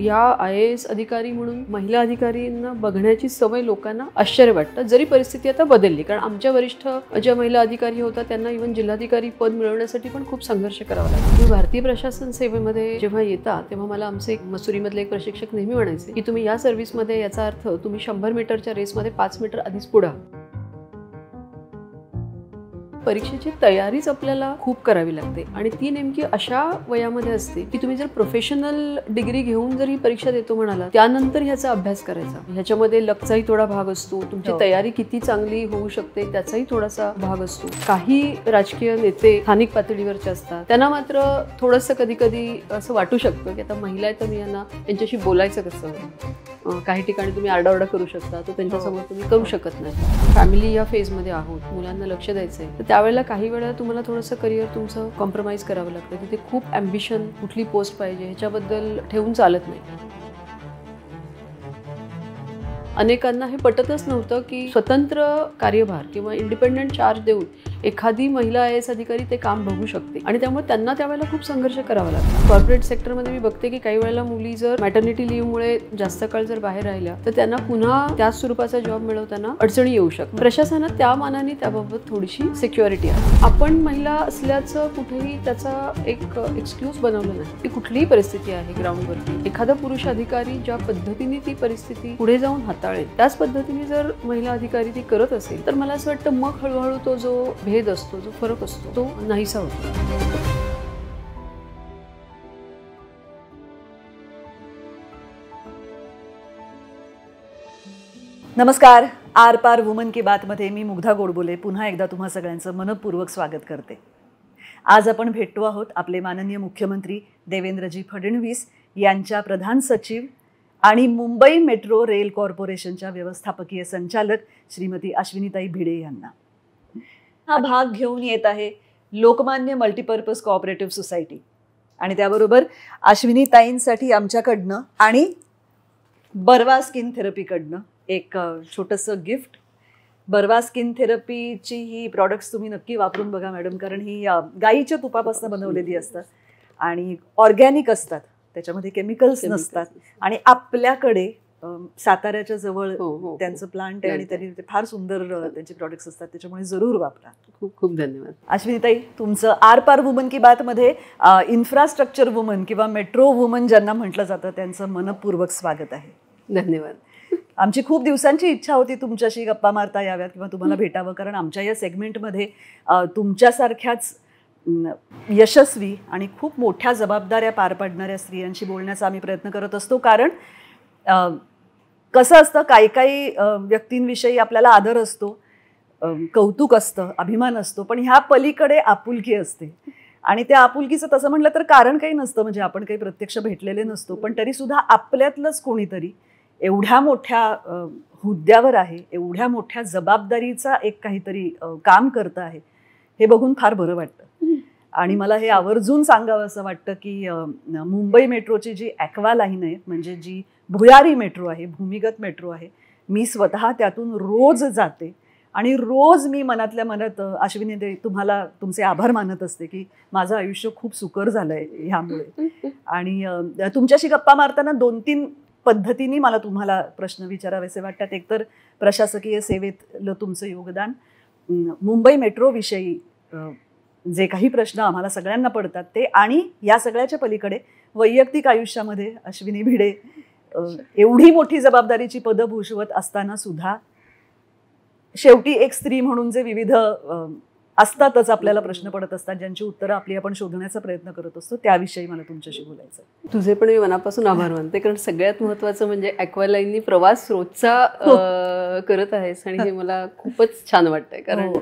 या IAS अधिकारी म्हणून महिला अधिकारींना बघण्याची सवय लोकांना आश्चर्य वाटतं, जरी परिस्थिती आता बदलली. कारण आमच्या वरिष्ठ ज्या महिला अधिकारी होत्या त्यांना इव्हन जिल्हाधिकारी पद मिळवण्यासाठी पण खूप संघर्ष करावा लागला. तुम्ही भारतीय प्रशासन सेवेमध्ये जेव्हा येता तेव्हा मला आमचे एक मसुरीमधले एक प्रशिक्षक नेहमी म्हणायचे की तुम्ही या सर्व्हिसमध्ये, याचा अर्थ तुम्ही 100 मीटरच्या रेसमध्ये 5 मीटर आधीच पुढे. परीक्षेची तयारीच आपल्याला खूप करावी लागते आणि ती नेमकी अशा वयामध्ये असते की तुम्ही जर प्रोफेशनल डिग्री घेऊन जर ही परीक्षा देतो म्हणाला, त्यानंतर ह्याचा अभ्यास करायचा. ह्याच्यामध्ये लकचाही थोडा भाग असतो, तुमची तयारी किती चांगली होऊ शकते त्याचाही थोडासा भाग असतो. काही राजकीय नेते स्थानिक पातळीवरचे असतात, त्यांना मात्र थोडंसं कधी कधी असं वाटू शकतं की आता महिला आहे तर मी यांच्याशी बोलायचं कसं. काही ठिकाणी तुम्ही आरडाओरडा करू शकता, तो त्यांच्यासमोर तुम्ही करू शकत नाही. फॅमिली या फेजमध्ये आहोत, मुलांना लक्ष द्यायचंय, तर त्यावेळेला काही वेळा तुम्हाला थोडंसं करिअर तुमचं कॉम्प्रोमाइज करावं लागतं. तिथे खूप ॲम्बिशन, कुठली पोस्ट पाहिजे ह्याच्याबद्दल ठेवून चालत नाही. अनेकांना हे पटतच नव्हतं की स्वतंत्र कार्यभार किंवा इंडिपेंडंट चार्ज देऊन एखादी महिला IAS अधिकारी ते काम बघू शकते आणि त्यामुळे त्यांना त्यावेळेला खूप संघर्ष करावा लागतो. कॉर्पोरेट सेक्टरमध्ये मी बघते की काही वेळेला मुली जर मॅटर्निटी लिव्हमुळे जास्त काळ जर बाहेर राहिल्या तर त्यांना पुन्हा त्याच स्वरूपाचा जॉब मिळवताना अडचणी येऊ शकतात. प्रशासनात त्या मानाने त्याबाबत थोडीशी सिक्युरिटी आहे. आपण महिला असल्याचं कुठेही त्याचा एक एक्सक्यूज बनवलं नाही. ती कुठलीही परिस्थिती आहे ग्राउंडवरती, एखादा पुरुष अधिकारी ज्या पद्धतीने ती परिस्थिती पुढे जाऊन हाताळेल त्याच पद्धतीने जर महिला अधिकारी ती करत असेल तर मला असं वाटतं मग हळूहळू तो जो भेद असतो, जो फरक असतो, तो नाहीसा होतो. नमस्कार. आर पार वुमन की बात मध्ये मी मुग्धा गोडबोले पुन्हा एकदा तुम्हा सगळ्यांचं मनपूर्वक स्वागत करते. आज आपण भेटतो आहोत आपले माननीय मुख्यमंत्री देवेंद्रजी फडणवीस यांच्या प्रधान सचिव आणि मुंबई मेट्रो रेल कॉर्पोरेशनच्या व्यवस्थापकीय संचालक श्रीमती अश्विनीताई भिडे यांना. हा भाग घेऊन येत आहे लोकमान्य मल्टीपर्पज कोऑपरेटिव्ह सोसायटी आणि त्याबरोबर अश्विनीताईंसाठी आमच्याकडनं आणि बर्वा स्किन थेरपीकडनं एक छोटंसं गिफ्ट. बर्वा स्किन थेरपीची ही प्रॉडक्ट्स तुम्ही नक्की वापरून बघा मॅडम, कारण ही गाईच्या तुपापासून बनवलेली असतात आणि ऑर्गॅनिक असतात, त्याच्यामध्ये केमिकल्स नसतात आणि आपल्याकडे साताऱ्याच्या जवळ त्यांचं प्लांट आहे आणि त्यांनी ते फार सुंदर त्यांचे प्रॉडक्ट्स असतात, त्याच्यामुळे जरूर वापरा. खूप खूप धन्यवाद. अश्विनीताई, तुमचं आर पार वुमन की बात मध्ये इन्फ्रास्ट्रक्चर वुमन किंवा मेट्रो वुमन ज्यांना म्हटलं जातं त्यांचं मनपूर्वक स्वागत आहे. धन्यवाद. आमची खूप दिवसांची इच्छा होती तुमच्याशी गप्पा मारता याव्यात किंवा तुम्हाला भेटावं, कारण आमच्या या सेगमेंटमध्ये तुमच्यासारख्याच यशस्वी आणि खूप मोठ्या जबाबदाऱ्या पार पाडणाऱ्या स्त्रियांशी बोलण्याचा आम्ही प्रयत्न करत असतो. कारण कसं असतं, काही व्यक्तींविषयी आपल्याला आदर असतो, कौतुक असतं, अभिमान असतो, पण ह्या पलीकडे आपुलकी असते आणि त्या आपुलकीचं तसं म्हटलं तर कारण काही नसतं, म्हणजे आपण काही प्रत्यक्ष भेटलेले नसतो, पण तरीसुद्धा आपल्यातलंच कोणीतरी एवढ्या मोठ्या हुद्द्यावर आहे, एवढ्या मोठ्या जबाबदारीचा एक काहीतरी काम करत आहे, हे बघून फार बरं वाटतं. आणि मला हे आवर्जून सांगावं असं वाटतं की मुंबई मेट्रोची जी ॲक्वा लाईन आहे, म्हणजे जी भुयारी मेट्रो आहे, भूमिगत मेट्रो आहे, मी स्वतः त्यातून रोज जाते आणि रोज मी मनातल्या मनात अश्विनी तुम्हाला तुमचे आभार मानत असते की माझं आयुष्य खूप सुकर झालं आहे ह्यामुळे. आणि तुमच्याशी गप्पा मारताना 2-3 पद्धतीने मला तुम्हाला प्रश्न विचारावेसे वाटतात. एकतर प्रशासकीय सेवेतलं तुमचं योगदान, मुंबई मेट्रोविषयी जे काही प्रश्न आम्हाला सगळ्यांना पडतात ते, आणि या सगळ्याच्या पलीकडे वैयक्तिक आयुष्यामध्ये अश्विनी भिडे एवढी मोठी जबाबदारीची पदं भूषवत असताना सुद्धा शेवटी एक स्त्री म्हणून जे विविध असतातच आपल्याला प्रश्न पडत असतात, ज्यांची उत्तरं आपली आपण शोधण्याचा प्रयत्न करत असतो, त्याविषयी मला तुमच्याशी बोलायचं. तुझे पण मी मनापासून आभार मानते, कारण सगळ्यात महत्त्वाचं म्हणजे ॲक्वालाईननी प्रवास रोजचा करत आहेस आणि हे मला खूपच छान वाटतंय. कारण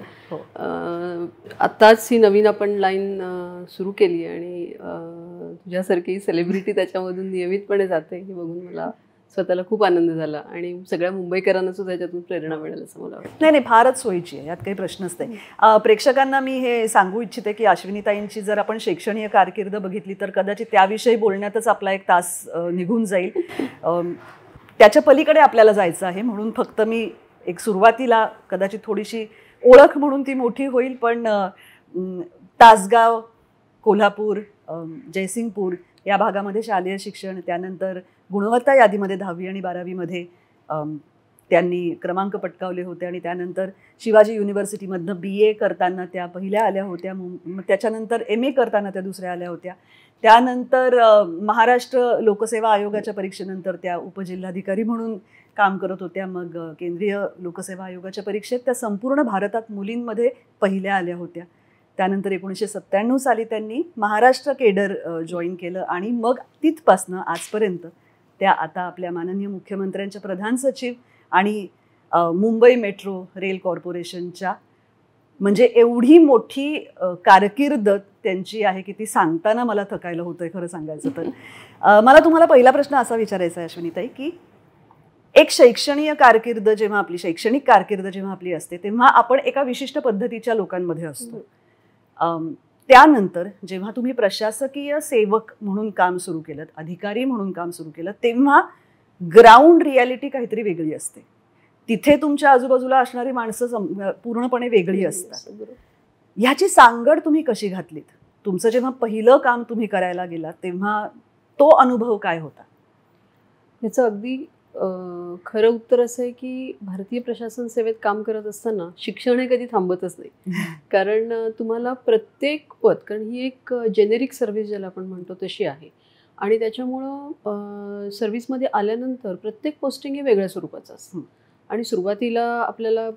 आत्ताच ही नवीन आपण लाईन सुरू केली आणि तुझ्यासारखी सेलिब्रिटी त्याच्यामधून नियमितपणे जाते हे बघून मला स्वतःला खूप आनंद झाला आणि सगळ्या मुंबईकरांना सुद्धा त्याच्यातून प्रेरणा मिळेल असं मला वाटतं. नाही, फारच सोयीची आहे, यात काही प्रश्नच नाही. प्रेक्षकांना मी हे सांगू इच्छिते की अश्विनीताईंची जर आपण शैक्षणिक कारकीर्द बघितली तर कदाचित त्याविषयी बोलण्यातच आपला 1 तास निघून जाईल. त्याच्या पलीकडे आपल्याला जायचं आहे, म्हणून फक्त मी एक सुरुवातीला कदाचित थोडीशी ओळख म्हणून ती मोठी होईल, पण तासगाव, कोल्हापूर, जयसिंगपूर या भागामध्ये शालेय शिक्षण, त्यानंतर गुणवत्ता यादीमध्ये 10वी आणि 12वीमध्ये त्यांनी क्रमांक पटकावले होते आणि त्यानंतर शिवाजी युनिव्हर्सिटीमधनं BA करताना त्या पहिल्या आल्या होत्या. त्याच्यानंतर MA करताना त्या दुसऱ्या आल्या होत्या. त्यानंतर महाराष्ट्र लोकसेवा आयोगाच्या परीक्षेनंतर त्या उपजिल्हाधिकारी म्हणून काम करत होत्या. मग केंद्रीय लोकसेवा आयोगाच्या परीक्षेत त्या संपूर्ण भारतात मुलींमध्ये पहिल्या आल्या होत्या. त्यानंतर 1997 साली त्यांनी महाराष्ट्र केडर जॉईन केलं आणि मग तिथपासनं आजपर्यंत त्या आता आपल्या माननीय मुख्यमंत्र्यांच्या प्रधान सचिव आणि मुंबई मेट्रो रेल कॉर्पोरेशनच्या, म्हणजे एवढी मोठी कारकीर्द त्यांची आहे की ती सांगताना मला थकायला होतंय खरं सांगायचं तर. मला तुम्हाला पहिला प्रश्न असा विचारायचा आहे अश्विनीताई, की एक शैक्षणिक कारकीर्द जेव्हा आपली असते तेव्हा आपण एका विशिष्ट पद्धतीच्या लोकांमध्ये असतो. त्यानंतर जेव्हा तुम्ही प्रशासकीय सेवक म्हणून काम सुरू केलं, अधिकारी म्हणून काम सुरू केलं, तेव्हा ग्राउंड रियालिटी काहीतरी वेगळी असते. तिथे तुमच्या आजूबाजूला असणारी माणसं पूर्णपणे वेगळी असतात. ह्याची सांगड तुम्ही कशी घातलीत? तुमचं जेव्हा पहिलं काम तुम्ही करायला गेलात तेव्हा तो अनुभव काय होता? याचं अगदी खरं उत्तर असं आहे की भारतीय प्रशासन सेवेत काम करत असताना शिक्षण हे कधी थांबतच नाही. कारण तुम्हाला प्रत्येक पद, कारण ही एक जेनेरिक सर्व्हिस ज्याला आपण म्हणतो तशी आहे, आणि त्याच्यामुळं सर्व्हिसमध्ये आल्यानंतर प्रत्येक पोस्टिंग हे वेगळ्या स्वरूपाचं असतं. आणि सुरुवातीला आपल्याला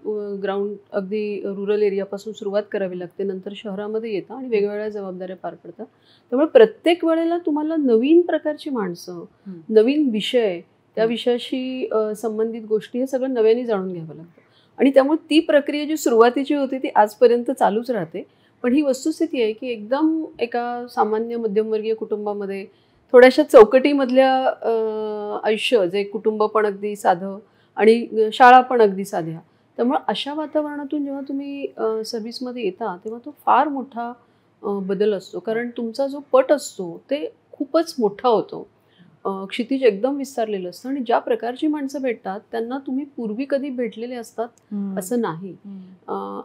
ग्राउंड अगदी रुरल एरियापासून सुरुवात करावी लागते, नंतर शहरामध्ये येतं आणि वेगवेगळ्या जबाबदाऱ्या पार पडतात. त्यामुळे प्रत्येक वेळेला तुम्हाला नवीन प्रकारची माणसं, नवीन विषय, त्या विषयाशी संबंधित गोष्टी हे सगळं नव्याने जाणून घ्यावं लागतं. आणि त्यामुळे ती प्रक्रिया जी सुरुवातीची होती ती आजपर्यंत चालूच राहते. पण ही वस्तुस्थिती आहे की एकदम एका सामान्य मध्यमवर्गीय कुटुंबामध्ये थोड्याशा चौकटीमधल्या आयुष्य, जे कुटुंब पण अगदी साधं आणि शाळा पण अगदी साध्या, त्यामुळे अशा वातावरणातून जेव्हा तुम्ही सर्व्हिसमध्ये येता तेव्हा तो फार मोठा बदल असतो. कारण तुमचा जो पट असतो ते खूपच मोठा होतो, क्षितिज एकदम विस्तारलेलं असतं. आणि ज्या प्रकारची माणसं भेटतात त्यांना तुम्ही पूर्वी कधी भेटलेले असतात असं नाही.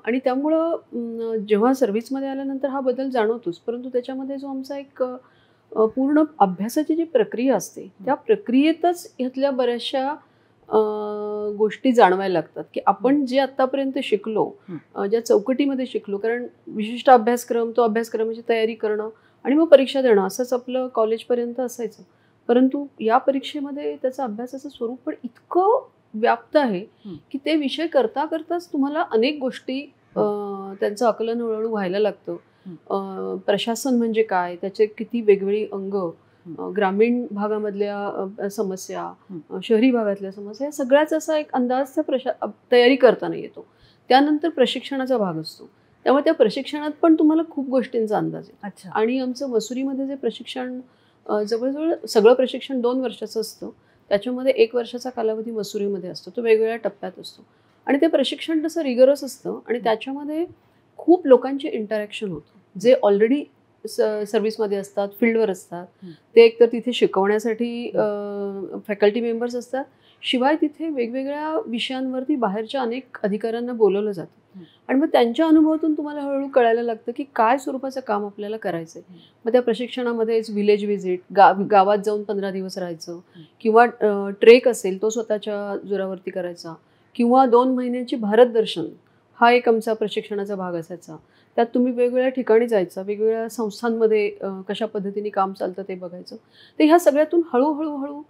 आणि त्यामुळं जेव्हा सर्व्हिसमध्ये आल्यानंतर हा बदल जाणवतोच, परंतु त्याच्यामध्ये जो आमचा एक पूर्ण अभ्यासाची जी प्रक्रिया असते त्या प्रक्रियेतच ह्यातल्या बऱ्याचशा गोष्टी जाणवायला लागतात की आपण जे आतापर्यंत शिकलो, ज्या चौकटीमध्ये शिकलो, कारण विशिष्ट अभ्यासक्रम, तो अभ्यासक्रमाची तयारी करणं आणि मग परीक्षा देणं असंच आपलं कॉलेजपर्यंत असायचं. परंतु या परीक्षेमध्ये त्याचं अभ्यासाचं स्वरूप पण इतकं व्याप्त आहे की ते विषय करता करताच तुम्हाला अनेक गोष्टी त्यांचं आकलन हळूहळू व्हायला लागतं. प्रशासन म्हणजे काय, त्याचे किती वेगवेगळी अंग, ग्रामीण भागामधल्या समस्या, शहरी भागातल्या समस्या, या सगळ्याच असा एक अंदाज त्या तयारी करताना येतो. त्यानंतर प्रशिक्षणाचा भाग असतो, त्यामुळे त्या प्रशिक्षणात पण तुम्हाला खूप गोष्टींचा अंदाज येतो. आणि आमचं मसुरीमध्ये जे प्रशिक्षण, जवळजवळ सगळं प्रशिक्षण 2 वर्षाचं असतं. त्याच्यामध्ये 1 वर्षाचा कालावधी मसुरीमध्ये असतो, तो वेगवेगळ्या टप्प्यात असतो. आणि ते प्रशिक्षण तसं रिगरस असतं आणि त्याच्यामध्ये खूप लोकांचे इंटरॅक्शन होतं, जे ऑलरेडी सर्व्हिसमध्ये असतात, फील्डवर असतात. ते एकतर तिथे शिकवण्यासाठी फॅकल्टी मेंबर्स असतात, शिवाय तिथे वेगवेगळ्या विषयांवरती बाहेरच्या अनेक अधिकाऱ्यांना बोलवलं जातं. आणि मग त्यांच्या अनुभवातून तुम्हाला हळूहळू कळायला लागतं की काय स्वरूपाचं काम आपल्याला करायचं आहे. मग त्या प्रशिक्षणामध्येच व्हिलेज व्हिजिट, गावात जाऊन 15 दिवस राहायचं, किंवा ट्रेक असेल तो स्वतःच्या जोरावरती करायचा, किंवा 2 महिन्यांची भारत दर्शन हा एक आमचा प्रशिक्षणाचा भाग असायचा. त्यात तुम्ही वेगवेगळ्या ठिकाणी जायचं, वेगवेगळ्या संस्थांमध्ये कशा पद्धतीने काम चालतं ते बघायचं. तर ह्या सगळ्यातून हळूहळू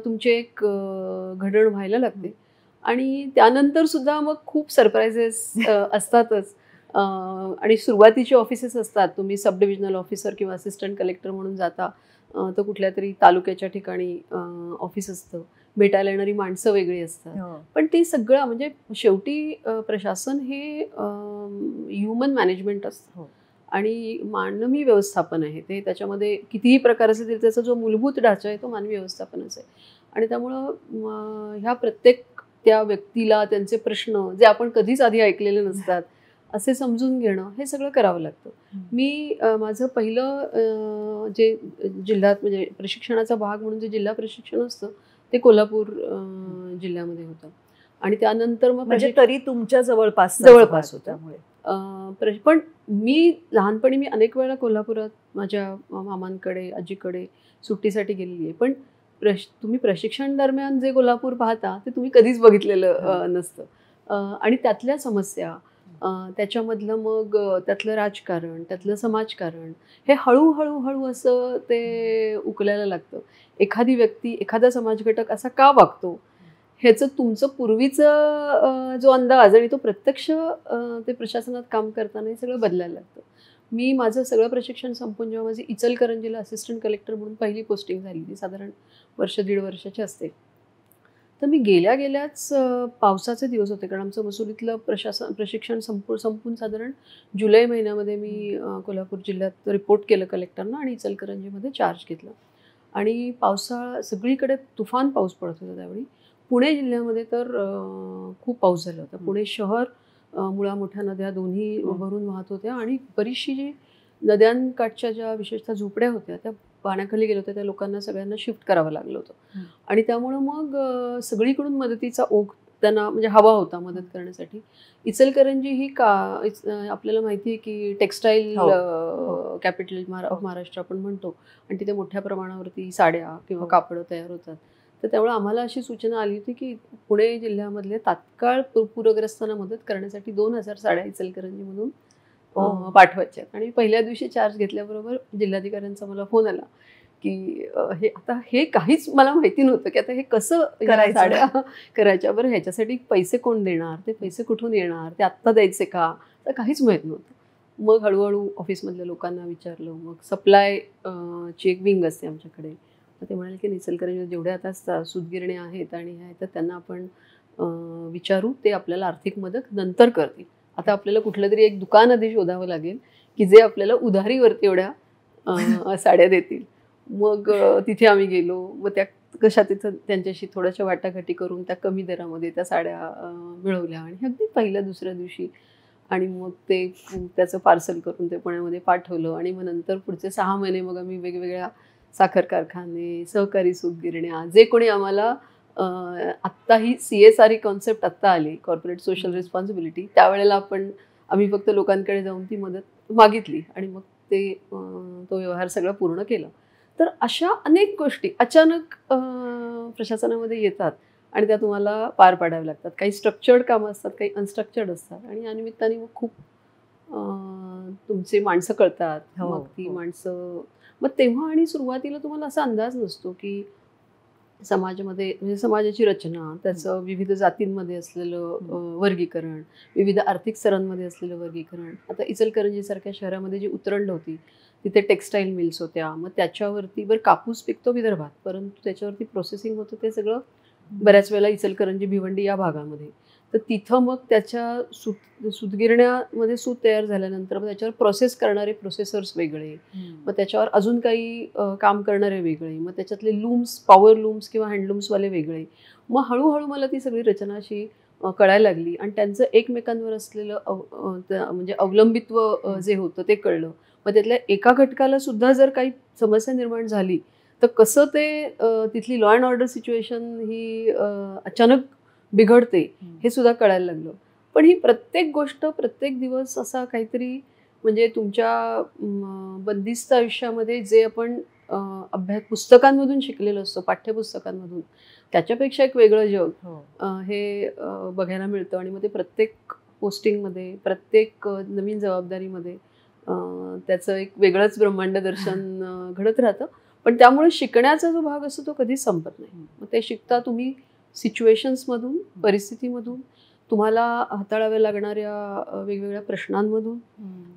तुमचे एक घडण व्हायला लागते. आणि त्यानंतर सुद्धा मग खूप सरप्राइजेस असतातच. आणि सुरुवातीचे ऑफिसेस असतात, तुम्ही सब डिव्हिजनल ऑफिसर किंवा असिस्टंट कलेक्टर म्हणून जाता, तर कुठल्या तरी तालुक्याच्या ठिकाणी ऑफिस असतं, भेटायला येणारी माणसं वेगळी असतात. पण ती सगळं म्हणजे शेवटी प्रशासन हे ह्युमन मॅनेजमेंट असतं आणि मानवी व्यवस्थापन आहे ते. त्याच्यामध्ये कितीही प्रकार असेल तरी त्याचा जो मूलभूत ढाचा आहे तो मानवी व्यवस्थापनच आहे. आणि त्यामुळं ह्या प्रत्येक त्या व्यक्तीला त्यांचे प्रश्न जे आपण कधीच आधी ऐकलेले नसतात असे समजून घेणं, हे सगळं करावं लागतं. मी माझं पहिलं जे जिल्ह्यात म्हणजे प्रशिक्षणाचा भाग म्हणून जे जिल्हा प्रशिक्षण असतं ते कोल्हापूर जिल्ह्यामध्ये होतं. आणि त्यानंतर मग म्हणजे तरी तुमच्या जवळपास होतं. पण मी लहानपणी मी अनेक वेळा कोल्हापुरात माझ्या मामांकडे आजीकडे सुट्टीसाठी गेलेली आहे. पण तुम्ही प्रशिक्षण दरम्यान जे कोल्हापूर पाहता ते तुम्ही कधीच बघितलेलं नसतं. आणि त्यातल्या समस्या, त्याच्यामधलं मग त्यातलं राजकारण, त्यातलं समाजकारण हे हळूहळू असं ते उकलायला लागतं. एखादी व्यक्ती, एखादा समाजघटक असा का वागतो ह्याचं तुमचं पूर्वीचं जो अंदाज आणि तो प्रत्यक्ष ते प्रशासनात काम करताना हे सगळं बदलायला लागतं. मी माझं सगळं प्रशिक्षण संपून जेव्हा माझी इचलकरंजीला असिस्टंट कलेक्टर म्हणून पहिली पोस्टिंग झाली, ती साधारण 1-1.5 वर्षाची असते. तर मी गेल्याच पावसाचे दिवस होते, कारण आमचं मसुरीतलं प्रशिक्षण संपून साधारण जुलै महिन्यामध्ये मी कोल्हापूर जिल्ह्यात रिपोर्ट केलं कलेक्टरना आणि इचलकरंजीमध्ये चार्ज घेतला. आणि पावसाळा सगळीकडे तुफान पाऊस पडत होता त्यावेळी. पुणे जिल्ह्यामध्ये तर खूप पाऊस झाला होता. पुणे शहर, मुळा मोठ्या नद्या दोन्ही भरून वाहत होत्या आणि बरीचशी जी नद्यांकाठच्या ज्या विशेषतः झोपड्या होत्या त्या पाण्याखाली गेल्या होत्या. त्या लोकांना सगळ्यांना शिफ्ट करावं लागलं होतं. आणि त्यामुळं मग सगळीकडून मदतीचा ओघ त्यांना म्हणजे हवा होता मदत करण्यासाठी. इचलकरंजी ही आपल्याला माहिती आहे की टेक्स्टाईल कॅपिटल ऑफ महाराष्ट्र आपण म्हणतो, आणि तिथे मोठ्या प्रमाणावरती साड्या किंवा कापडं तयार होतात. तर त्यामुळे आम्हाला अशी सूचना आली होती की पुणे जिल्ह्यामधले तात्काळ पूरग्रस्तांना मदत करण्यासाठी 2000 साड्या इचलकरंजीमधून पाठवायच्या. आणि पहिल्या दिवशी चार्ज घेतल्याबरोबर जिल्हाधिकाऱ्यांचा मला फोन आला की हे काहीच मला माहिती नव्हतं की आता हे कसं साड्या करायच्या. बरं, ह्याच्यासाठी पैसे कोण देणार, ते पैसे कुठून येणार, ते आत्ता द्यायचे का, तर काहीच माहीत नव्हतं. मग हळूहळू ऑफिसमधल्या लोकांना विचारलं. मग सप्लायची एक विंग असते आमच्याकडे. तर ते म्हणाले की इचलकरंजीत जेवढ्या आता सूतगिरण्या आहेत आणि ह्या तर त्यांना आपण विचारू, ते आपल्याला आर्थिक मदत नंतर करतील. आता आपल्याला कुठलं तरी एक दुकान आधी शोधावं लागेल की जे आपल्याला उधारीवरती एवढ्या साड्या देतील. मग तिथे आम्ही गेलो. मग त्या कशा तिथं त्यांच्याशी थोड्याशा वाटाघाटी करून त्या कमी दरामध्ये त्या साड्या मिळवल्या आणि अगदी पहिल्या दुसऱ्या दिवशी. आणि मग त्याचं पार्सल करून ते पुण्यामध्ये पाठवलं. आणि मग नंतर पुढचे 6 महिने मग आम्ही वेगवेगळ्या साखर कारखाने, सहकारी सूतगिरण्या, जे कोणी आम्हाला आत्ता ही CSR ही कॉन्सेप्ट आत्ता आली, कॉर्पोरेट सोशल रिस्पॉन्सिबिलिटी, त्यावेळेला आम्ही फक्त लोकांकडे जाऊन ती मदत मागितली आणि मग तो व्यवहार सगळा पूर्ण केला. तर अशा अनेक गोष्टी अचानक प्रशासनामध्ये येतात आणि त्या तुम्हाला पार पाडाव्या लागतात. काही स्ट्रक्चर्ड कामं असतात, काही अनस्ट्रक्चर्ड असतात. आणि या निमित्ताने मग खूप तुमचे माणसं कळतात. मग ती माणसं मग तेव्हा आणि सुरुवातीला तुम्हाला असा अंदाज नसतो की समाजामध्ये म्हणजे समाजाची रचना, त्याचं विविध जातींमध्ये असलेलं वर्गीकरण, विविध आर्थिक स्तरांमध्ये असलेलं वर्गीकरण. आता इचलकरंजीसारख्या शहरामध्ये जी उतरंड होती तिथे टेक्स्टाईल मिल्स होत्या. मग त्याच्यावरती बरं कापूस पिकतो विदर्भात, परंतु त्याच्यावरती प्रोसेसिंग होतं ते सगळं बऱ्याच वेळेला इचलकरंजी, भिवंडी या भागामध्ये. तर तिथं मग त्याच्या सूतगिरण्यामध्ये सूत तयार झाल्यानंतर मग त्याच्यावर प्रोसेस करणारे प्रोसेसर्स वेगळे, मग त्याच्यावर अजून काही काम करणारे वेगळे, मग त्याच्यातले लूम्स, पॉवर लूम्स किंवा हँडलूम्सवाले वेगळे. मग हळूहळू मला ती सगळी रचना अशी कळायला लागली आणि त्यांचं एकमेकांवर असलेलं म्हणजे अवलंबित्व जे होतं ते कळलं. मग त्यातल्या एका घटकाला सुद्धा जर काही समस्या निर्माण झाली तर कसं ते तिथली लॉ अँड ऑर्डर सिच्युएशन ही अचानक बिघडते हे सुद्धा कळायला लागलं. पण ही प्रत्येक गोष्ट, प्रत्येक दिवस असा काहीतरी म्हणजे तुमच्या बंदिस्त आयुष्यामध्ये जे आपण पुस्तकांमधून शिकलेलं असतं, पाठ्यपुस्तकांमधून, त्याच्यापेक्षा एक वेगळं जग हे बघायला मिळतं. आणि मग ते प्रत्येक पोस्टिंगमध्ये, प्रत्येक नवीन जबाबदारीमध्ये त्याचं एक वेगळंच ब्रह्मांड दर्शन घडत राहतं. पण त्यामुळे शिकण्याचा जो भाग असतो तो कधीच संपत नाही. मग ते शिकता तुम्ही सिच्युएशन्समधून, परिस्थितीमधून, तुम्हाला हाताळाव्या लागणाऱ्या वेगवेगळ्या प्रश्नांमधून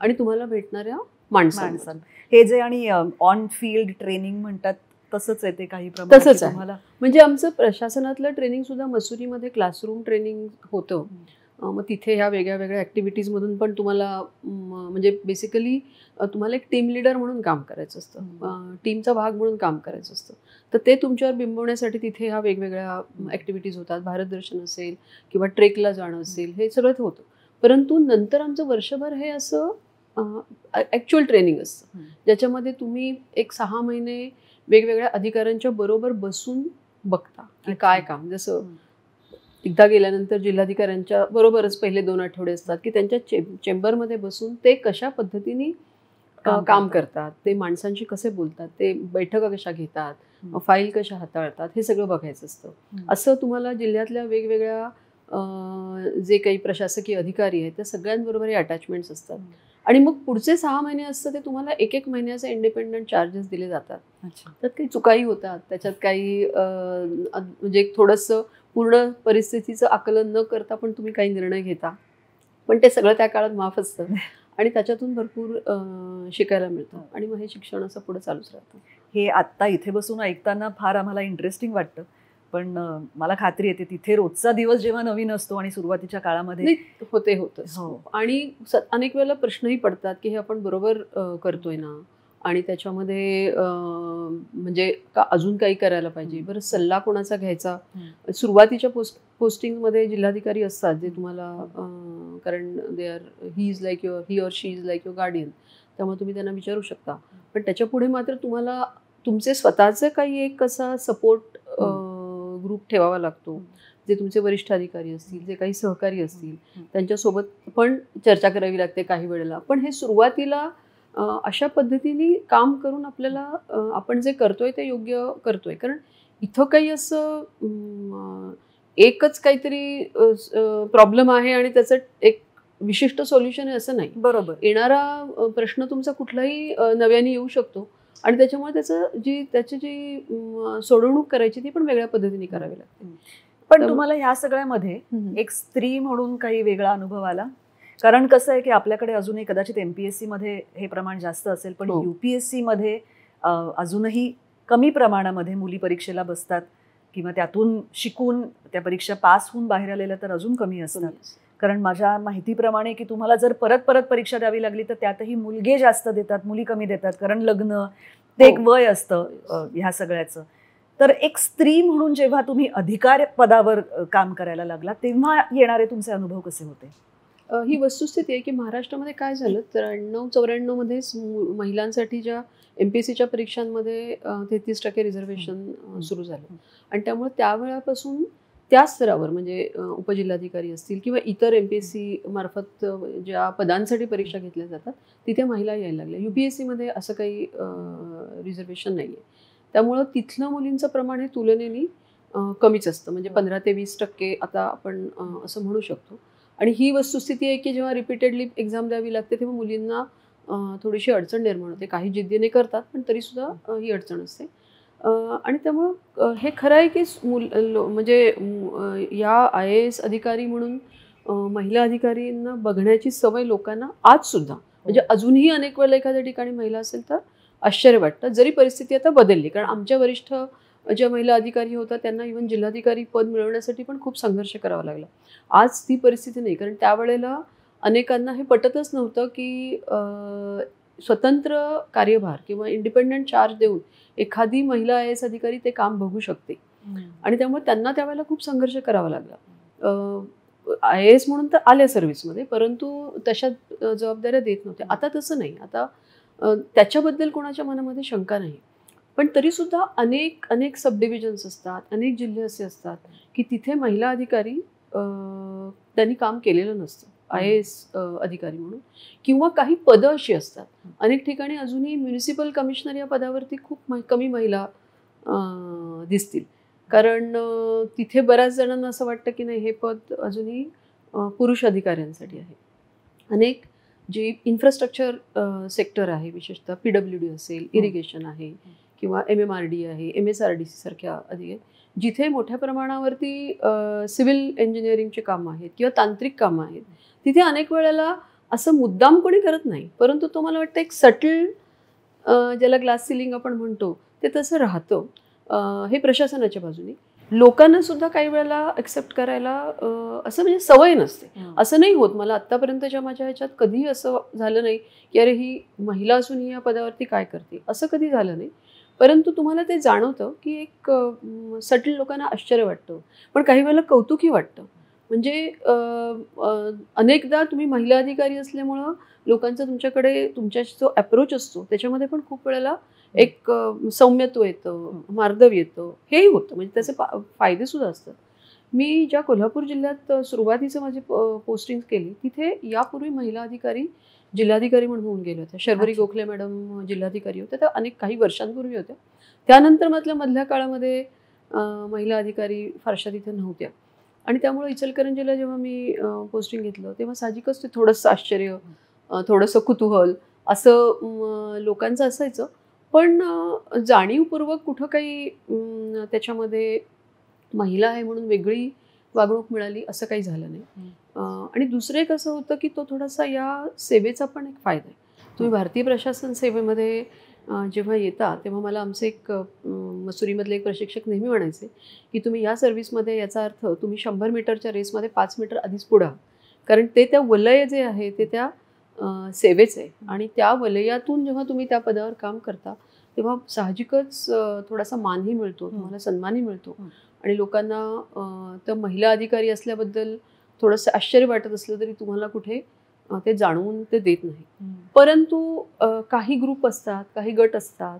आणि तुम्हाला भेटणाऱ्या माणसांमधून. हे जे आणि ऑन फील्ड ट्रेनिंग म्हणतात तसंच आहे ते काही प्रमाणात. तसंच आहे. म्हणजे आमचं प्रशासनातलं ट्रेनिंग सुद्धा मसुरीमध्ये क्लासरूम ट्रेनिंग होतं. मग तिथे ह्या वेगळ्या वेगळ्या ॲक्टिव्हिटीजमधून पण तुम्हाला म्हणजे बेसिकली तुम्हाला एक टीम लीडर म्हणून काम करायचं असतं, टीमचा भाग म्हणून काम करायचं असतं. तर ते तुमच्यावर बिंबवण्यासाठी तिथे ह्या वेगवेगळ्या ॲक्टिव्हिटीज होतात. भारत दर्शन असेल किंवा ट्रेकला जाणं असेल, हे सगळं होतं. परंतु नंतर आमचं वर्षभर हे असं ॲक्च्युअल ट्रेनिंग असतं, ज्याच्यामध्ये तुम्ही एक 6 महिने वेगवेगळ्या अधिकाऱ्यांच्या बरोबर बसून बघता की काय काम. जसं एकदा गेल्यानंतर जिल्हाधिकाऱ्यांच्या बरोबरच पहिले 2 आठवडे असतात की त्यांच्या चेंबरमध्ये बसून ते कशा पद्धतीने काम करतात, ते माणसांशी कसे बोलतात, ते बैठका कशा घेतात, फाईल कशा हाताळतात, हे सगळं बघायचं असतं. असं तुम्हाला जिल्ह्यातल्या वेगवेगळ्या जे काही प्रशासकीय अधिकारी आहेत त्या सगळ्यांबरोबर हे अटॅचमेंट्स असतात. आणि मग पुढचे 6 महिने असतं ते तुम्हाला 1-1 महिन्याचे इंडिपेंडंट चार्जेस दिले जातात. त्यात काही चुकाही होतात, त्याच्यात काही म्हणजे थोडंसं पूर्ण परिस्थितीचं आकलन न करता पण तुम्ही काही निर्णय घेता, पण ते सगळं त्या काळात माफ असतं आणि त्याच्यातून भरपूर शिकायला मिळतं आणि मग हे शिक्षण असं पुढे चालूच राहतं. हे आत्ता इथे बसून ऐकताना फार आम्हाला इंटरेस्टिंग वाटतं, पण मला खात्री येते तिथे रोजचा दिवस जेव्हा नवीन असतो आणि सुरुवातीच्या काळामध्ये होतच आणि अनेक वेळेला प्रश्नही पडतात की हे आपण बरोबर करतोय ना, आणि त्याच्यामध्ये म्हणजे का अजून काही करायला पाहिजे, बरं सल्ला कोणाचा घ्यायचा. सुरुवातीच्या पोस्टिंगमध्ये जिल्हाधिकारी असतात जे तुम्हाला कारण he or she is like your guardian, त्यामुळे तुम्ही त्यांना विचारू शकता. पण त्याच्या पुढे मात्र तुम्हाला तुमचे स्वतःचे काही एक असा सपोर्ट ग्रुप ठेवावा लागतो, जे तुमचे वरिष्ठ अधिकारी असतील, जे काही सहकारी असतील, त्यांच्यासोबत पण चर्चा करावी लागते काही वेळेला. पण हे सुरुवातीला अशा पद्धतीने काम करून आपल्याला आपण जे करतोय ते योग्य करतोय. कारण इथं काही असं एकच काहीतरी प्रॉब्लेम आहे आणि त्याचं एक विशिष्ट सोल्युशन आहे असं नाही. बरोबर, येणारा प्रश्न तुमचा कुठलाही नव्याने येऊ शकतो आणि त्याच्यामुळे त्याची जी सोडवणूक करायची ती पण वेगळ्या पद्धतीने करावी लागते. पण तुम्हाला ह्या सगळ्यामध्ये एक स्त्री म्हणून काही वेगळा अनुभव आला? कारण कसं आहे की आपल्याकडे अजूनही कदाचित MPSC मध्ये हे प्रमाण जास्त असेल, पण UPSC मध्ये अजूनही कमी प्रमाणामध्ये मुली परीक्षेला बसतात किंवा त्यातून शिकून त्या परीक्षा पास होऊन बाहेर आलेल्या तर अजून कमी असतात. कारण माझ्या माहितीप्रमाणे की तुम्हाला जर परत परत परीक्षा द्यावी लागली तर त्यातही मुलगे जास्त देतात, मुली कमी देतात, कारण लग्न ते एक वय असतं ह्या सगळ्याचं. तर एक स्त्री म्हणून जेव्हा तुम्ही अधिकार पदावर काम करायला लागला तेव्हा येणारे तुमचे अनुभव कसे होते? ही वस्तुस्थिती आहे की महाराष्ट्रामध्ये काय झालं, 93-94 मध्येच महिलांसाठी ज्या MPSCच्या परीक्षांमध्ये 33% रिझर्वेशन सुरू झालं आणि त्यामुळे त्यावेळापासून त्या स्तरावर म्हणजे उपजिल्हाधिकारी असतील किंवा इतर MPSC मार्फत ज्या पदांसाठी परीक्षा घेतल्या जातात तिथे महिला यायला लागल्या. UPSC मध्ये असं काही रिझर्वेशन नाही आहे, त्यामुळं तिथलं मुलींचं प्रमाण हे तुलनेने कमीच असतं, म्हणजे 15 ते 20% आता आपण असं म्हणू शकतो. आणि ही वस्तुस्थिती आहे की जेव्हा रिपीटेडली एक्झाम द्यावी लागते तेव्हा मुलींना थोडीशी अडचण निर्माण होते. काही जिद्दीने करतात पण तरीसुद्धा ही अडचण असते. आणि त्यामुळं हे खरं आहे की म्हणजे या IAS अधिकारी म्हणून महिला अधिकारींना बघण्याची सवय लोकांना आजसुद्धा, म्हणजे अजूनही अनेक वेळेला एखाद्या ठिकाणी महिला असेल तर आश्चर्य वाटतं, जरी परिस्थिती आता बदलली. कारण आमच्या वरिष्ठ ज्या महिला अधिकारी होत्या त्यांना इव्हन जिल्हाधिकारी पद मिळवण्यासाठी पण खूप संघर्ष करावा लागला. आज ती परिस्थिती नाही, कारण त्यावेळेला अनेकांना हे पटतच नव्हतं की स्वतंत्र कार्यभार किंवा इंडिपेंडंट चार्ज देऊन एखादी महिला IAS अधिकारी ते काम बघू शकते. आणि त्यामुळे त्यांना त्यावेळेला खूप संघर्ष करावा लागला. IAS म्हणून तर आल्या सर्व्हिसमध्ये, परंतु तशा जबाबदाऱ्या देत नव्हत्या. आता तसं नाही, आता त्याच्याबद्दल कोणाच्या मनामध्ये शंका नाही. पण तरीसुद्धा अनेक सब डिव्हिजन्स असतात, अनेक जिल्हे असे असतात की तिथे महिला अधिकारी त्यांनी काम केलेलं नसतं IAS अधिकारी म्हणून, किंवा काही पदं अशी असतात. अनेक ठिकाणी अजूनही म्युनिसिपल कमिशनर या पदावरती खूप कमी महिला दिसतील, कारण तिथे बऱ्याच जणांना असं वाटतं की नाही हे पद अजूनही पुरुष अधिकाऱ्यांसाठी आहे. अनेक जे इन्फ्रास्ट्रक्चर सेक्टर आहे, विशेषतः PWD असेल, इरिगेशन आहे किंवा MMRD आहे, MSRDC सारख्या अधिकारी, जिथे मोठ्या प्रमाणावरती सिव्हिल इंजिनिअरिंगचे कामं आहेत किंवा तांत्रिक कामं आहेत, तिथे अनेक वेळेला असं मुद्दाम कोणी करत नाही, परंतु तो मला वाटतं एक सटल ज्याला ग्लास सिलिंग आपण म्हणतो ते तसं राहतं. हे प्रशासनाच्या बाजूने लोकांना सुद्धा काही वेळेला ॲक्सेप्ट करायला असं म्हणजे सवय नसते. असं नाही होत, मला आत्तापर्यंतच्या माझ्या ह्याच्यात कधीही असं झालं नाही की अरे ही महिला असून ही या पदावरती काय करते, असं कधी झालं नाही. परंतु तुम्हाला ते जाणवतं की एक सटल लोकांना आश्चर्य वाटतं, पण काही वेळेला कौतुकही वाटतं. म्हणजे अनेकदा तुम्ही महिला अधिकारी असल्यामुळं लोकांचा तुमच्याशी जो अप्रोच असतो त्याच्यामध्ये पण खूप वेळेला एक सौम्यत्व येतं, मार्दव येतं, हेही होतं, म्हणजे त्याचे फायदे सुद्धा असतात. मी ज्या कोल्हापूर जिल्ह्यात सुरुवातीचं माझी पोस्टिंग केली तिथे यापूर्वी महिला अधिकारी जिल्हाधिकारी म्हणून होऊन गेल्या होत्या. शर्वरी अच्छा. गोखले मॅडम जिल्हाधिकारी होत्या, त्या अनेक काही वर्षांपूर्वी होत्या. त्यानंतर मधल्या काळामध्ये महिला अधिकारी फारशा तिथे नव्हत्या आणि त्यामुळे इचलकरंजीला जेव्हा मी पोस्टिंग घेतलं तेव्हा साहजिकच ते थोडंसं आश्चर्य, थोडंसं कुतूहल असं लोकांचं असायचं. पण जाणीवपूर्वक कुठं काही त्याच्यामध्ये महिला आहे म्हणून वेगळी वागणूक मिळाली असं काही झालं नाही. आणि दुसरं एक असं होतं की तो थोडासा या सेवेचा पण एक फायदा आहे. तुम्ही भारतीय प्रशासन सेवेमध्ये जेव्हा येता तेव्हा मला आमचे एक मसुरीमधले एक प्रशिक्षक नेहमी म्हणायचे की तुम्ही या सर्व्हिसमध्ये याचा अर्थ तुम्ही 100 मीटरच्या रेसमध्ये 5 मीटर आधीच पुढे आहात. कारण ते त्या वलय जे आहे ते त्या सेवेचं आहे आणि त्या वलयातून जेव्हा तुम्ही त्या पदावर काम करता तेव्हा साहजिकच थोडासा मानही मिळतो, तुम्हाला सन्मानही मिळतो आणि लोकांना तर महिला अधिकारी असल्याबद्दल थोडंसं आश्चर्य वाटत असलं तरी तुम्हाला कुठे ते जाणवून ते देत नाही. परंतु काही ग्रुप असतात, काही गट असतात,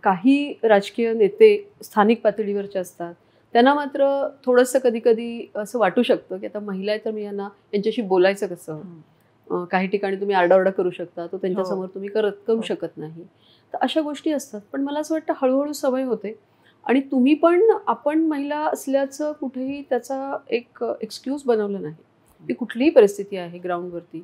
काही राजकीय नेते स्थानिक पातळीवरचे असतात, त्यांना मात्र थोडंसं कधी कधी असं वाटू शकतं की आता महिला आहे तर मी यांच्याशी बोलायचं कसं. काही ठिकाणी तुम्ही आरडाओरडा करू शकता, तो त्यांच्यासमोर तुम्ही करू शकत नाही. तर अशा गोष्टी असतात. पण मला असं वाटतं हळूहळू सवय होते आणि तुम्ही पण आपण महिला असल्याचं कुठेही त्याचा एक एक्सक्यूज बनवलं नाही की कुठलीही परिस्थिती आहे ग्राउंडवरती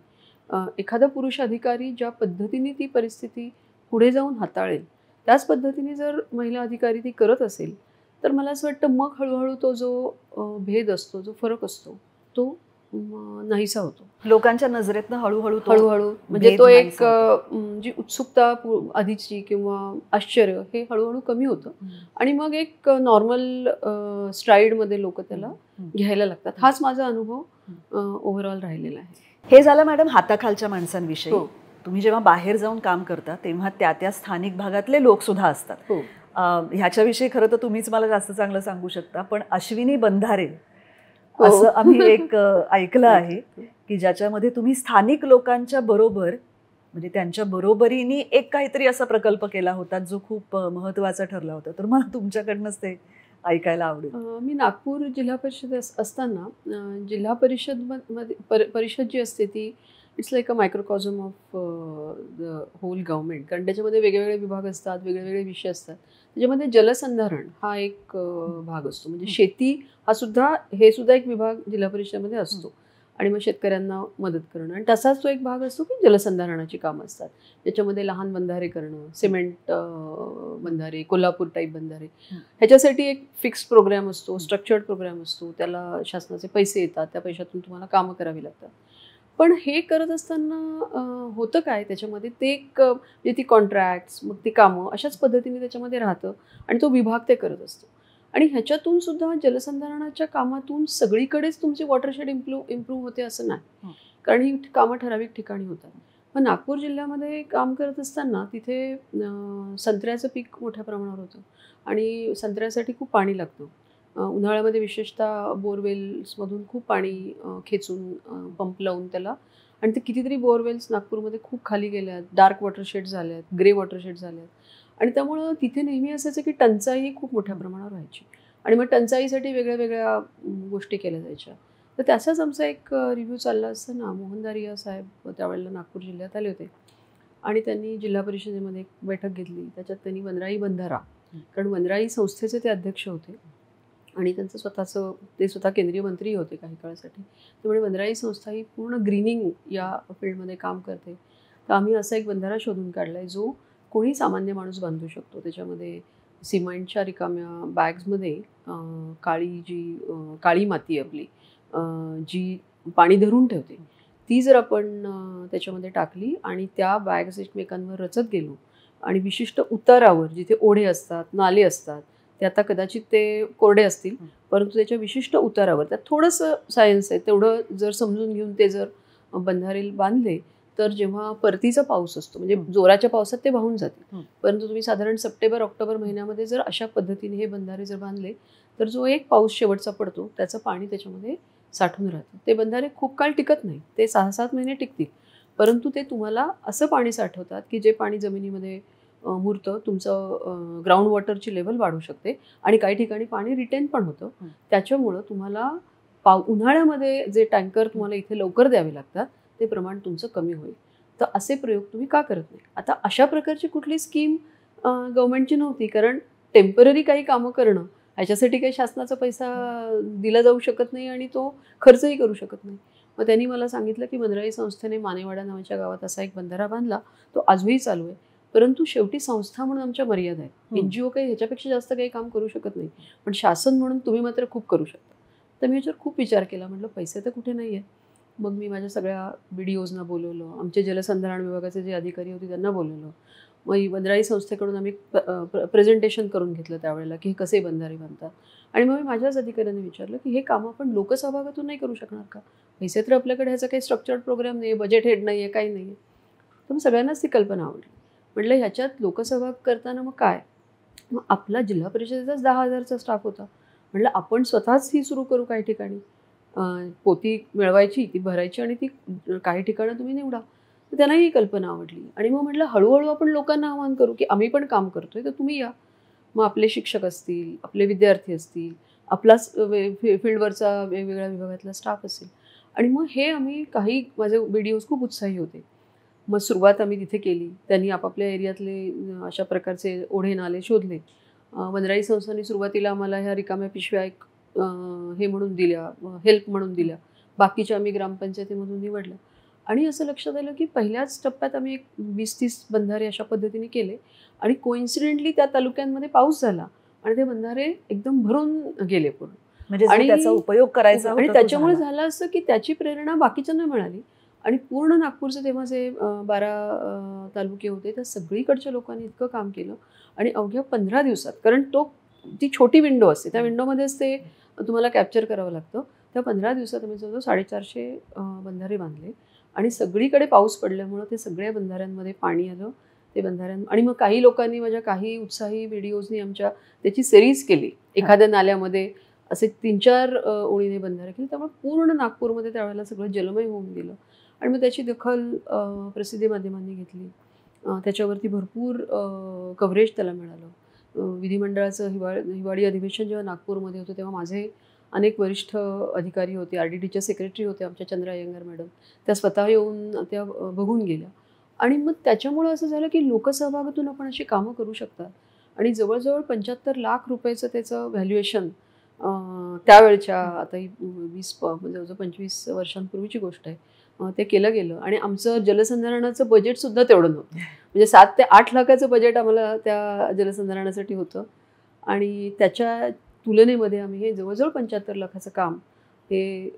एखादा पुरुष अधिकारी ज्या पद्धतीने ती परिस्थिती पुढे जाऊन हाताळेल त्याच पद्धतीने जर महिला अधिकारी ती करत असेल तर मला असं वाटतं मग हळूहळू तो जो भेद असतो, जो फरक असतो तो नाहीसा होतो. लोकांच्या नजरेतनं हळूहळू म्हणजे तो एक जी उत्सुकता आधीची किंवा आश्चर्य हे हळूहळू कमी होतं आणि मग एक नॉर्मल स्ट्राईडमध्ये लोक त्याला घ्यायला लागतात. हाच माझा अनुभव ओव्हरऑल राहिलेला आहे. हे झालं मॅडम हाताखालच्या माणसांविषयी. तुम्ही जेव्हा बाहेर जाऊन काम करता तेव्हा त्या स्थानिक भागातले लोक सुद्धा असतात. ह्याच्याविषयी खरं तर तुम्हीच मला जास्त चांगलं सांगू शकता. पण अश्विनी बंधारे असं आम्ही एक ऐकलं आहे की ज्याच्यामध्ये तुम्ही स्थानिक लोकांच्या बरोबर म्हणजे त्यांच्या बरोबरीने एक काहीतरी असा प्रकल्प केला होता जो खूप महत्त्वाचा ठरला होता. तर मला तुमच्याकडनंच ते ऐकायला आवडेल. मी नागपूर जिल्हा परिषद असताना जिल्हा परिषद जी असते ती it's like a microcosm of the whole government. कारण त्याच्यामध्ये वेगवेगळे विभाग असतात, वेगवेगळे विषय असतात. त्याच्यामध्ये जलसंधारण हा एक भाग असतो. म्हणजे शेती हे सुद्धा एक विभाग जिल्हा परिषदेमध्ये असतो आणि मग शेतकऱ्यांना मदत करणं आणि तसाच तो एक भाग असतो की जलसंधारणाची कामं असतात. त्याच्यामध्ये लहान बंधारे करणं, सिमेंट बंधारे, कोल्हापूर टाईप बंधारे, ह्याच्यासाठी एक फिक्स्ड प्रोग्राम असतो, स्ट्रक्चर्ड प्रोग्राम असतो. त्याला शासनाचे पैसे येतात, त्या पैशातून तुम्हाला कामं करावी लागतात. पण हे करत असताना होतं काय त्याच्यामध्ये ते एक म्हणजे ती कॉन्ट्रॅक्ट्स मग ती कामं अशाच पद्धतीने त्याच्यामध्ये राहतं आणि तो विभाग ते करत असतो. आणि ह्याच्यातून सुद्धा जलसंधारणाच्या कामातून सगळीकडेच तुमची वॉटरशेड इम्प्रूव्ह होते असं नाही. कारण ही कामं ठराविक ठिकाणी होतात. मग नागपूर जिल्ह्यामध्ये काम करत असताना तिथे संत्र्याचं पीक मोठ्या प्रमाणावर होतं आणि संत्र्यासाठी खूप पाणी लागतं. उन्हाळ्यामध्ये विशेषतः बोरवेल्समधून खूप पाणी खेचून पंप लावून त्याला आणि ते कितीतरी बोरवेल्स नागपूरमध्ये खूप खाली गेल्यात, डार्क वॉटरशेड झाल्यात, ग्रे वॉटरशेड झाल्यात आणि त्यामुळं तिथे नेहमी असायचं की टंचाई खूप मोठ्या प्रमाणावर व्हायची आणि मग टंचाईसाठी वेगळ्या वेगळ्या गोष्टी केल्या जायच्या. तर त्याचाच आमचा एक रिव्ह्यू चालला असताना मोहन दारिया साहेब त्यावेळेला नागपूर जिल्ह्यात आले होते आणि त्यांनी जिल्हा परिषदेमध्ये एक बैठक घेतली. त्याच्यात त्यांनी वनराई बंधारा, कारण वनराई संस्थेचे ते अध्यक्ष होते आणि त्यांचं ते स्वतः केंद्रीय मंत्री होते काही काळासाठी. त्यामुळे वनराई संस्था ही पूर्ण ग्रीनिंग या फील्डमध्ये काम करते. तर आम्ही असा एक बंधारा शोधून काढला आहे जो कोणी सामान्य माणूस बांधू शकतो. त्याच्यामध्ये सिमेंटच्या रिकाम्या बॅग्समध्ये काळी माती आपली जी पाणी धरून ठेवते ती जर आपण त्याच्यामध्ये टाकली आणि त्या बॅग्स एकमेकांवर रचत गेलो आणि विशिष्ट उतारावर जिथे ओढे असतात, नाले असतात, ते आता कदाचित ते कोरडे असतील परंतु त्याच्या विशिष्ट उतारावर त्यात थोडंसं सायन्स आहे तेवढं जर समजून घेऊन ते जर बंधारे बांधले तर जेव्हा परतीचा पाऊस असतो म्हणजे जोराच्या पावसात ते वाहून जाते. परंतु तुम्ही साधारण सप्टेंबर ऑक्टोबर महिन्यामध्ये जर अशा पद्धतीने हे बंधारे जर बांधले तर जो एक पाऊस शेवटचा पडतो त्याचं पाणी त्याच्यामध्ये साठून राहतं. ते बंधारे खूप काळ टिकत नाही, ते 6-7 महिने टिकतील, परंतु ते तुम्हाला असं पाणी साठवतात की जे पाणी जमिनीमध्ये मुहूर्त तुमचं ग्राउंड वॉटरची लेवल वाढू शकते आणि काही ठिकाणी पाणी रिटेन पण होतं. त्याच्यामुळं तुम्हाला उन्हाळ्यामध्ये जे टँकर तुम्हाला इथे लवकर द्यावे लागतात ते प्रमाण तुमचं कमी होईल. तर असे प्रयोग तुम्ही का करत नाही? आता अशा प्रकारची कुठली स्कीम गव्हर्नमेंटची नव्हती, कारण टेम्पररी काही कामं करणं ह्याच्यासाठी काही शासनाचा पैसा दिला जाऊ शकत नाही आणि तो खर्चही करू शकत नाही. मग त्यांनी मला सांगितलं की वनराई संस्थेने मानेवाडा नावाच्या गावात असा एक बंधारा बांधला, तो आजही चालू आहे. परंतु शेवटी संस्था म्हणून आमच्या मर्यादा आहेत. NGO काही ह्याच्यापेक्षा जास्त काही काम करू शकत नाही, पण शासन म्हणून तुम्ही मात्र खूप करू शकता. तर मी ह्याच्यावर खूप विचार केला, म्हटलं पैसे तर कुठे नाही आहेत. मग मी माझ्या सगळ्या BDOजना बोलवलं, आमचे जलसंधारण विभागाचे जे अधिकारी होते त्यांना बोलवलं. मग वनराई संस्थेकडून आम्ही प्रेझेंटेशन करून घेतलं त्यावेळेला की हे कसे बंधारे बांधतात. आणि मग मी माझ्याच अधिकाऱ्यांनी विचारलं की हे काम आपण लोकसहभागातून नाही करू शकणार का? पैसे तर आपल्याकडे ह्याचा काही स्ट्रक्चर्ड प्रोग्राम नाही आहे, बजेट हेड नाही आहे, काही नाही आहे. तर मग सगळ्यांनाच ती कल्पना आवडली. म्हटलं ह्याच्यात लोकसहभाग करताना मग काय? मग आपला जिल्हा परिषदेचाच 10,000चा स्टाफ होता. म्हटलं आपण स्वतःच ही सुरू करू काही ठिकाणी. पोती मिळवायची, ती भरायची आणि ती काही ठिकाणं तुम्ही निवडा. तर त्यांनाही ही कल्पना आवडली. आणि मग म्हटलं हळूहळू आपण लोकांना आवाहन करू की आम्ही पण काम करतोय तर तुम्ही या. मग आपले शिक्षक असतील, आपले विद्यार्थी असतील, आपलाच फील्डवरचा वेगवेगळ्या विभागातला स्टाफ असेल. आणि मग हे आम्ही काही माझे BDOs खूप उत्साही होते. मग सुरुवात आम्ही तिथे केली. त्यांनी आपापल्या एरियातले अशा प्रकारचे ओढे नाले शोधले. वनराई संस्थांनी सुरुवातीला आम्हाला ह्या रिकाम्या पिशव्या एक हे म्हणून दिल्या, हेल्प म्हणून दिल्या. बाकीच्या आम्ही ग्रामपंचायतीमधून निवडल्या. आणि असं लक्षात आलं की पहिल्याच टप्प्यात आम्ही एक 20-30 बंधारे अशा पद्धतीने केले. आणि कोइन्सिडेंटली त्या तालुक्यांमध्ये पाऊस झाला आणि ते बंधारे एकदम भरून गेले पूर्ण. म्हणजे आणि त्याचा उपयोग करायचा आणि त्याच्यामुळे झालं असं की त्याची प्रेरणा बाकीच्यांना मिळाली. आणि पूर्ण नागपूरचे तेव्हा जे 12 तालुके होते त्या सगळीकडच्या लोकांनी इतकं काम केलं. आणि अवघ्या 15 दिवसात, कारण ती छोटी विंडो असते, त्या विंडोमध्येच ते तुम्हाला कॅप्चर करावं लागतं. त्या 15 दिवसात आम्ही जवळजवळ 450 बंधारे बांधले. आणि सगळीकडे पाऊस पडल्यामुळं ते सगळ्या बंधाऱ्यांमध्ये पाणी आलं. ते आणि मग काही लोकांनी, माझ्या काही उत्साही BDOsनी आमच्या त्याची सिरीज केली. एखाद्या नाल्यामध्ये असे 3-4 ओळीने बंधारे केले. त्यामुळे पूर्ण नागपूरमध्ये त्यावेळेला सगळं जलमय होऊन गेलं. आणि मग त्याची दखल प्रसिद्धी माध्यमांनी घेतली. त्याच्यावरती भरपूर कव्हरेज त्याला मिळालं. विधिमंडळाचं हिवाळी अधिवेशन जेव्हा नागपूरमध्ये होतं तेव्हा माझे अनेक वरिष्ठ अधिकारी होते, RDTच्या सेक्रेटरी होते आमच्या चंद्रा अय्यंगार मॅडम, त्या स्वतः येऊन त्या बघून गेल्या. आणि मग त्याच्यामुळं असं झालं की लोकसहभागातून आपण अशी कामं करू शकतात. आणि जवळजवळ 75 लाख रुपयाचं त्याचं व्हॅल्युएशन त्यावेळच्या, आता ही 20 जवळजवळ 25 वर्षांपूर्वीची गोष्ट आहे, ते केलं गेलं. आणि आमचं जलसंधारणाचं बजेटसुद्धा तेवढं नव्हतं. म्हणजे 7 ते 8 लाखाचं बजेट आम्हाला त्या जलसंधारणासाठी होतं. आणि त्याच्या तुलनेमध्ये आम्ही हे जवळजवळ 75 लाखाचं काम हे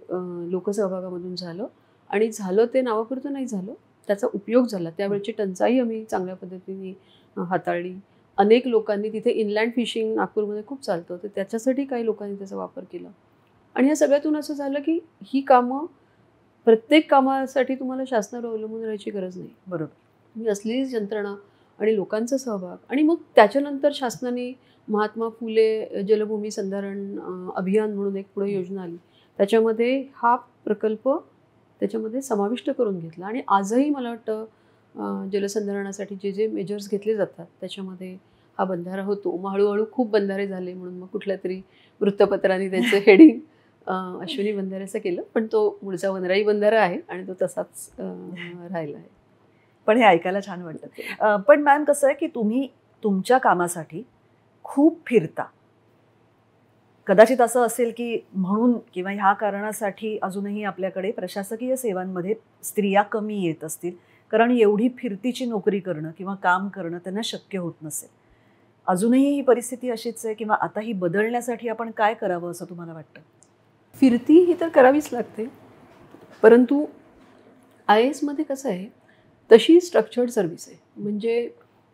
लोकसहभागामधून झालं. आणि झालं ते नावापुरतं नाही झालं, त्याचा उपयोग झाला. त्यावेळची टंचाई आम्ही चांगल्या पद्धतीने हाताळली. अनेक लोकांनी तिथे इनलँड फिशिंग नागपूरमध्ये खूप चालतं, तर त्याच्यासाठी काही लोकांनी त्याचा वापर केला. आणि या सगळ्यातून असं झालं की ही कामं, प्रत्येक कामासाठी तुम्हाला शासनावर अवलंबून राहायची गरज नाही. बरोबर. ही असलेलीच यंत्रणा आणि लोकांचा सहभाग. आणि मग त्याच्यानंतर शासनाने महात्मा फुले जलभूमी संधारण अभियान म्हणून एक पुढे योजना आली. त्याच्यामध्ये हा प्रकल्प त्याच्यामध्ये समाविष्ट करून घेतला. आणि आजही मला वाटतं जलसंधारणासाठी जे जे मेजर्स घेतले जातात त्याच्यामध्ये हा बंधारा होतो. मग हळूहळू खूप बंधारे झाले म्हणून मग कुठल्या तरी वृत्तपत्रांनी त्याचं हेडिंग अश्विनी बंधाऱ्याचं केलं. पण तो मूळचा वनराई बंधारा आहे आणि तो तसाच राहिला आहे. पण हे ऐकायला छान वाटतं. पण मॅम कसं आहे की तुम्ही तुमच्या कामासाठी खूप फिरता. कदाचित असं असेल की म्हणून किंवा ह्या कारणासाठी अजूनही आपल्याकडे प्रशासकीय सेवांमध्ये स्त्रिया कमी येत असतील, कारण एवढी फिरतीची नोकरी करणं किंवा काम करणं त्यांना शक्य होत नसेल. अजूनही ही परिस्थिती अशीच आहे किंवा आता ही बदलण्यासाठी आपण काय करावं असं तुम्हाला वाटतं? फिरती ही तर करावीच लागते, परंतु IAS मध्ये कसं आहे, तशी स्ट्रक्चर्ड सर्व्हिस आहे. म्हणजे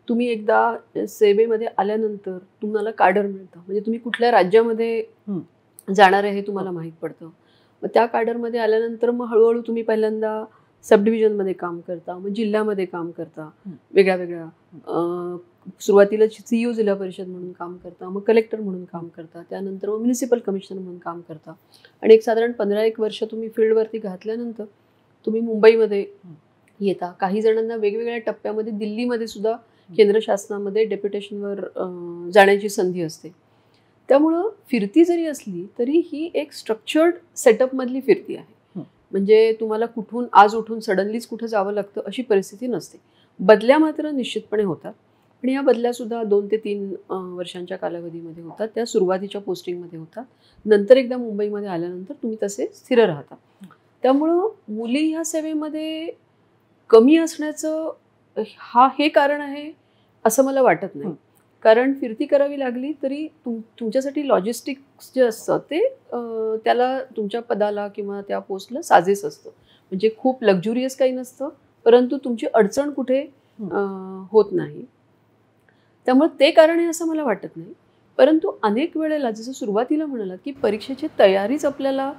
तुम्ही एकदा सेवेमध्ये आल्यानंतर तुम्हाला कार्डर मिळतं. म्हणजे तुम्ही कुठल्या राज्यामध्ये जाणार आहे हे तुम्हाला माहीत पडतं. मग त्या कार्डरमध्ये आल्यानंतर मग हळूहळू तुम्ही पहिल्यांदा सब डिव्हिजनमध्ये काम करता, मग जिल्ह्यामध्ये काम करता, वेगळ्या वेगळ्या सुरुवातीला CEO जिल्हा परिषद म्हणून काम करता, मग कलेक्टर म्हणून काम करता, त्यानंतर मग म्युनिसिपल कमिशनर म्हणून काम करता. आणि एक साधारण 15-1 वर्ष तुम्ही फील्डवरती घातल्यानंतर तुम्ही मुंबईमध्ये येता. काही जणांना वेगवेगळ्या टप्प्यामध्ये दिल्लीमध्ये सुद्धा केंद्र शासनामध्ये डेप्युटेशनवर जाण्याची संधी असते. त्यामुळं फिरती जरी असली तरी ही एक स्ट्रक्चर्ड सेटअपमधली फिरती आहे. म्हणजे तुम्हाला कुठून आज उठून सडनलीच कुठं जावं लागतं अशी परिस्थिती नसते. बदल्या मात्र निश्चितपणे होतात, पण या बदल्यासुद्धा 2 ते 3 वर्षांच्या कालावधीमध्ये होतात. त्या सुरुवातीच्या पोस्टिंगमध्ये होतात. नंतर एकदा मुंबईमध्ये आल्यानंतर तुम्ही तसे स्थिर राहता. त्यामुळं मुली ह्या सेवेमध्ये कमी असण्याचं हे कारण आहे असं मला वाटत नाही. कारण फिरती करावी लागली तरी तुमच्यासाठी लॉजिस्टिक्स जे असतं ते त्याला तुमच्या पदाला किंवा त्या पोस्टला साजेस असतं. म्हणजे खूप लक्झुरियस काही नसतं, परंतु तुमची अडचण कुठे होत नाही. त्यामुळे ते कारण आहे असं मला वाटत नाही. परंतु अनेक वेळेला जसं सुरुवातीला म्हणालात की परीक्षेची तयारीच आपल्याला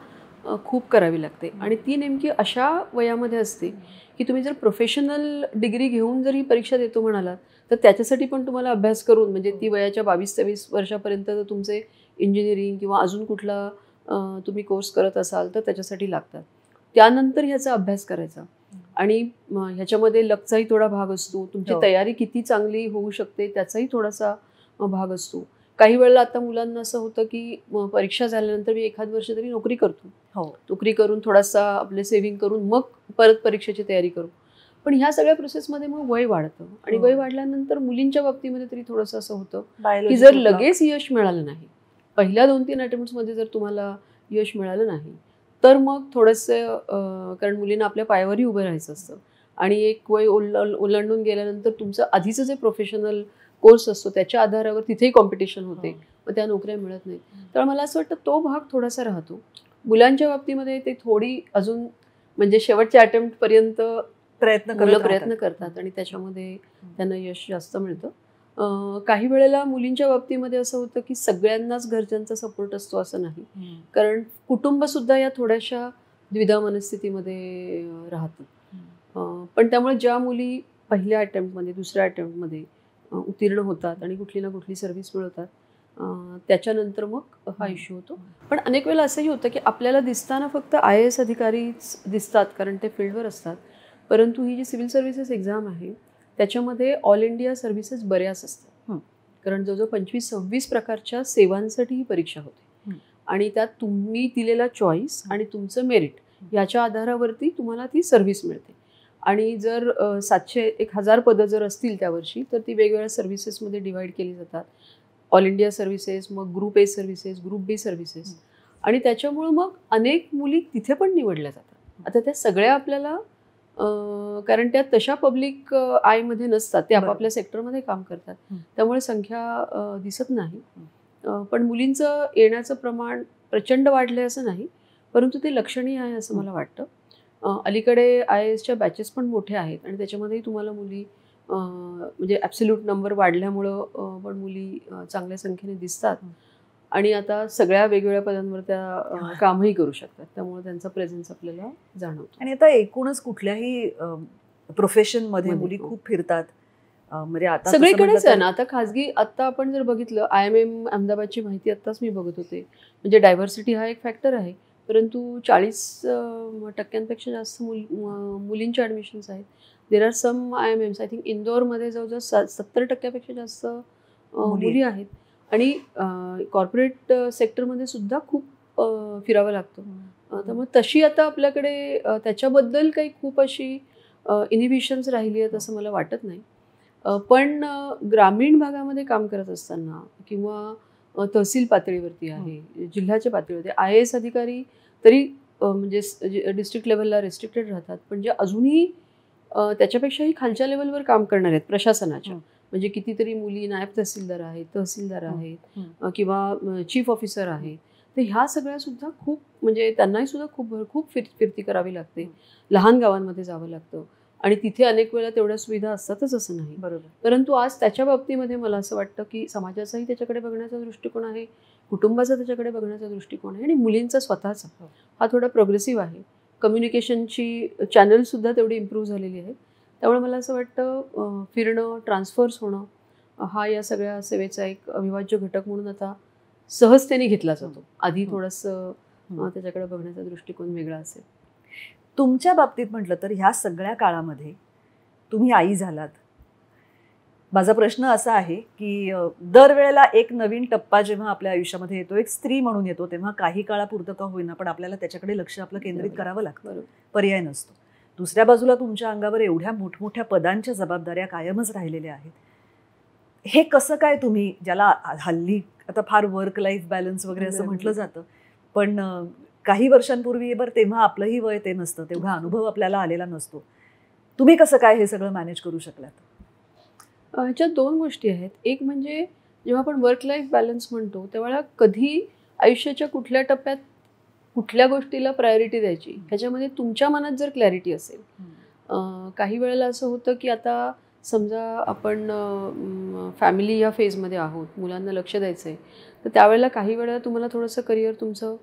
खूप करावी लागते आणि ती नेमकी अशा वयामध्ये असते की तुम्ही जर प्रोफेशनल डिग्री घेऊन जरी परीक्षा देतो म्हणालात तर त्याच्यासाठी पण तुम्हाला अभ्यास करून म्हणजे ती वयाच्या 22-23 वर्षापर्यंत जर तुमचे इंजिनिअरिंग किंवा अजून कुठला तुम्ही कोर्स करत असाल तर त्याच्यासाठी लागतात. त्यानंतर ह्याचा अभ्यास करायचा आणि ह्याच्यामध्ये लकचाही थोडा भाग असतो. तुमची तयारी किती चांगली होऊ शकते त्याचाही थोडासा भाग असतो. काही वेळेला आता मुलांना असं होतं की परीक्षा झाल्यानंतर मी एखाद वर्ष तरी नोकरी करतो, नोकरी करून थोडासा आपले सेव्हिंग करून मग परत परीक्षेची तयारी करू. पण ह्या सगळ्या प्रोसेसमध्ये मग वय वाढतं आणि वय वाढल्यानंतर मुलींच्या बाबतीमध्ये तरी थोडंसं असं होतं की जर लगेच यश मिळालं नाही, पहिल्या 2-3 अटेम्प्ट्समध्ये जर तुम्हाला यश मिळालं नाही तर मग थोडंसं कारण मुलींना आपल्या पायावरही उभं राहायचं असतं आणि एक वय ओलांडून गेल्यानंतर तुमचं आधीचं जे प्रोफेशनल कोर्स असतो त्याच्या आधारावर तिथेही कॉम्पिटिशन होते, मग त्या नोकऱ्या मिळत नाहीत. तर मला असं वाटतं तो भाग थोडासा राहतो. मुलांच्या बाबतीमध्ये ते थोडी अजून म्हणजे शेवटच्या अटेम्प्टपर्यंत प्रयत्न करतात आणि त्याच्यामध्ये त्यांना यश जास्त मिळतं. काही वेळेला मुलींच्या बाबतीमध्ये असं होतं की सगळ्यांनाच घरच्यांचा सपोर्ट असतो असं नाही, कारण कुटुंबसुद्धा या थोड्याशा द्विधा मनस्थितीमध्ये राहतं. पण त्यामुळे ज्या मुली पहिल्या अटेम्प्टमध्ये दुसऱ्या अटेम्प्टमध्ये उत्तीर्ण होतात आणि कुठली ना कुठली सर्व्हिस मिळवतात त्याच्यानंतर मग हा इश्यू होतो. पण अनेक वेळेला असंही होतं की आपल्याला दिसताना फक्त IAS अधिकारीच दिसतात कारण ते फील्डवर असतात, परंतु ही जी सिव्हिल सर्व्हिसेस एक्झाम आहे त्याच्यामध्ये ऑल इंडिया सर्व्हिसेस बऱ्याच असतात. कारण जवळजवळ 25-26 प्रकारच्या सेवांसाठी ही परीक्षा होते आणि त्यात तुम्ही दिलेला चॉईस आणि तुमचं मेरिट याच्या आधारावरती तुम्हाला ती सर्व्हिस मिळते. आणि जर 700-1000 पदं जर असतील त्यावर्षी तर ती वेगवेगळ्या सर्व्हिसेसमध्ये डिवाईड केली जातात. ऑल इंडिया सर्व्हिसेस, मग group A services, group B services आणि त्याच्यामुळं मग अनेक मुली तिथे पण निवडल्या जातात. आता त्या सगळ्या आपल्याला कारण त्या तशा पब्लिक आयमध्ये नसतात, ते आपापल्या सेक्टरमध्ये काम करतात, त्यामुळे संख्या दिसत नाही. पण मुलींचं येण्याचं प्रमाण प्रचंड वाढलं असं नाही, परंतु ते लक्षणीय आहे असं मला वाटतं. अलीकडे IASच्या बॅचेस पण मोठ्या आहेत आणि त्याच्यामध्येही तुम्हाला मुली म्हणजे ॲब्सोल्यूट नंबर वाढल्यामुळं पण मुली चांगल्या संख्येने दिसतात आणि आता सगळ्या वेगवेगळ्या पदांवर त्या कामही करू शकतात, त्यामुळे त्यांचा प्रेझेन्स आपल्याला जाणवतो. आणि आता एकूणच कुठल्याही प्रोफेशनमध्ये मुली खूप फिरतात म्हणजे आता सगळीकडेच आहे ना. आता खाजगी आता आपण जर बघितलं IIM अहमदाबादची माहिती आत्ताच मी बघत होते, म्हणजे डायव्हर्सिटी हा एक फॅक्टर आहे, परंतु 40% जास्त मुलींच्या ॲडमिशन्स आहेत. There are some IIMs, I think इंदोरमध्ये जवळजवळ 70% जास्त मुली आहेत आणि कॉर्पोरेट सेक्टरमध्ये सुद्धा खूप फिरावं लागतं. त्यामुळे तशी आता आपल्याकडे त्याच्याबद्दल काही खूप अशी इनिबिशन्स राहिली आहेत असं मला वाटत नाही. पण ग्रामीण भागामध्ये काम करत असताना किंवा तहसील पातळीवरती आहे, जिल्ह्याच्या पातळीवरती IAS अधिकारी तरी म्हणजे डिस्ट्रिक्ट लेवलला रेस्ट्रिक्टेड राहतात, पण जे अजूनही त्याच्यापेक्षाही खालच्या लेवलवर काम करणार आहेत प्रशासनाच्या, म्हणजे कितीतरी मुली नायब तहसीलदार आहेत किंवा चीफ ऑफिसर आहेत, तर ह्या सगळ्या सुद्धा खूप म्हणजे त्यांनाही सुद्धा खूप फिरती करावी लागते. लहान गावांमध्ये जावं लागतं आणि तिथे अनेक वेळा तेवढ्या सुविधा असतातच असं नाही. बरोबर. परंतु आज त्याच्या बाबतीमध्ये मला असं वाटतं की समाजाचाही त्याच्याकडे बघण्याचा दृष्टिकोन आहे, कुटुंबाचा त्याच्याकडे बघण्याचा दृष्टिकोन आहे आणि मुलींचा स्वतःचा हा थोडा प्रोग्रेसिव्ह आहे. कम्युनिकेशनची चॅनलसुद्धा तेवढी इम्प्रूव्ह झालेली आहेत. त्यामुळे मला असं वाटतं फिरणं, ट्रान्सफर्स होणं हा या सगळ्या सेवेचा एक अविभाज्य घटक म्हणून आता सहजतेने घेतला जातो. आधी थोडंसं त्याच्याकडे बघण्याचा दृष्टिकोन वेगळा असेल. तुमच्या बाबतीत म्हटलं तर ह्या सगळ्या काळामध्ये तुम्ही आई झालात, माझा प्रश्न असा आहे की दरवेळेला एक नवीन टप्पा जेव्हा आपल्या आयुष्यामध्ये येतो, एक स्त्री म्हणून येतो, तेव्हा काही काळापुरतं का होईना पण आपल्याला त्याच्याकडे लक्ष आपलं केंद्रित करावं लागतं, बरोबर. पर्याय नसतो. दुसऱ्या बाजूला तुमच्या अंगावर एवढ्या मोठमोठ्या पदांच्या जबाबदाऱ्या कायमच राहिलेल्या आहेत. हे कसं काय तुम्ही, ज्याला हल्ली आता फार वर्क लाईफ बॅलन्स वगैरे असं म्हटलं जातं, पण काही वर्षांपूर्वी बरं तेव्हा आपलंही वय ते नसतं, तेवढा अनुभव आपल्याला आलेला नसतो. तुम्ही कसं काय हे सगळं मॅनेज करू शकलात? ह्याच्यात दोन गोष्टी आहेत. एक म्हणजे जेव्हा आपण वर्क लाईफ बॅलन्स म्हणतो तेव्हा कधी आयुष्याच्या कुठल्या टप्प्यात कुठल्या गोष्टीला प्रायोरिटी द्यायची ह्याच्यामध्ये तुमच्या मनात जर क्लॅरिटी असेल. काही वेळेला असं होतं की आता समजा आपण फॅमिली या फेजमध्ये आहोत, मुलांना लक्ष द्यायचं आहे, तर त्यावेळेला काही वेळेला तुम्हाला थोडंसं करिअर तुमचं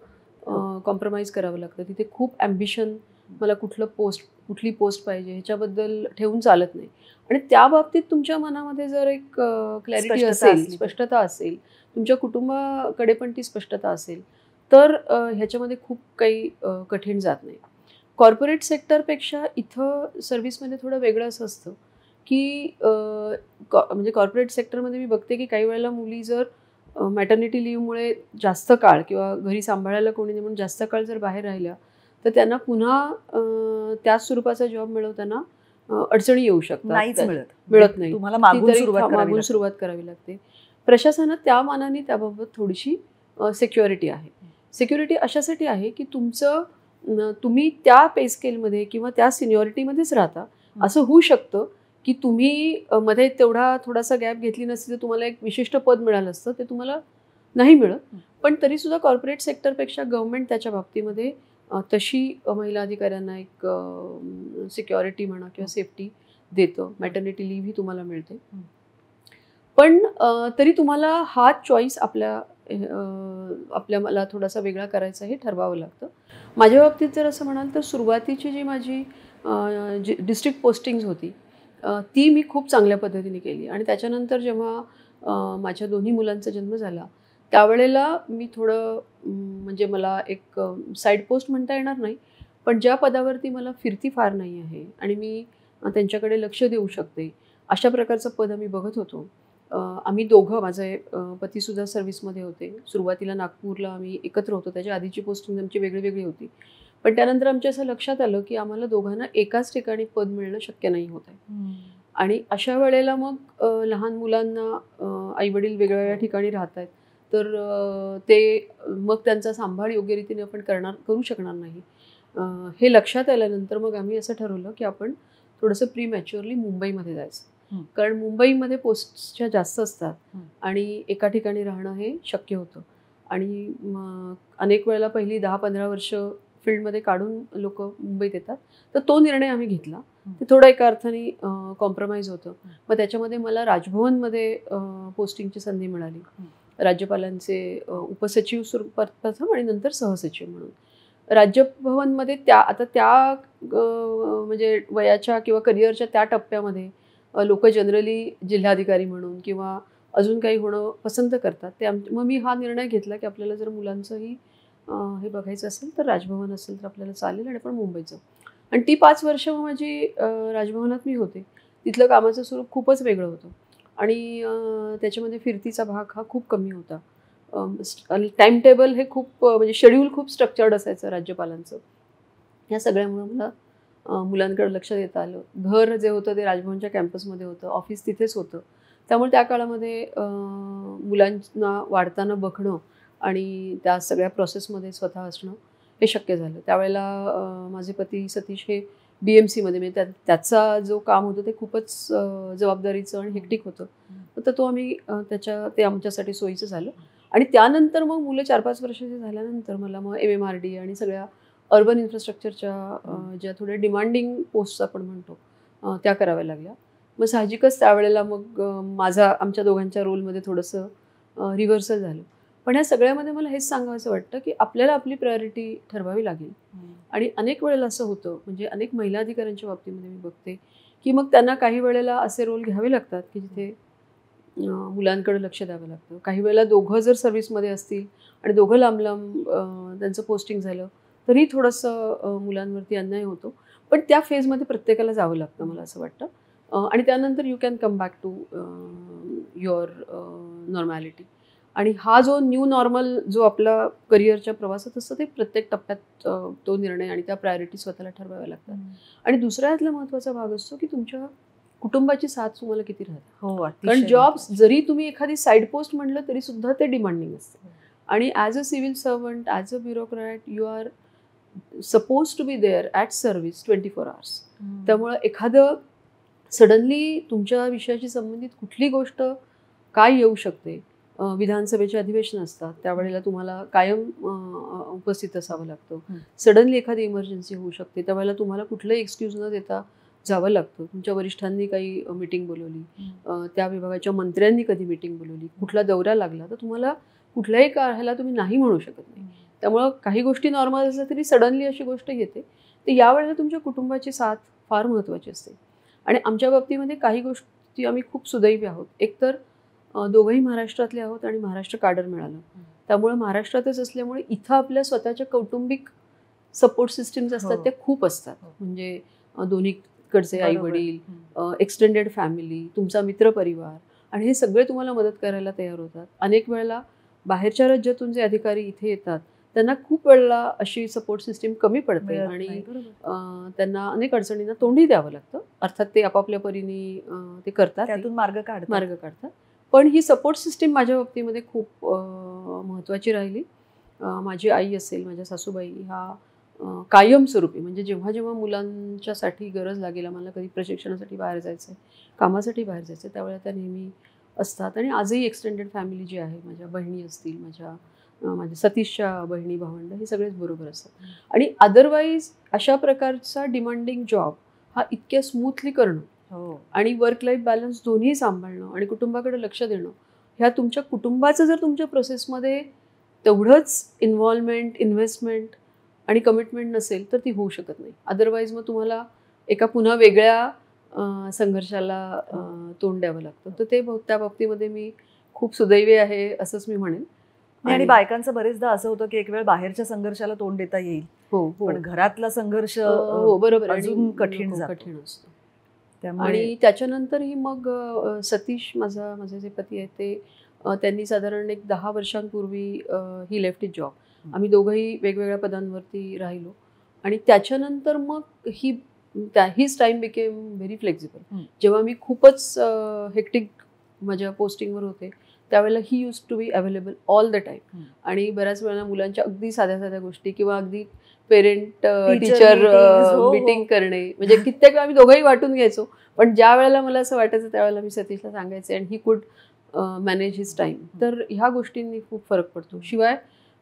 कॉम्प्रोमाइज करावं लागतं. तिथे खूप ॲम्बिशन, मला कुठली पोस्ट पाहिजे ह्याच्याबद्दल ठेवून चालत नाही. आणि त्या बाबतीत तुमच्या मनामध्ये जर एक क्लॅरिटी असेल, स्पष्टता असेल, तुमच्या कुटुंबाकडे पण ती स्पष्टता असेल, तर ह्याच्यामध्ये खूप काही कठीण जात नाही. कॉर्पोरेट सेक्टरपेक्षा इथं सर्व्हिसमध्ये थोडं वेगळं असं असतं की म्हणजे कॉर्पोरेट सेक्टरमध्ये मी बघते की काही वेळेला मुली जर मॅटर्निटी लिव्हमुळे जास्त काळ किंवा घरी सांभाळायला कोणी नाही म्हणून जास्त काळ जर बाहेर राहिल्या तर त्यांना पुन्हा त्याच स्वरूपाचा जॉब मिळवताना अडचणी येऊ शकतात, मिळत नाही, तुम्हाला मागून सुरुवात करावी लागते. प्रशासनात त्या मानाने त्याबाबत थोडीशी सिक्युरिटी आहे. सिक्युरिटी अशासाठी आहे की तुम्ही त्या पे स्केलमध्ये किंवा त्या सिनियरिटीमध्येच राहता. असं होऊ शकतं की तुम्ही मध्ये थोडासा गॅप घेतली नसती तर तुम्हाला एक विशिष्ट पद मिळालं असतं, ते तुम्हाला नाही मिळत. पण तरीसुद्धा कॉर्पोरेट सेक्टरपेक्षा गव्हर्नमेंट त्याच्या बाबतीमध्ये तशी महिला अधिकाऱ्यांना एक सिक्युरिटी म्हणा किंवा सेफ्टी देतं. मॅटर्निटी लिव्ह ही तुम्हाला मिळते. पण तरी तुम्हाला हा चॉईस मला थोडासा वेगळा करायचा हे ठरवावं लागतं. माझ्या बाबतीत जर असं म्हणाल तर सुरुवातीची जी माझी डिस्ट्रिक्ट पोस्टिंग्स होती ती मी खूप चांगल्या पद्धतीने केली. आणि त्याच्यानंतर जेव्हा माझ्या दोन्ही मुलांचा जन्म झाला त्यावेळेला मी थोडं म्हणजे मला एक साईड पोस्ट म्हणता येणार नाही, पण ज्या पदावरती मला फिरती फार नाही आहे आणि मी त्यांच्याकडे लक्ष देऊ शकते अशा प्रकारचं पद आम्ही बघत होतो. आम्ही दोघं, माझे पतीसुद्धा सर्व्हिसमध्ये होते. सुरुवातीला नागपूरला आम्ही एकत्र होतो, त्याच्या आधीची पोस्टिंग आमची वेगळी होती. पण त्यानंतर आमच्या असं लक्षात आलं की आम्हाला दोघांना एकाच ठिकाणी पद मिळणं शक्य नाही होत आहे. आणि अशा वेळेला मग लहान मुलांना आईवडील वेगवेगळ्या ठिकाणी राहत आहेत तर ते मग त्यांचा सांभाळ योग्य रीतीने आपण करू शकणार नाही. हे लक्षात आल्यानंतर मग आम्ही असं ठरवलं की आपण थोडंसं प्रीमॅच्युअरली मुंबईमध्ये जायचं. कारण मुंबईमध्ये पोस्टच्या जास्त असतात आणि एका ठिकाणी राहणं हे शक्य होतं. आणि अनेक वेळेला पहिली 10-15 वर्ष फील्डमध्ये काढून लोक मुंबईत येतात. तर तो निर्णय आम्ही घेतला. ते थोडं एका अर्थाने कॉम्प्रोमाइज होतं. मग त्याच्यामध्ये मला राजभवनमध्ये पोस्टिंगची संधी मिळाली, राज्यपालांचे उपसचिव प्रथम आणि नंतर सहसचिव म्हणून. राज्यभवनमध्ये त्या म्हणजे वयाच्या किंवा करिअरच्या त्या टप्प्यामध्ये लोक जनरली जिल्हाधिकारी म्हणून किंवा अजून काही होणं पसंत करतात. मग मी हा निर्णय घेतला की आपल्याला जर मुलांचंही हे बघायचं असेल तर राजभवन असेल तर आपल्याला चालेल आणि आपण मुंबईचं. आणि ती 5 वर्ष माझी राजभवनात मी होते. तिथलं कामाचं स्वरूप खूपच वेगळं होतं आणि त्याच्यामध्ये फिरतीचा भाग हा खूप कमी होता. टाइम टेबल हे खूप म्हणजे शेड्यूल खूप स्ट्रक्चर्ड असायचं राज्यपालांचं. ह्या सगळ्यामुळे मला मुलांकडे लक्ष देता आलं. घर जे होतं ते राजभवनच्या कॅम्पसमध्ये होतं, ऑफिस तिथेच होतं. त्यामुळे त्या काळामध्ये मुलांना वाढताना बघणं आणि त्या सगळ्या प्रोसेसमध्ये स्वतः असणं हे शक्य झालं. त्यावेळेला माझे पती सतीश हे BMCमध्ये म्हणजे त्याचा जो काम होतं ते खूपच जबाबदारीचं आणि हेक्टिक होतं. तर तो आम्ही ते आमच्यासाठी सोयीचं झालं. आणि त्यानंतर मग मुलं 4-5 वर्षाची झाल्यानंतर मला मग MMRD आणि सगळ्या अर्बन इन्फ्रास्ट्रक्चरच्या ज्या थोड्या डिमांडिंग पोस्ट्स आपण म्हणतो त्या कराव्या लागल्या. मग साहजिकच त्यावेळेला मग आमच्या दोघांच्या रोलमध्ये थोडंसं रिव्हर्सल झालं. पण ह्या सगळ्यामध्ये मला हेच सांगावंसं वाटतं की आपल्याला आपली प्रायोरिटी ठरवावी लागेल. आणि अनेक वेळेला असं होतं, म्हणजे अनेक महिला अधिकाऱ्यांच्या बाबतीमध्ये मी बघते की मग त्यांना काही वेळेला असे रोल घ्यावे लागतात की जिथे मुलांकडे लक्ष द्यावं लागतं. काही वेळेला दोघं जर सर्व्हिसमध्ये असतील आणि दोघं लांब त्यांचं पोस्टिंग झालं तरी थोडंसं मुलांवरती अन्याय होतो. पण त्या फेजमध्ये प्रत्येकाला जावं लागतं मला असं वाटतं. आणि त्यानंतर you can come back to your normality. आणि हा जो न्यू नॉर्मल जो आपला करिअरच्या प्रवासात असतो ते प्रत्येक टप्प्यात तो निर्णय आणि त्या प्रायोरिटी स्वतःला ठरवाव्या लागतात. आणि दुसरा यातला महत्त्वाचा भाग असतो की तुमच्या कुटुंबाची साथ तुम्हाला किती राहते. हो, कारण जॉब्स जरी तुम्ही एखादी साईड पोस्ट म्हटलं तरी सुद्धा ते डिमांडिंग असतं. आणि as a civil servant, as a bureaucrat, you are suppose to be there at service 24 hours. त्यामुळं एखादं सडनली तुमच्या विषयाशी संबंधित कुठली गोष्ट काय येऊ शकते. विधानसभेचे अधिवेशन असतात त्यावेळेला तुम्हाला कायम उपस्थित असावं लागतं. सडनली एखादी इमर्जन्सी होऊ शकते त्यावेळेला तुम्हाला कुठलंही एक्सक्यूज न देता जावं लागतं. तुमच्या वरिष्ठांनी काही मीटिंग बोलवली, त्या विभागाच्या मंत्र्यांनी कधी मीटिंग बोलवली, कुठला दौरा लागला तर तुम्हाला कुठल्याही ह्याला तुम्ही नाही म्हणू शकत नाही. त्यामुळं काही गोष्टी नॉर्मल असल्या तरी सडनली अशी गोष्ट येते. तर यावेळेला तुमच्या कुटुंबाची साथ फार महत्त्वाची असते. आणि आमच्या बाबतीमध्ये काही गोष्टी आम्ही खूप सुदैवी आहोत. एकतर दोघंही महाराष्ट्रातले आहोत आणि महाराष्ट्र काडर मिळालं. त्यामुळं महाराष्ट्रातच असल्यामुळे इथं आपल्या स्वतःच्या कौटुंबिक सपोर्ट सिस्टीम्स असतात त्या खूप असतात. म्हणजे दोन्हीकडचे आई वडील, एक्सटेंडेड फॅमिली, तुमचा मित्रपरिवार आणि हे सगळे तुम्हाला मदत करायला तयार होतात. अनेक वेळेला बाहेरच्या राज्यातून जे अधिकारी इथे येतात त्यांना खूप वेळेला अशी सपोर्ट सिस्टीम कमी पडते आणि त्यांना अनेक अडचणींना तोंडही द्यावं लागतं. अर्थात ते आपापल्या परीने ते करतात, त्यातून मार्ग काढतात. पण ही सपोर्ट सिस्टीम माझ्या बाबतीमध्ये खूप महत्त्वाची राहिली. माझी आई असेल, माझ्या सासूबाई ह्या कायमस्वरूपी म्हणजे जेव्हा जेव्हा मुलांच्यासाठी गरज लागेल, आम्हाला कधी प्रशिक्षणासाठी बाहेर जायचं आहे, कामासाठी बाहेर जायचं आहे, त्यावेळेला त्या नेहमी असतात. आणि आजही एक्सटेंडेड फॅमिली जी आहे, माझ्या बहिणी असतील, माझ्या सतीशच्या बहिणी भावंड हे सगळेच बरोबर असतात. आणि अदरवाईज अशा प्रकारचा डिमांडिंग जॉब हा इतक्या स्मूथली करणं आणि वर्क लाईफ बॅलन्स दोन्ही सांभाळणं आणि कुटुंबाकडे लक्ष देणं, ह्या तुमच्या कुटुंबाचं जर तुमच्या प्रोसेसमध्ये तेवढंच इन्व्हॉल्वमेंट, इन्व्हेस्टमेंट आणि कमिटमेंट नसेल तर ती होऊ शकत नाही. अदरवाईज मग तुम्हाला एका पुन्हा वेगळ्या संघर्षाला तोंड द्यावं लागतं. तर त्या बाबतीमध्ये मी खूप सुदैवी आहे असंच मी म्हणेन. आणि बायकांचं बरेचदा असं होतं की एक वेळ बाहेरच्या संघर्षाला तोंड देता येईल, पण घरातला संघर्ष बरोबर अजून कठीण असतो. आणि त्याच्यानंतरही मग सतीश माझे जे पती आहेत ते त्यांनी साधारण एक 10 वर्षांपूर्वी ही लेफ्ट हिज जॉब. आम्ही दोघंही वेगवेगळ्या पदांवरती राहिलो आणि त्याच्यानंतर मग हीच टाईम बिकेम व्हेरी फ्लेक्झिबल. जेव्हा मी खूपच हेक्टिक माझ्या पोस्टिंगवर होते त्यावेळेला he used to be available all the time. आणि बऱ्याच वेळेला मुलांच्या अगदी साध्या साध्या गोष्टी किंवा अगदी पेरेंट टीचर मीटिंग करणे म्हणजे कित्येक वेळा आम्ही दोघंही वाटून घ्यायचो. पण ज्या वेळेला मला असं वाटायचं त्यावेळेला मी सतीशला सांगायचे and he could manage his time. तर ह्या गोष्टींनी खूप फरक पडतो. शिवाय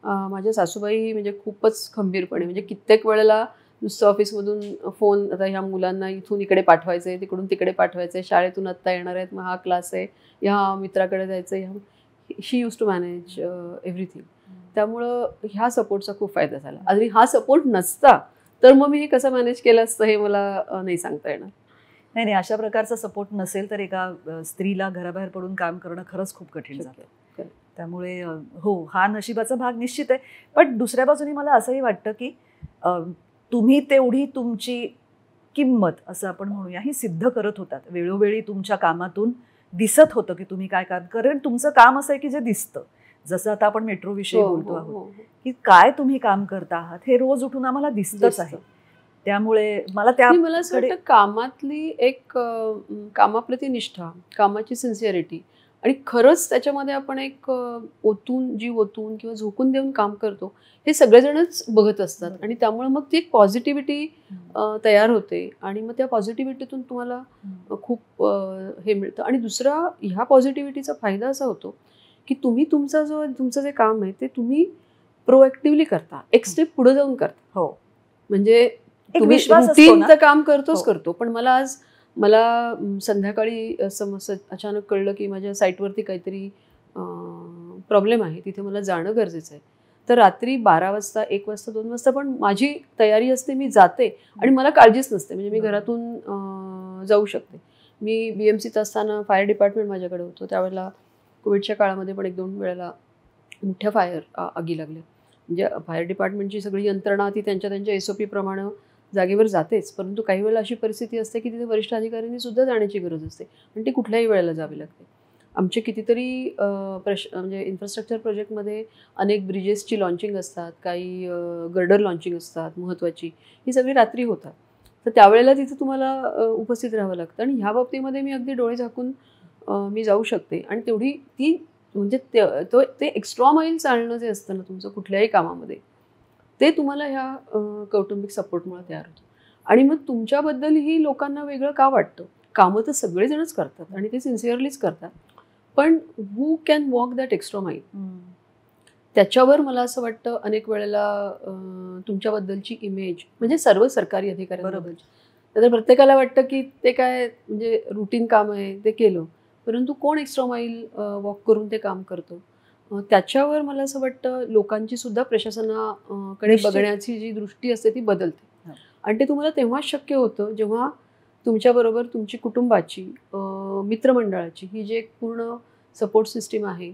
माझ्या सासूबाई म्हणजे खूपच खंबीरपणे म्हणजे कित्येक वेळेला नुसतं ऑफिसमधून फोन, आता ह्या मुलांना इथून इकडे पाठवायचं आहे, तिकडून तिकडे पाठवायचं आहे, शाळेतून आत्ता येणार आहेत, मग हा क्लास आहे, ह्या मित्राकडे जायचं आहे, शी यूज टू मॅनेज एव्हरीथिंग. त्यामुळं ह्या सपोर्टचा खूप फायदा झाला. आणि हा सपोर्ट नसता तर मग मी हे कसं मॅनेज केलं असतं हे मला नाही सांगता येणार. नाही, अशा प्रकारचा सपोर्ट नसेल तर एका स्त्रीला घराबाहेर पडून काम करणं खरंच खूप कठीण जातं. त्यामुळे हा नशिबाचा भाग निश्चित आहे. पण दुसऱ्या बाजूने मला असंही वाटतं की तुम्ही तेवढी तुमची किंमत असं आपण म्हणूया ही सिद्ध करत होतात. वेळोवेळी तुमच्या कामातून दिसत होतं की तुम्ही काय काम, कारण तुमचं काम असं आहे की जे दिसतं. जसं आता आपण मेट्रो विषयी बोलतो आहोत की काय तुम्ही काम करता आहात हे रोज उठून आम्हाला दिसतच आहे. त्यामुळे मला असं वाटतं कामातली एक कामाप्रती निष्ठा, कामाची सिन्सिअरिटी आणि खरंच त्याच्यामध्ये आपण एक जीव ओतून किंवा झोकून देऊन काम करतो हे सगळेजणच बघत असतात. आणि त्यामुळे मग ती एक पॉझिटिव्हिटी तयार होते आणि मग त्या पॉझिटिव्हिटीतून तुम्हाला खूप हे मिळतं. आणि दुसरा ह्या पॉझिटिव्हिटीचा फायदा असा होतो की तुम्ही तुमचं जे काम आहे ते तुम्ही प्रोएक्टिव्हली करता, एक स्टेप पुढे जाऊन करता. म्हणजे तुम्ही रुटीनचं काम करतो. पण मला संध्याकाळी असं अचानक कळलं की माझ्या साईटवरती काहीतरी प्रॉब्लेम आहे, तिथे मला जाणं गरजेचं आहे. तर रात्री 12 वाजता, 1 वाजता, 2 वाजता पण माझी तयारी असते, मी जाते आणि मला काळजीच नसते. म्हणजे मी घरातून जाऊ शकते. मी BMCत असताना फायर डिपार्टमेंट माझ्याकडे होतं. त्यावेळेला कोविडच्या काळामध्ये पण 1-2 वेळेला मोठ्या आगी लागल्या. म्हणजे फायर डिपार्टमेंटची सगळी यंत्रणा ती त्यांच्या SOP प्रमाणे जागेवर जातेच, परंतु काही वेळेला अशी परिस्थिती असते की तिथे वरिष्ठ अधिकाऱ्यांनी सुद्धा जाण्याची गरज असते आणि ती कुठल्याही वेळेला जावी लागते. आमचे कितीतरी म्हणजे इन्फ्रास्ट्रक्चर प्रोजेक्टमध्ये अनेक ब्रिजेसची लॉन्चिंग असतात, काही गर्डर लॉन्चिंग असतात महत्त्वाची, ही सगळी रात्री होतात. तर त्यावेळेला तिथे तुम्हाला उपस्थित राहावं लागतं आणि ह्या बाबतीमध्ये मी अगदी डोळे झाकून मी जाऊ शकते आणि तेवढी ती म्हणजे ते एक्स्ट्रा माईल चालणं जे असतं ना तुमचं कुठल्याही कामामध्ये, ते तुम्हाला ह्या कौटुंबिक सपोर्टमुळे तयार होतं. आणि मग तुमच्याबद्दलही लोकांना वेगळं का वाटतं? कामं तर सगळेजणच करतात आणि ते सिन्सिअरलीच करतात, पण who can walk that extra mile, त्याच्यावर मला असं वाटतं अनेक वेळेला तुमच्याबद्दलची इमेज, म्हणजे सर्व सरकारी अधिकाऱ्यांबद्दलची, तर प्रत्येकाला वाटतं की ते काय म्हणजे रुटीन काम आहे ते केलं, परंतु कोण एक्स्ट्रा माईल वॉक करून ते काम करतं, त्याच्यावर मला असं वाटतं लोकांची सुद्धा प्रशासनाकडे बघण्याची जी दृष्टी असते ती बदलते. आणि ते तुम्हाला तेव्हाच शक्य होतं जेव्हा तुमच्याबरोबर तुमची कुटुंबाची, मित्रमंडळाची ही जी एक पूर्ण सपोर्ट सिस्टीम आहे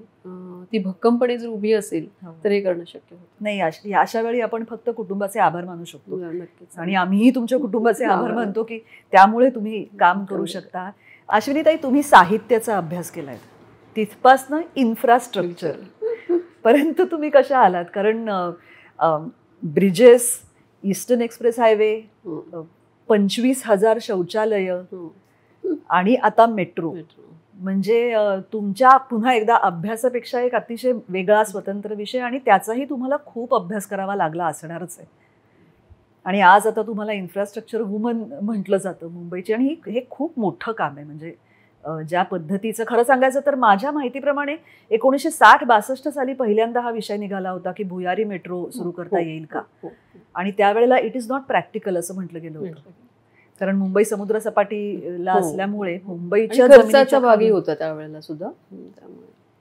ती भक्कमपणे जर उभी असेल तर हे करणं शक्य होतं. नाही, अशा वेळी आपण फक्त कुटुंबाचे आभार मानू शकतो. नक्कीच. आणि आम्हीही तुमच्या कुटुंबाचे आभार मानतो की त्यामुळे तुम्ही काम करू शकता. अश्विनीताई, तुम्ही साहित्याचा अभ्यास केलाय, तिथपासनं इन्फ्रास्ट्रक्चर पर्यंत तुम्ही कशा आलात? कारण ब्रिजेस, ईस्टर्न एक्सप्रेस हायवे, 25,000 शौचालय आणि आता मेट्रो, म्हणजे तुमच्या पुन्हा एकदा अभ्यासापेक्षा एक अतिशय वेगळा स्वतंत्र विषय आणि त्याचाही तुम्हाला खूप अभ्यास करावा लागला असणारच आहे. आणि आज आता तुम्हाला इन्फ्रास्ट्रक्चर वुमन म्हटलं जातं मुंबईची, आणि हे खूप मोठं काम आहे. म्हणजे ज्या पद्धतीचं, खरं सांगायचं तर माझ्या माहितीप्रमाणे 1960-62 साली पहिल्यांदा हा विषय निघाला होता की भुयारी मेट्रो सुरू करता येईल का, आणि त्यावेळेला इट इज नॉट प्रॅक्टिकल असं म्हटलं गेलं होतं. कारण मुंबई समुद्र सपाटीला असल्यामुळे मुंबईच्या खर्चाचा भागी होता त्यावेळेला सुद्धा.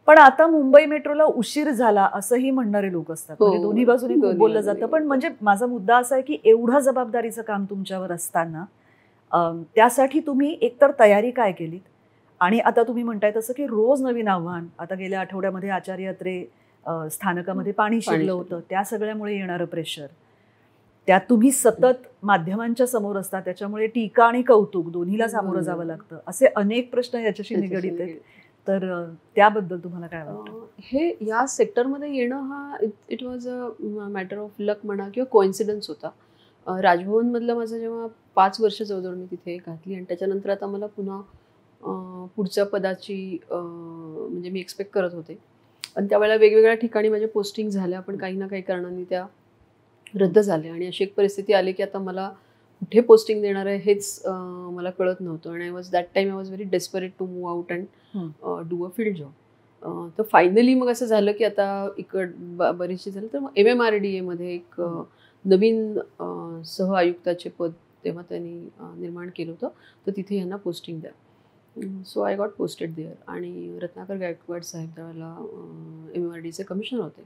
पण आता मुंबई मेट्रोला उशीर झाला असंही म्हणणारे लोक असतात. म्हणजे दोन्ही बाजूनी खूप बोललं जातं. पण म्हणजे माझा मुद्दा असा आहे की एवढं जबाबदारीचं काम तुमच्यावर असताना त्यासाठी तुम्ही एकतर तयारी काय केलीत, आणि आता तुम्ही म्हणताय तसं की रोज नवीन आव्हान. आता गेल्या आठवड्यामध्ये आचार्य यात्रे स्थानकामध्ये पाणी शिरलं होतं, त्या सगळ्यामुळे येणारं प्रेशर, त्यात तुम्ही सतत माध्यमांच्या समोर असता, त्याच्यामुळे टीका आणि कौतुक दोन्हीला सामोरं जावं लागतं. असे अनेक प्रश्न याच्याशी निगडीत आहेत. तर त्याबद्दल तुम्हाला काय वाटतं? हे या सेक्टरमध्ये येणं हा it was a matter of luck म्हणा किंवा कोइन्सिडन्स होता. राजभवनमधलं माझं जेव्हा 5 वर्ष जवळजवळ मी तिथे घातली आणि त्याच्यानंतर आता मला पुन्हा पुढच्या पदाची म्हणजे मी एक्सपेक्ट करत होते, आणि त्यावेळेला वेगवेगळ्या ठिकाणी माझ्या पोस्टिंग झाल्या, पण काही ना काही कारणांनी त्या रद्द झाल्या. आणि अशी एक परिस्थिती आली की आता मला कुठे पोस्टिंग देणार आहे हेच मला कळत नव्हतं. आणि I was very desperate to move out and do a field job. तर फायनली मग असं झालं की आता बरीचशी झालं, तर मग MMRDA मध्ये एक नवीन सह आयुक्ताचे पद तेव्हा त्यांनी निर्माण केलं होतं, तर तिथे यांना पोस्टिंग द्या. So I got posted there. आणि रत्नाकर गायकवाड साहेब त्यावेळेला MMRDAचे कमिशनर होते.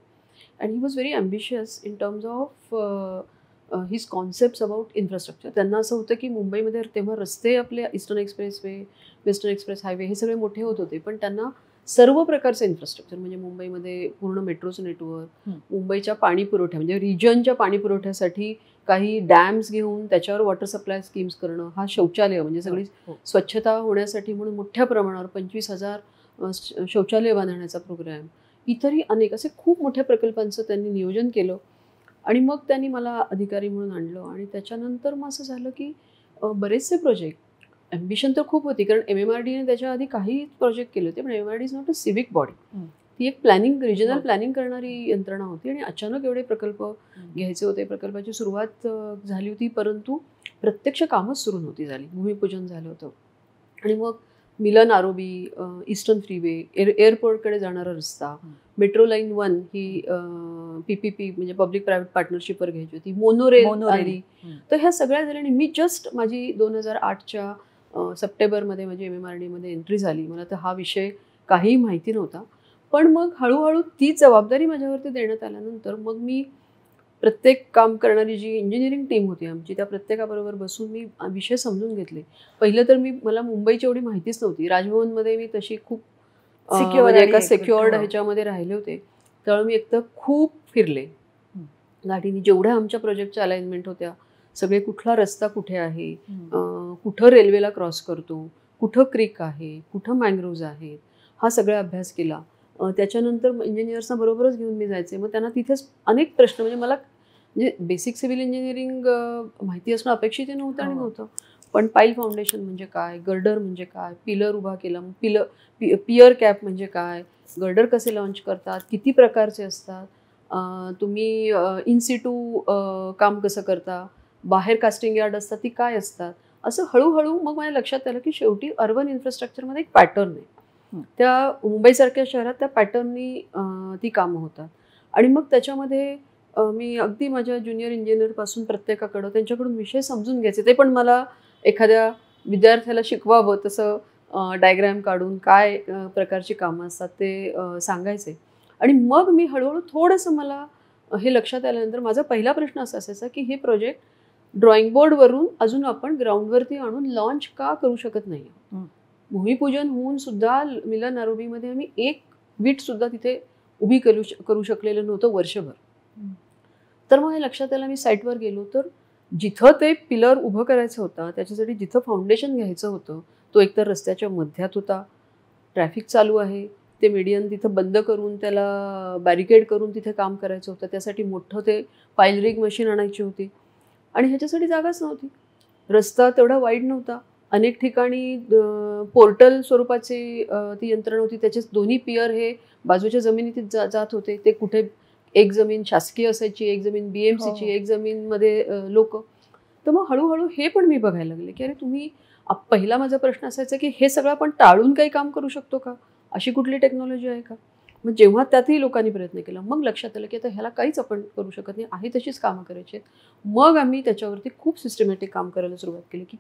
And he was very ambitious in terms of his concepts about infrastructure. त्यांना असं होतं की मुंबईमध्ये तेव्हा रस्ते आपले eastern expressway, western express highway हे सगळे मोठे होत होते, पण त्यांना सर्व प्रकारचं इन्फ्रास्ट्रक्चर, म्हणजे मुंबईमध्ये पूर्ण मेट्रोचं नेटवर्क, मुंबईच्या पाणी पुरवठ्या म्हणजे रिजनच्या पाणी पुरवठ्यासाठी काही डॅम्स घेऊन त्याच्यावर वॉटर सप्लाय स्कीम्स करणं, हा शौचालय म्हणजे सगळी स्वच्छता होण्यासाठी म्हणून मोठ्या प्रमाणावर 25,000 शौचालय बांधण्याचा प्रोग्रॅम, इतरही अनेक असे खूप मोठ्या प्रकल्पांचं त्यांनी नियोजन केलं. आणि मग त्यांनी मला अधिकारी म्हणून आणलं. आणि त्याच्यानंतर मग असं झालं की बरेचसे प्रोजेक्ट, ॲम्बिशन तर खूप होती, कारण MMRDAने त्याच्या आधी काही प्रोजेक्ट केले होते, पण MMRDA is not a civic body, ती एक रिजनल प्लॅनिंग करणारी यंत्रणा होती. आणि अचानक एवढे प्रकल्प घ्यायचे होते, प्रकल्पाची सुरुवात झाली होती, परंतु प्रत्यक्ष कामच सुरू नव्हती झाली. भूमिपूजन झालं होतं. आणि मग मिलन आरोबी, ईस्टर्न फ्रीवे, एअरपोर्टकडे जाणारा रस्ता, मेट्रो लाईन 1 ही PPP म्हणजे पब्लिक प्रायव्हेट पार्टनरशिपवर घ्यायची होती, मोनोरेल आली. तर ह्या सगळ्या झाल्या. आणि मी जस्ट माझी 2008च्या सप्टेंबरमध्ये माझी MMRDAमध्ये एंट्री झाली. मला तर हा विषय काहीही माहिती नव्हता. पण मग हळूहळू ती जबाबदारी माझ्यावरती देण्यात आल्यानंतर मग मी प्रत्येक काम करणारी जी इंजिनिअरिंग टीम होती आमची, त्या प्रत्येकाबरोबर बसून मी विषय समजून घेतले. पहिलं तर मला मुंबईची एवढी माहितीच नव्हती. राजभवनमध्ये मी तशी खूप म्हणजे एका सेक्युअर्ड ह्याच्यामध्ये राहिले होते, त्यामुळे मी एकतर खूप फिरले गाडीने. जेवढ्या आमच्या प्रोजेक्टच्या अलाइनमेंट होत्या सगळे कुठला रस्ता कुठे आहे, कुठं रेल्वेला क्रॉस करतो, कुठं क्रीक आहे, कुठं मँग्रोव्ज आहेत, हा सगळा अभ्यास केला. त्याच्यानंतर इंजिनियर्सना बरोबरच घेऊन मी जायचे. मग त्यांना तिथेच अनेक प्रश्न, म्हणजे मला म्हणजे बेसिक सिव्हिल इंजिनिअरिंग माहिती असणं अपेक्षित नव्हतं आणि नव्हतं. पण पाईल फाउंडेशन म्हणजे काय, गर्डर म्हणजे काय, पिलर उभा केला, पियर कॅप म्हणजे काय, गर्डर कसे लॉन्च करतात, किती प्रकारचे असतात, तुम्ही इन सिटू काम कसं करता, बाहेर कास्टिंग यार्ड असतात ती काय असतात, असं हळूहळू मग माझ्या लक्षात आलं की शेवटी अर्बन इन्फ्रास्ट्रक्चरमध्ये एक पॅटर्न आहे. त्या मुंबईसारख्या शहरात त्या पॅटर्ननी ती कामं होतात. आणि मग त्याच्यामध्ये मी अगदी माझ्या ज्युनियर इंजिनियरपासून प्रत्येकाकडं त्यांच्याकडून विषय समजून घ्यायचे. ते पण मला एखाद्या विद्यार्थ्याला शिकवावं तसं डायग्रॅम काढून काय प्रकारची कामं असतात ते सांगायचे. आणि मग मी हळूहळू थोडंसं मला हे लक्षात आल्यानंतर माझा पहिला प्रश्न असा असायचा की हे प्रोजेक्ट ड्रॉइंग बोर्डवरून अजून आपण ग्राउंडवरती आणून लॉन्च का करू शकत नाही. भूमिपूजन होऊन सुद्धा मिलन आरोबीमध्ये आम्ही एक वीटसुद्धा तिथे उभी करू शकलेलं नव्हतं वर्षभर. तर मग हे लक्षात आलं, मी साईटवर गेलो तर जिथं ते पिलर उभं करायचं होतं त्याच्यासाठी जिथं फाउंडेशन घ्यायचं होतं तो एकतर रस्त्याच्या मध्यात होता, ट्रॅफिक चालू आहे, ते मीडियन तिथं बंद करून त्याला बॅरिकेड करून तिथे काम करायचं होतं. त्यासाठी मोठं ते पाईल रिग मशीन आणायची होती आणि ह्याच्यासाठी जागाच नव्हती. रस्ता तेवढा वाईड नव्हता. अनेक ठिकाणी पोर्टल स्वरूपाची ती यंत्रणा होती. त्याचे दोन्ही पियर हे बाजूच्या जमिनीत जात होते. ते कुठे एक जमीन शासकीय असायची, एक जमीन BMCची, एक जमीनमध्ये लोक. तर मग हळूहळू हे पण मी बघायला लागले की अरे तुम्ही, पहिला माझा प्रश्न असायचा की हे सगळं आपण टाळून काही काम करू शकतो का, अशी कुठली टेक्नॉलॉजी आहे का. मग जेव्हा त्यातही लोकांनी प्रयत्न केला मग लक्षात आलं की आता ह्याला काहीच आपण करू शकत नाही, आहे तशीच कामं करायची आहेत. मग आम्ही त्याच्यावरती खूप सिस्टमॅटिक काम करायला सुरुवात केली की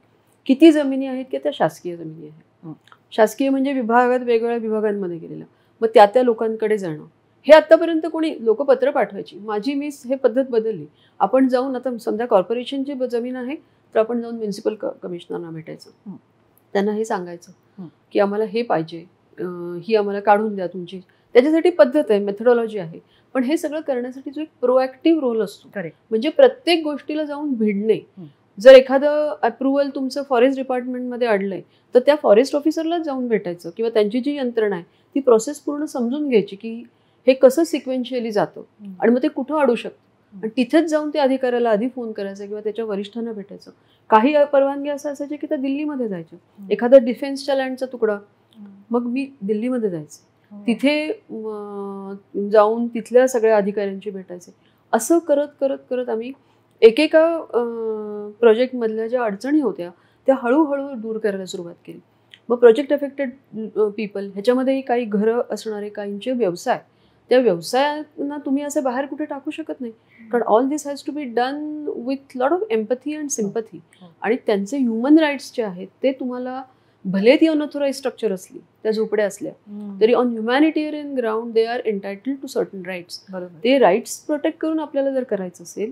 किती जमिनी आहेत की त्या शासकीय जमिनी आहेत. शासकीय म्हणजे विभागात वेगवेगळ्या विभागांमध्ये गेलेल्या, मग त्या लोकांकडे जाणं. हे आत्तापर्यंत कोणी लोक पत्र पाठवायची, माझी हे पद्धत बदलली. आपण जाऊन आता समजा कॉर्पोरेशनची जमीन आहे तर आपण जाऊन म्युन्सिपल कमिशनरना भेटायचं, त्यांना हे सांगायचं की आम्हाला हे पाहिजे, ही आम्हाला काढून द्या तुमची. त्याच्यासाठी पद्धत आहे, मेथडॉलॉजी आहे. पण हे सगळं करण्यासाठी जो एक प्रोॲक्टिव्ह रोल असतो, म्हणजे प्रत्येक गोष्टीला जाऊन भिडणे. जर एखादं अप्रुव्हल तुमचं फॉरेस्ट डिपार्टमेंटमध्ये अडलंय तर त्या फॉरेस्ट ऑफिसरलाच जाऊन भेटायचं किंवा त्यांची जी यंत्रणा आहे ती प्रोसेस पूर्ण समजून घ्यायची की हे कसं सिक्वेन्शियली जातं आणि मग ते कुठं अडू शकतं. आणि तिथेच जाऊन त्या अधिकाऱ्याला आधी फोन करायचा किंवा त्याच्या वरिष्ठांना भेटायचं. काही परवानगी असं असायची की त्या दिल्लीमध्ये जायच्या. एखादा डिफेन्सच्या लँडचा तुकडा, मग मी दिल्लीमध्ये जायचे, तिथे जाऊन तिथल्या सगळ्या अधिकाऱ्यांची भेटायचे. असं करत करत करत आम्ही एकेका प्रोजेक्टमधल्या ज्या अडचणी होत्या त्या हळूहळू दूर करायला सुरुवात केली. मग प्रोजेक्ट अफेक्टेड पीपल ह्याच्यामध्येही काही घरं असणारे, काहींचे व्यवसाय, त्या व्यवसायांना तुम्ही असं बाहेर कुठे टाकू शकत नाही, कारण all this has to be done with lot of empathy and sympathy. आणि त्यांचे ह्युमन राईट्स जे आहेत ते तुम्हाला, भले ती अनऑथोराइज स्ट्रक्चर असली, त्या झोपड्या असल्या तरी on humanitarian ground they are entitled to certain rights. ते राईट्स प्रोटेक्ट करून आपल्याला जर करायचं असेल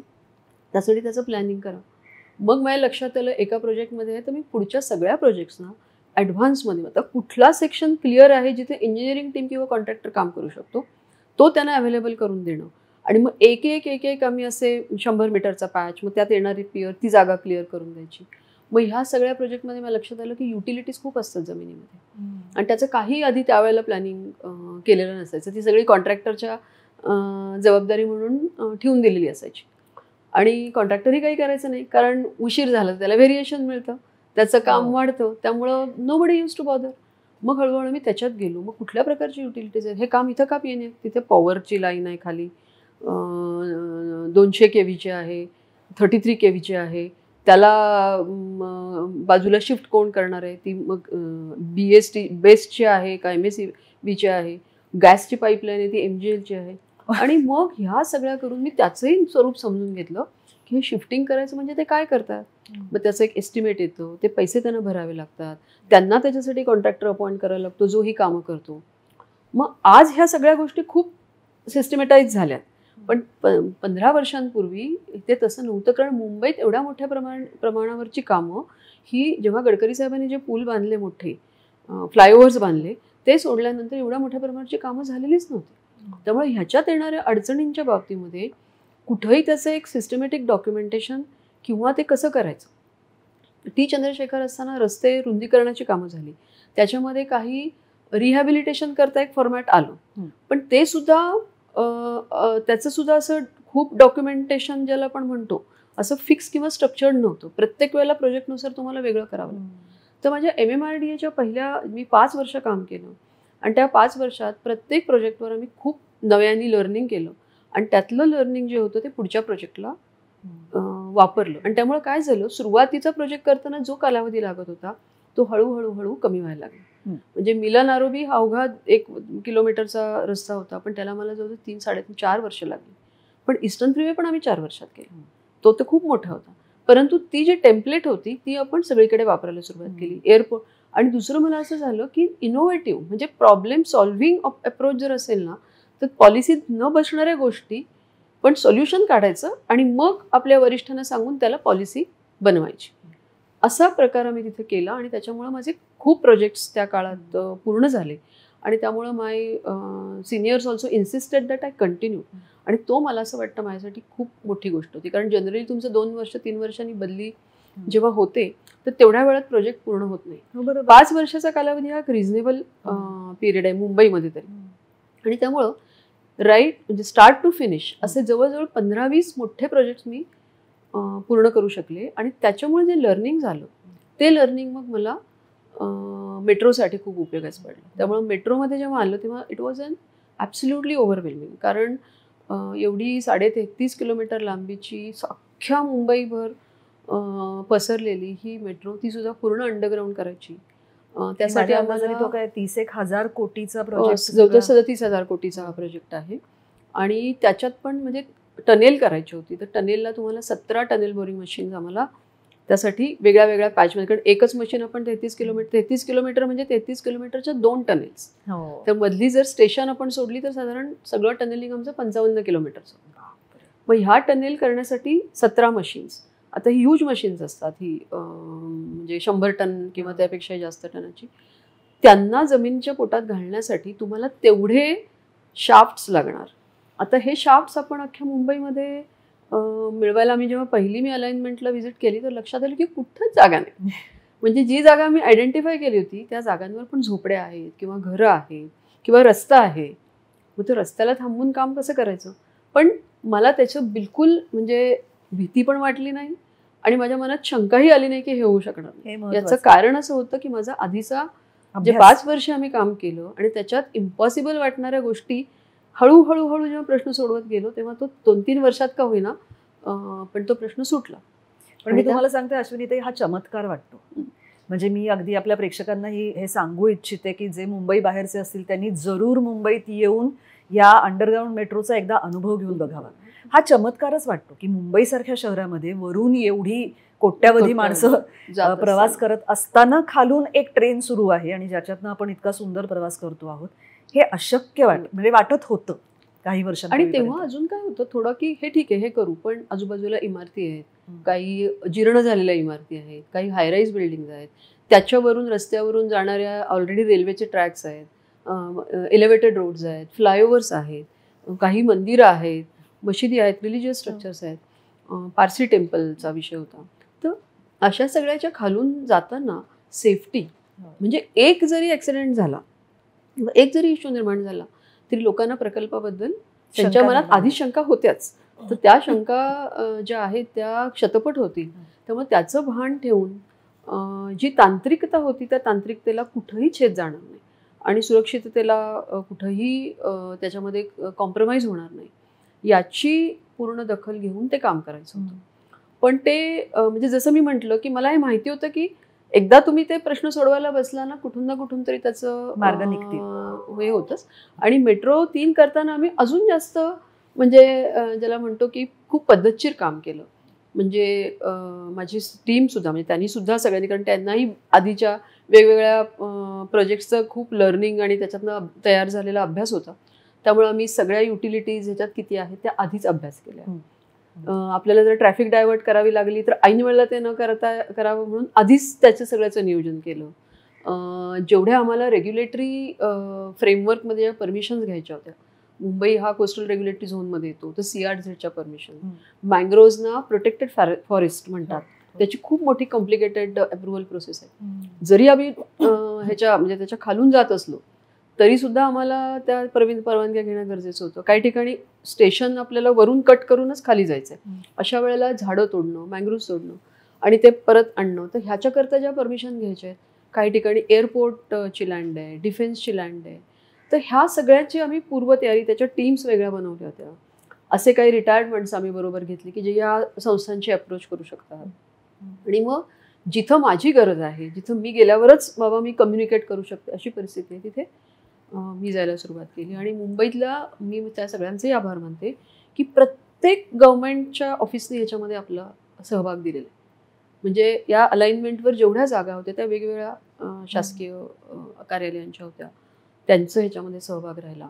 त्यासाठी त्याचं प्लॅनिंग करा. मग माझ्या लक्षात आलं एका प्रोजेक्टमध्ये आहे तर मी पुढच्या सगळ्या प्रोजेक्ट्सना ॲडव्हान्समध्ये, आता कुठला सेक्शन क्लिअर आहे जिथे इंजिनिअरिंग टीम किंवा कॉन्ट्रॅक्टर काम करू शकतो तो त्यांना अवेलेबल करून देणं. आणि मग एक एक आम्ही असे 100 मीटरचा पॅच, मग त्यात येणारी पियर ती जागा क्लिअर करून द्यायची. मग ह्या सगळ्या प्रोजेक्टमध्ये मला लक्षात आलं की युटिलिटीज खूप असतात जमिनीमध्ये आणि त्याचं काही आधी त्यावेळेला प्लॅनिंग केलेलं नसायचं. ती सगळी कॉन्ट्रॅक्टरच्या जबाबदारी म्हणून ठेवून दिलेली असायची. आणि कॉन्ट्रॅक्टरही काही करायचं नाही, कारण उशीर झाला त्याला व्हेरिएशन मिळतं, त्याचं काम वाढतं, त्यामुळं नोबडी यूज टू बॉदर. मग हळूहळू मी त्याच्यात गेलो. मग कुठल्या प्रकारची युटिलिटीज आहेत, हे काम इथं का येणे, तिथे पॉवरची लाईन आहे खाली, 200 kVची आहे, 33 kVची आहे, त्याला बाजूला शिफ्ट कोण करणार आहे, ती मग बेस्टची आहे का MSEBची आहे, गॅसची पाईपलाईन आहे ती MGLची आहे. आणि मग ह्या सगळ्या करून मी त्याचंही स्वरूप समजून घेतलं की हे शिफ्टिंग करायचं म्हणजे ते काय करतात. मग त्याचं एक एस्टिमेट येतं, ते पैसे त्यांना भरावे लागतात, त्यांना त्याच्यासाठी कॉन्ट्रॅक्टर अपॉइंट करायला लागतो जो ही कामं करतो. मग आज ह्या सगळ्या गोष्टी खूप सिस्टमॅटाईज झाल्यात, पण 15 वर्षांपूर्वी ते तसं नव्हतं. कारण मुंबईत एवढ्या मोठ्या प्रमाणावरची कामं ही, जेव्हा गडकरी साहेबांनी जे पूल बांधले, मोठे फ्लायओव्हर्स बांधले, ते सोडल्यानंतर एवढ्या मोठ्या प्रमाणाची कामं झालेलीच नव्हती. त्यामुळे ह्याच्यात येणाऱ्या अडचणींच्या बाबतीमध्ये कुठंही त्याचं एक सिस्टमॅटिक डॉक्युमेंटेशन किंवा ते कसं करायचं. टी चंद्रशेखर असताना रस्ते रुंदीकरणाची कामं झाली, त्याच्यामध्ये काही रिहॅबिलिटेशन करता एक फॉर्मॅट आलं, पण ते सुद्धा त्याचं सुद्धा असं खूप डॉक्युमेंटेशन ज्याला आपण म्हणतो असं फिक्स किंवा स्ट्रक्चर्ड नव्हतं. प्रत्येक वेळेला प्रोजेक्टनुसार तुम्हाला वेगळं करावं लागतं. तर माझ्या MMRDAच्या पहिल्या मी 5 वर्ष काम केलं आणि त्या 5 वर्षात प्रत्येक प्रोजेक्टवर आम्ही खूप नव्याने लर्निंग केलं आणि त्यातलं लर्निंग जे होतं ते पुढच्या प्रोजेक्टला वापरलं. आणि त्यामुळे काय झालं, सुरुवातीचा प्रोजेक्ट करताना जो कालावधी लागत होता तो हळूहळू कमी व्हायला लागला. म्हणजे मिलन आरोबी हा अवघा 1 किलोमीटरचा रस्ता होता, पण त्याला मला जवळ 3-4.5 वर्ष लागली. पण ईस्टर्न फ्रीवे पण आम्ही 4 वर्षात केलं. तो तर खूप मोठा होता, परंतु ती जी टेम्पलेट होती ती आपण सगळीकडे वापरायला सुरुवात केली. एअरपोर्ट. आणि दुसरं मला असं झालं की इनोव्हेटिव्ह म्हणजे प्रॉब्लेम सॉल्व्हिंग अप्रोच जर असेल ना, तर पॉलिसीत न बसणाऱ्या गोष्टी पण सोल्युशन काढायचं आणि मग आपल्या वरिष्ठांना सांगून त्याला पॉलिसी बनवायची. असा प्रकार आम्ही तिथे केला आणि त्याच्यामुळे माझे खूप प्रोजेक्ट्स त्या काळात पूर्ण झाले. आणि त्यामुळं my seniors also insisted that I continue. आणि तो मला असं वाटतं माझ्यासाठी खूप मोठी गोष्ट होती, कारण जनरली तुमचं 2 वर्ष 3 वर्षांनी बदली जेव्हा होते तर तेवढ्या वेळात प्रोजेक्ट पूर्ण होत नाही. 5 वर्षाचा कालावधी हा एक रिझनेबल पिरियड आहे मुंबईमध्ये तरी. आणि त्यामुळं राईट म्हणजे स्टार्ट टू फिनिश असे जवळजवळ 15-20 मोठे प्रोजेक्ट्स मी पूर्ण करू शकले. आणि त्याच्यामुळे जे लर्निंग झालं ते लर्निंग मग मला मेट्रोसाठी खूप उपयोगाचं पडलं. त्यामुळे मेट्रोमध्ये जेव्हा आलं तेव्हा it was an absolutely overwhelming, कारण एवढी 33.5 किलोमीटर लांबीची अख्ख्या मुंबईभर पसरलेली ही मेट्रो, ती सुद्धा पूर्ण अंडरग्राऊंड करायची. त्यासाठी आम्हाला तो काय 31,000 कोटीचा प्रोजेक्ट, जवळजवळ 37,000 कोटीचा हा प्रोजेक्ट आहे. आणि त्याच्यात पण म्हणजे टनेल करायची होती, तर टनेलला तुम्हाला 17 टनेल बोरिंग मशीन्स आम्हाला त्यासाठी वेगळ्या वेगळ्या पॅचमध्ये, कारण एकच मशीन आपण 33 किलोमीटर म्हणजे 33 किलोमीटरच्या 2 टनेल्स. तर मधली जर स्टेशन आपण सोडली तर साधारण सगळं टनेलिंग आमचं 55 किलोमीटरचं. मग ह्या टनेल करण्यासाठी 17 मशीन्स. आता ही ह्यूज मशीन्स असतात, ही म्हणजे 100 टन किंवा त्यापेक्षा जास्त टनाची. त्यांना जमिनीच्या पोटात घालण्यासाठी तुम्हाला तेवढे शाफ्ट्स लागणार. आता हे शाफ्ट्स आपण अख्ख्या मुंबईमध्ये मिळवायला आम्ही जेव्हा पहिली मी अलाइनमेंटला व्हिजिट केली तर लक्षात आलं की कुठंच जागा नाही. म्हणजे जी जागा मी आयडेंटिफाय केली होती त्या जागांवर पण झोपड्या आहेत किंवा घरं आहेत किंवा रस्ता आहे. मग ते रस्त्याला थांबून काम कसं करायचं. पण मला त्याचं बिलकुल म्हणजे भीती पण वाटली नाही आणि माझ्या मनात शंकाही आली नाही की हे होऊ शकणार नाही. याचं कारण असं होतं की माझा आधीचा जे 5 वर्ष आम्ही काम केलं आणि त्याच्यात इम्पॉसिबल वाटणाऱ्या गोष्टी हळूहळू जेव्हा प्रश्न सोडवत गेलो तेव्हा तो 2-3 वर्षात का होईना पण तो प्रश्न सुटला. पण मी तुम्हाला सांगते अश्विनीताई, हा चमत्कार वाटतो. म्हणजे मी अगदी आपल्या प्रेक्षकांनाही हे सांगू इच्छिते की जे मुंबई बाहेरचे असतील त्यांनी जरूर मुंबईत येऊन या अंडरग्राऊंड मेट्रोचा एकदा अनुभव घेऊन बघावा. हा चमत्कारच वाटतो की मुंबईसारख्या शहरामध्ये वरून एवढी कोट्यावधी माणसं प्रवास करत असताना खालून एक ट्रेन सुरू आहे आणि ज्याच्यातनं आपण इतका सुंदर प्रवास करतो आहोत. हे अशक्य म्हणजे वाटत होतं काही वर्षांपूर्वी. आणि तेव्हा अजून काय होतं थोडं की हे ठीक आहे हे करू, पण आजूबाजूला इमारती आहेत, काही जीर्ण झालेल्या इमारती आहेत, काही हायराईज बिल्डिंग आहेत, त्याच्यावरून रस्त्यावरून जाणाऱ्या ऑलरेडी रेल्वेचे ट्रॅक्स आहेत, एलिव्हेटेड रोड्स आहेत, फ्लायओव्हर्स आहेत, काही मंदिरं आहेत, मशिदी आहेत, रिलिजियस स्ट्रक्चर्स आहेत, पारसी टेम्पलचा विषय होता. तर अशा सगळ्याच्या खालून जाताना सेफ्टी म्हणजे एक जरी ॲक्सिडेंट झाला, एक जरी इश्यू निर्माण झाला तरी लोकांना प्रकल्पाबद्दल त्यांच्या मनात आधी शंका होत्याच. तर त्या शंका ज्या आहेत त्या क्षतपट होतील. त्यामुळे त्याचं भान ठेवून जी तांत्रिकता होती त्या तांत्रिकतेला कुठंही छेद जाणार नाही आणि सुरक्षिततेला कुठंही त्याच्यामध्ये कॉम्प्रोमाइज होणार नाही याची पूर्ण दखल घेऊन ते काम करायचं होतं. पण ते म्हणजे जसं मी म्हटलं की मला हे माहिती होतं की एकदा तुम्ही ते प्रश्न सोडवायला बसला ना कुठून तरी त्याचं मार्ग निघतील हे होतंच. आणि मेट्रो 3 करताना आम्ही अजून जास्त म्हणजे ज्याला म्हणतो की खूप पद्धतशीर काम केलं. म्हणजे माझी टीमसुद्धा म्हणजे त्यांनीसुद्धा सगळ्यांनी, कारण त्यांनाही आधीच्या वेगवेगळ्या प्रोजेक्ट्सचं खूप लर्निंग आणि त्याच्यातनं तयार झालेला अभ्यास होता. त्यामुळे आम्ही सगळ्या युटिलिटीज ह्याच्यात किती आहेत त्या आधीच अभ्यास केल्या. आपल्याला जर ट्रॅफिक डायव्हर्ट करावी लागली तर ऐन वेळेला ते न करता करावं म्हणून आधीच त्याचं सगळ्याचं नियोजन केलं. जेवढ्या आम्हाला रेग्युलेटरी फ्रेमवर्कमध्ये ज्या परमिशन्स घ्यायच्या होत्या मुंबई हा कोस्टल रेग्युलेटरी झोनमध्ये येतो, तर CRZच्या परमिशन, मँग्रोव्हजना प्रोटेक्टेड फॉरेस्ट म्हणतात, त्याची खूप मोठी कॉम्प्लिकेटेड अप्रुव्हल प्रोसेस आहे. जरी आम्ही ह्याच्या म्हणजे त्याच्या खालून जात असलो तरी सुद्धा आम्हाला त्या परवानग्या घेणं गरजेचं होतं. काही ठिकाणी स्टेशन आपल्याला वरून कट करूनच खाली जायचंय, अशा वेळेला झाडं तोडणं, मँग्रोव्ह तोडणं आणि ते परत आणणं, तर ह्याच्याकरता ज्या परमिशन घ्यायच्या आहेत, काही ठिकाणी एअरपोर्टची लँड आहे, डिफेन्सची लँड आहे, तर ह्या सगळ्याची आम्ही पूर्वतयारी, त्याच्या टीम्स वेगळ्या बनवल्या होत्या. असे काही रिटायर्ड माणसं आम्ही बरोबर घेतली की जे या संस्थांची अप्रोच करू शकतात. आणि मग जिथं माझी गरज आहे, जिथं मी गेल्यावरच बाबा मी कम्युनिकेट करू शकते अशी परिस्थिती आहे, तिथे मी जायला सुरुवात केली. आणि मुंबईतल्या मी त्या सगळ्यांचे आभार मानते की प्रत्येक गव्हर्नमेंटच्या ऑफिसने याच्यामध्ये आपला सहभाग दिलेला आहे. म्हणजे या अलाइनमेंटवर जेवढ्या जागा होत्या त्या वेगवेगळ्या शासकीय कार्यालयांच्या होत्या, त्यांचं ह्याच्यामध्ये सहभाग राहिला.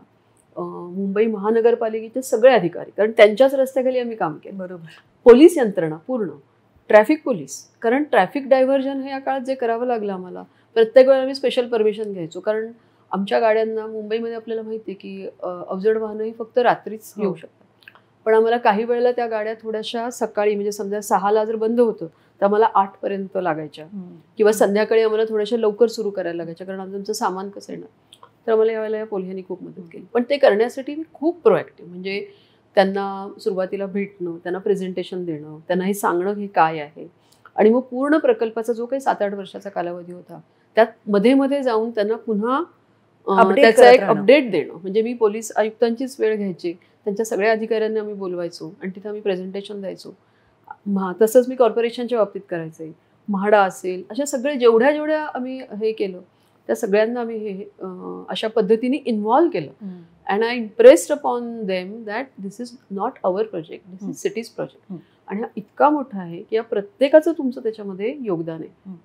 मुंबई महानगरपालिकेचे सगळे अधिकारी, कारण त्यांच्याच रस्त्याखाली आम्ही काम केलं. बरोबर. पोलीस यंत्रणा पूर्ण, ट्रॅफिक पोलीस, कारण ट्रॅफिक डायव्हर्जन हे या काळात जे करावं लागलं आम्हाला, प्रत्येक वेळेला आम्ही स्पेशल परमिशन घ्यायचो, कारण आमच्या गाड्यांना मुंबईमध्ये आपल्याला माहिती आहे की अवजड वाहनही फक्त रात्रीच येऊ शकतात. पण आम्हाला काही वेळेला त्या गाड्या थोड्याशा सकाळी, म्हणजे समजा 6ला जर बंद होतं तर आम्हाला 8पर्यंत लागायच्या, किंवा संध्याकाळी आम्हाला थोड्याशा लवकर सुरू करायला लागायच्या, कारण आमचं सामान कसं येणार. तर आम्हाला यावेळेला या पोलिसांनी खूप मदत केली. पण ते करण्यासाठी मी खूप प्रोॲक्टिव्ह, म्हणजे त्यांना सुरुवातीला भेटणं, त्यांना प्रेझेंटेशन देणं, त्यांना हे सांगणं हे काय आहे, आणि मग पूर्ण प्रकल्पाचा जो काही 7-8 वर्षाचा कालावधी होता त्यात मध्ये मध्ये जाऊन त्यांना पुन्हा त्याचा एक अपडेट देणं. म्हणजे मी पोलीस आयुक्तांचीच वेळ घ्यायची, त्यांच्या सगळ्या अधिकाऱ्यांना आम्ही बोलवायचो आणि तिथे आम्ही प्रेझेंटेशन द्यायचो. तसंच मी कॉर्पोरेशनच्या बाबतीत करायचंय, म्हाडा असेल, अशा सगळे जेवढ्या आम्ही हे केलं त्या सगळ्यांना आम्ही हे अशा पद्धतीने इन्व्हॉल्व केलं. And I impressed upon them that this is not our project, this is cities project. आणि हा इतका मोठा आहे की या प्रत्येकाचं तुमचं त्याच्यामध्ये योगदान आहे.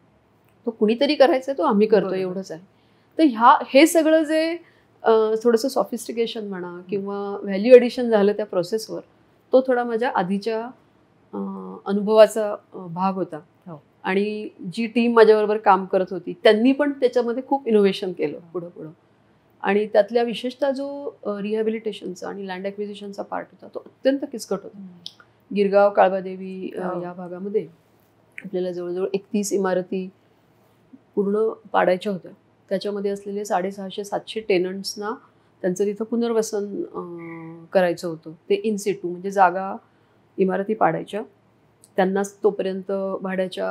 तो कुणीतरी करायचा आहे, तो आम्ही करतो, एवढंच आहे. तर हे सगळं जे थोडंसं सॉफिस्टिकेशन म्हणा किंवा व्हॅल्यू ॲडिशन झालं त्या प्रोसेसवर, तो थोडा माझ्या आधीच्या अनुभवाचा भाग होता. आणि जी टीम माझ्याबरोबर काम करत होती त्यांनी पण त्याच्यामध्ये खूप इनोव्हेशन केलं पुढं. आणि त्यातल्या विशेषतः जो रिहॅबिलिटेशनचा आणि लँड ॲक्विजिशनचा पार्ट होता तो अत्यंत किचकट होता. गिरगाव, काळबादेवी या भागामध्ये आपल्याला जवळजवळ 31 इमारती पूर्ण पाडायच्या होत्या. त्याच्यामध्ये असलेले 650-700 टेनंट्सना त्यांचं तिथं पुनर्वसन करायचं होतं. ते इन सिटू, म्हणजे जागा इमारती पाडायच्या, त्यांनाच तोपर्यंत भाड्याच्या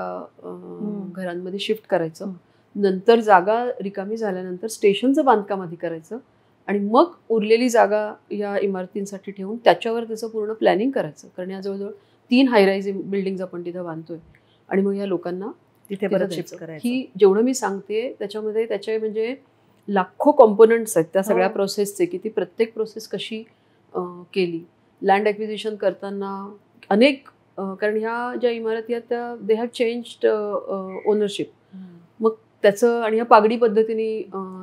घरांमध्ये शिफ्ट करायचं, नंतर जागा रिकामी झाल्यानंतर स्टेशनचं बांधकाम आधी करायचं, आणि मग उरलेली जागा या इमारतींसाठी ठेवून त्याच्यावर त्याचं पूर्ण प्लॅनिंग करायचं. कारण या जवळजवळ 3 हायराईज बिल्डिंग्स आपण तिथं बांधतोय, आणि मग या लोकांना तिथे परत शिफ्ट करायचं. ही जेवढं मी सांगते त्याच्यामध्ये त्याचे म्हणजे लाखो कॉम्पोनंट्स आहेत त्या सगळ्या प्रोसेसचे, की ती प्रत्येक प्रोसेस कशी केली. लँड ॲक्विजिशन करताना अनेक, कारण ह्या ज्या इमारती आहेत त्या दे हॅव चेंज्ड ओनरशिप, मग त्याचं, आणि ह्या पागडी पद्धतीने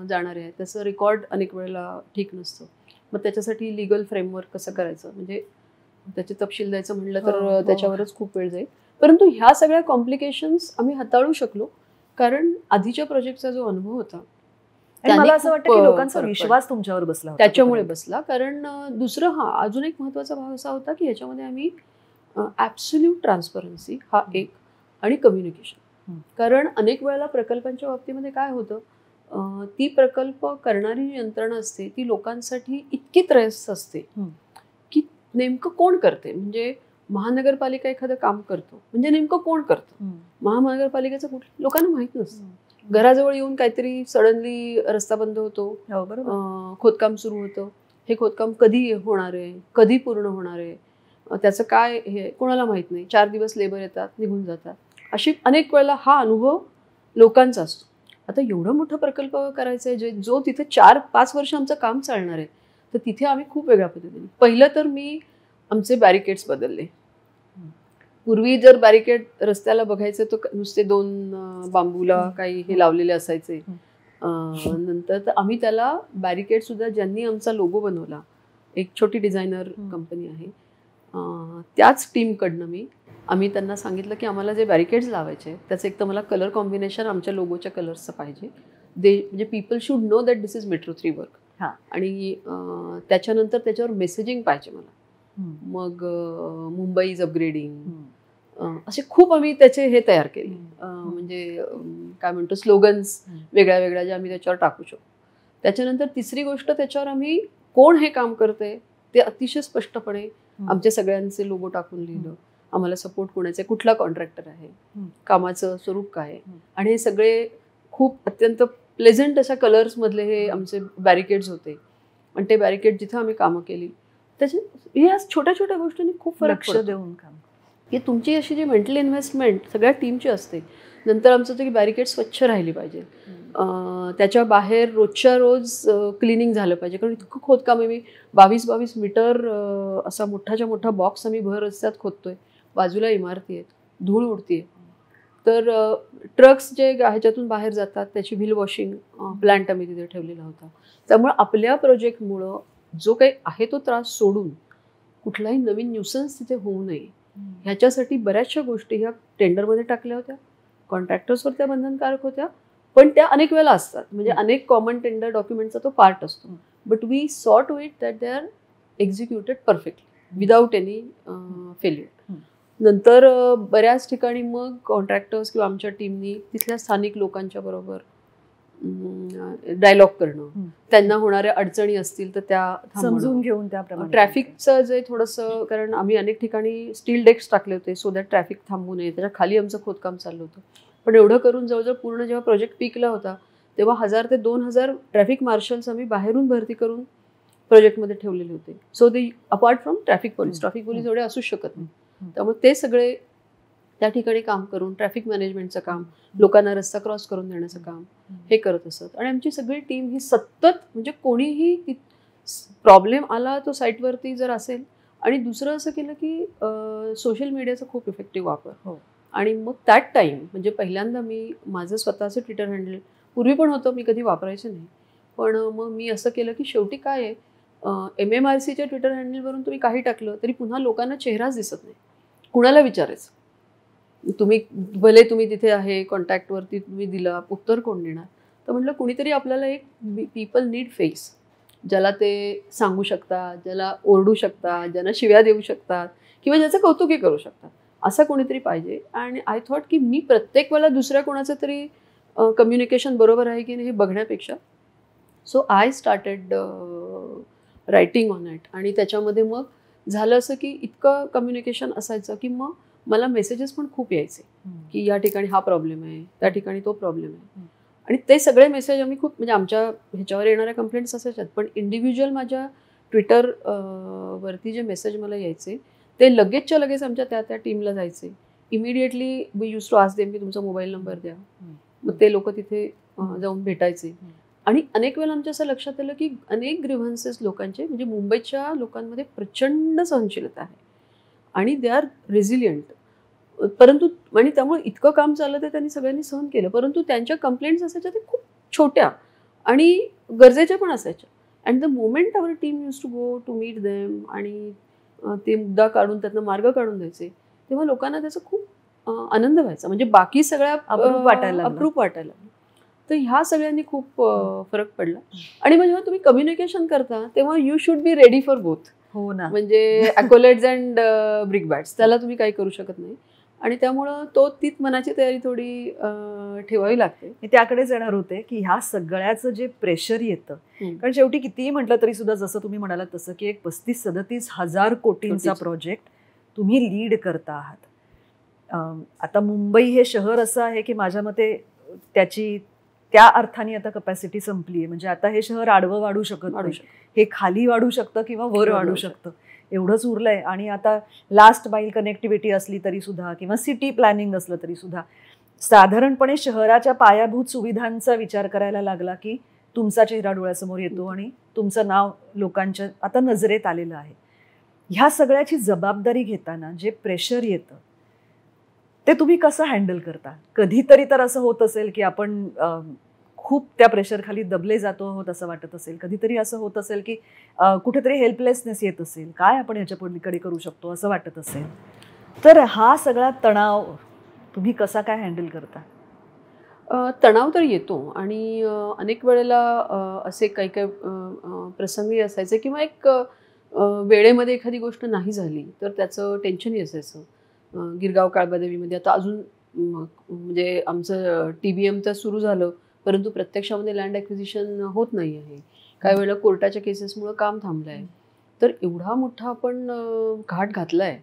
जाणारे आहेत, त्याचं रेकॉर्ड अनेक वेळेला ठीक नसतं. मग त्याच्यासाठी लिगल फ्रेमवर्क कसं करायचं, म्हणजे त्याचे तपशील द्यायचं म्हटलं तर त्याच्यावरच खूप वेळ जाईल. परंतु ह्या सगळ्या कॉम्प्लिकेशन्स आम्ही हाताळू शकलो, कारण आधीच्या प्रोजेक्टचा जो अनुभव होता मला असं वाटतं की लोकांचा विश्वास तुमच्यावर बसला, त्याच्यामुळे बसला. कारण दुसरं अजून एक महत्त्वाचा भाग असा होता की ह्याच्यामध्ये आम्ही ॲब्सोल्यूट ट्रान्सपरन्सी हा एक, आणि कम्युनिकेशन. कारण अनेक वेळेला प्रकल्पांच्या बाबतीमध्ये काय होतं, ती प्रकल्प करणारी जी यंत्रणा असते ती लोकांसाठी इतकी त्रयस्थ असते की नेमकं कोण करते. म्हणजे महानगरपालिका एखादं काम करतो म्हणजे नेमकं कोण करतं, महानगरपालिकेचं कुठलं लोकांना माहीत नसतं. घराजवळ येऊन काहीतरी सडनली रस्ता बंद होतो, खोदकाम सुरू होतं, हे खोदकाम कधी होणार आहे, कधी पूर्ण होणार आहे, त्याचं काय हे कोणाला माहीत नाही. 4 दिवस लेबर येतात, निघून जातात. अशी अनेक वेळेला हा अनुभव लोकांचा असतो. आता एवढं मोठं प्रकल्प करायचं आहे जो तिथे 4-5 वर्ष आमचं काम चालणार आहे, तर तिथे आम्ही खूप वेगळ्या पद्धतीने, पहिलं तर मी आमचे बॅरिकेड्स बदलले. पूर्वी जर बॅरिकेड रस्त्याला बघायचं तर नुसते 2 बांबूला काही हे लावलेले असायचे. नंतर तर आम्ही त्याला बॅरिकेड सुद्धा, ज्यांनी आमचा लोगो बनवला, एक छोटी डिझायनर कंपनी आहे, त्याच टीमकडनं आम्ही त्यांना सांगितलं की आम्हाला जे बॅरिकेड्स लावायचे त्याचं एक तर मला कलर कॉम्बिनेशन आमच्या लोगोच्या कलर्सचं पाहिजे. म्हणजे people should know that this is metro 3 work. हा. आणि त्याच्यानंतर त्याच्यावर मेसेजिंग पाहिजे मला. मग मुंबई इज अपग्रेडिंग, असे खूप आम्ही त्याचे हे तयार केले, म्हणजे काय म्हणतो स्लोगन्स वेगळ्या वेगळ्या ज्या आम्ही त्याच्यावर टाकू शकतो. त्याच्यानंतर तिसरी गोष्ट, त्याच्यावर आम्ही कोण हे काम करते ते अतिशय स्पष्टपणे आमच्या सगळ्यांचे लोगो टाकून लिहिलं. आम्हाला सपोर्ट कोणाचे, कुठला कॉन्ट्रॅक्टर आहे, कामाचं स्वरूप काय आहे, आणि हे सगळे खूप अत्यंत प्लेझंट अशा कलर्स मधले हे आमचे बॅरिकेड्स होते. आणि ते बॅरिकेड जिथं आम्ही कामं केली त्याचे ह्या छोट्या छोट्या गोष्टींनी खूप फरक लक्ष देऊन काम, की तुमची अशी जी मेंटल इन्व्हेस्टमेंट सगळ्या टीमची असते. नंतर आमचं होतं की बॅरिकेड स्वच्छ राहिली पाहिजे, त्याच्या बाहेर रोजच्या रोज क्लिनिंग झालं पाहिजे, कारण इतकं खोदकाम आहे. मी 22 मीटर असा मोठाच्या मोठा बॉक्स आम्ही भर रस्त्यात खोदतोय, बाजूला इमारती आहेत, धूळ उडतीये. तर ट्रक्स जे ह्याच्यातून बाहेर जातात त्याची व्हील वॉशिंग प्लांट आम्ही तिथे ठेवलेला होता. त्यामुळे आपल्या प्रोजेक्टमुळं जो काही आहे तो त्रास सोडून कुठलाही नवीन न्यूसन्स तिथे होऊ नये ह्याच्यासाठी बऱ्याचशा गोष्टी ह्या टेंडरमध्ये टाकल्या होत्या. कॉन्ट्रॅक्टर्सवर त्या बंधनकारक होत्या, पण त्या अनेक वेळेला असतात, म्हणजे अनेक कॉमन टेंडर डॉक्युमेंटचा तो पार्ट असतो. But we saw to it that they are executed perfectly without any failure. नंतर बऱ्याच ठिकाणी मग कॉन्ट्रॅक्टर्स किंवा आमच्या टीमनी तिथल्या स्थानिक लोकांच्या बरोबर डायलॉग करणं, त्यांना होणाऱ्या अडचणी असतील तर त्या समजून घेऊन त्याप्रमाणे. ट्रॅफिकचं जे थोडंसं, कारण आम्ही अनेक ठिकाणी स्टील डेक्स टाकले होते सो दॅट ट्रॅफिक थांबू नये, त्याच्या खाली आमचं खोदकाम चाललं होतं. पण एवढं करून जवळजवळ पूर्ण जेव्हा प्रोजेक्ट पीकला होता तेव्हा 1000 ते 2000 ट्रॅफिक मार्शल्स आम्ही बाहेरून भरती करून प्रोजेक्टमध्ये ठेवलेले होते. So they apart from traffic police एवढे असूच शकत नाही. त्यामुळे ते सगळे त्या ठिकाणी काम करून ट्रॅफिक मॅनेजमेंटचं काम, लोकांना रस्ता क्रॉस करून देण्याचं काम हे करत असत. आणि आमची सगळी टीम ही सतत, म्हणजे कोणीही प्रॉब्लेम आला तो साईटवरती जर असेल. आणि दुसरं असं केलं की सोशल मीडियाचा खूप इफेक्टिव्ह वापर. आणि मग दॅट टाईम, म्हणजे पहिल्यांदा मी माझं स्वतःचं ट्विटर हँडल पूर्वी पण होतं, मी कधी वापरायचे नाही, पण मग मी असं केलं की शेवटी काय आहे, MMRCच्या ट्विटर हँडलवरून तुम्ही काही टाकलं तरी पुन्हा लोकांना चेहराच दिसत नाही. कुणाला विचारायचं, तुम्ही तिथे आहे कॉन्टॅक्टवरती तुम्ही दिला, उत्तर कोण देणार. तर म्हटलं कुणीतरी आपल्याला एक पीपल नीड फेस, ज्याला ते सांगू शकतात, ज्याला ओरडू शकतात, ज्यांना शिव्या देऊ शकतात किंवा ज्याचं कौतुकही करू शकतात, असं कोणीतरी पाहिजे. आणि आय थॉट की मी प्रत्येक वेळेला दुसऱ्या कोणाचं तरी कम्युनिकेशन बरोबर आहे की नाही हे बघण्यापेक्षा, so I started writing on it. आणि त्याच्यामध्ये मग झालं असं की इतकं कम्युनिकेशन असायचं की मग मला मेसेजेस पण खूप यायचे की या ठिकाणी हा प्रॉब्लेम आहे, त्या ठिकाणी तो प्रॉब्लेम आहे. आणि ते सगळे मेसेज आम्ही खूप, म्हणजे आमच्या ह्याच्यावर येणाऱ्या कंप्लेंट्स असायच्यात, पण इंडिव्हिज्युअल माझ्या ट्विटर वरती जे मेसेज मला यायचे ते लगेचच्या लगेच आमच्या त्या टीमला जायचे. Immediately we use to ask them की तुमचा मोबाईल नंबर द्या. मग ते लोक तिथे जाऊन भेटायचे. आणि अनेक वेळेला आमच्या असं लक्षात आलं की अनेक ग्रीव्हन्सेस लोकांचे, म्हणजे मुंबईच्या लोकांमध्ये प्रचंड सहनशीलता आहे आणि दे आर रेझिलियंट. परंतु आणि त्यामुळे इतकं काम चाललं ते त्यांनी सगळ्यांनी सहन केलं. परंतु त्यांच्या कंप्लेंट्स असायच्या ते खूप छोट्या आणि गरजेच्या पण असायच्या. And the moment our team use to go to meet them आणि ते मुद्दा काढून त्यातनं मार्ग काढून द्यायचे, तेव्हा लोकांना त्याचा खूप आनंद व्हायचा. म्हणजे बाकी सगळ्या अप्रूप वाटायला. तर ह्या सगळ्यांनी खूप फरक पडला. आणि मग जेव्हा तुम्ही कम्युनिकेशन करता तेव्हा you should be ready for both. हो ना, म्हणजे अकोलेट्स अँड ब्रिक बॅट्स, त्याला तुम्ही काही करू शकत नाही. आणि त्यामुळं तीच मनाची तयारी थोडी ठेवावी लागते. मी त्याकडेच येणार होते की ह्या सगळ्याचं जे प्रेशर येतं, कारण शेवटी कितीही म्हटलं तरी सुद्धा जसं तुम्ही म्हणालात तसं की एक 35-37 हजार कोटींचा प्रोजेक्ट तुम्ही लीड करता आहात. आता मुंबई हे शहर असं आहे की माझ्या मते त्याची त्या अर्थाने आता कपॅसिटी संपली आहे. म्हणजे आता हे शहर आडवं वाढू शकत नाही, हे खाली वाढू शकतं किंवा वर वाढू शकतं, एवढंच उरलंय. आणि आता लास्ट माईल कनेक्टिव्हिटी असली तरी सुद्धा किंवा सिटी प्लॅनिंग असलं तरी सुद्धा साधारणपणे शहराच्या पायाभूत सुविधांचा विचार करायला लागला की तुमचा चेहरा डोळ्यासमोर येतो आणि तुमचं नाव लोकांच्या आता नजरेत आलेलं आहे. ह्या सगळ्याची जबाबदारी घेताना जे प्रेशर येतं ते तुम्ही कसं हँडल करता? कधीतरी तर असं होत असेल की आपण खूप त्या प्रेशरखाली दबले जातो आहोत असं वाटत असेल, कधीतरी असं होत असेल की कुठेतरी हेल्पलेसनेस येत असेल, काय आपण ह्याच्या पलीकडे करू शकतो असं वाटत असेल, तर हा सगळा तणाव तुम्ही कसा काय हँडल करता? तणाव तर येतो आणि अनेक वेळेला असे काही काही प्रसंगही असायचे किंवा एक वेळेमध्ये एखादी गोष्ट नाही झाली तर त्याचं टेन्शनही असायचं. गिरगाव काळबादेवीमध्ये आता अजून म्हणजे आमचं TBM तर सुरू झालं, परंतु प्रत्यक्षामध्ये लँड ॲक्विजिशन होत नाही आहे. काही वेळेला कोर्टाच्या केसेसमुळं काम थांबलं आहे. तर एवढा मोठा आपण घाट घातला आहे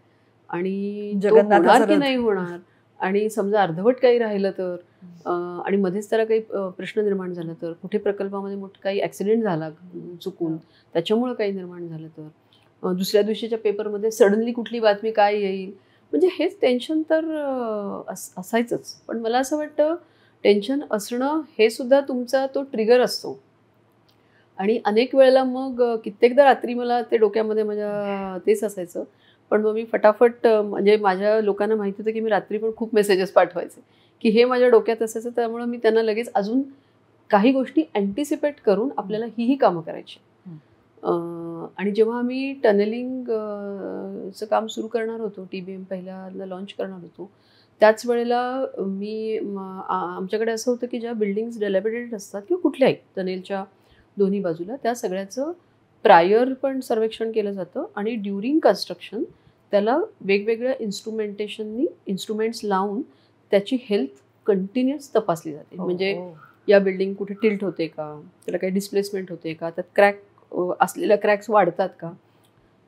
आणि तो जगन्नाथाचा होणार की रथ. नाही होणार आणि समजा अर्धवट काही राहिलं तर आणि मध्येच त्याला काही प्रश्न निर्माण झाला तर, कुठे प्रकल्पामध्ये मोठा काही ॲक्सिडेंट झाला चुकून, त्याच्यामुळं काही निर्माण झालं तर, दुसऱ्या दिवशीच्या पेपरमध्ये सडनली कुठली बातमी काय येईल, म्हणजे हेच टेन्शन तर असायचंच. पण मला असं वाटतं टेन्शन असणं हे सुद्धा तुमचा तो ट्रिगर असतो. आणि अनेक वेळेला मग कित्येकदा रात्री मला ते डोक्यामध्ये माझ्या तेच असायचं. पण मग मी फटाफट म्हणजे माझ्या लोकांना माहिती होतं की मी रात्री पण खूप मेसेजेस पाठवायचे की हे माझ्या डोक्यात असायचं. त्यामुळे मी त्यांना लगेच अजून काही गोष्टी अँटिसिपेट करून आपल्याला ही कामं करायची. आणि जेव्हा आम्ही टनेलिंगचं काम सुरू करणार होतो, TBM पहिल्यांदा लॉन्च करणार होतो, त्याच वेळेला आमच्याकडे असं होतं की ज्या बिल्डिंग्स डिलॅपिडेटेड असतात किंवा कुठल्याही टनेलच्या दोन्ही बाजूला त्या सगळ्याचं प्रायर पण सर्वेक्षण केलं जातं आणि ड्युरिंग कन्स्ट्रक्शन त्याला वेगवेगळ्या इन्स्ट्रुमेंट्स लावून त्याची हेल्थ कंटिन्युअस तपासली जाते. म्हणजे या बिल्डिंग कुठे टिल्ट होते का, त्याला काही डिस्प्लेसमेंट होते का, त्यात क्रॅक असलेल्या क्रॅक्स वाढतात का.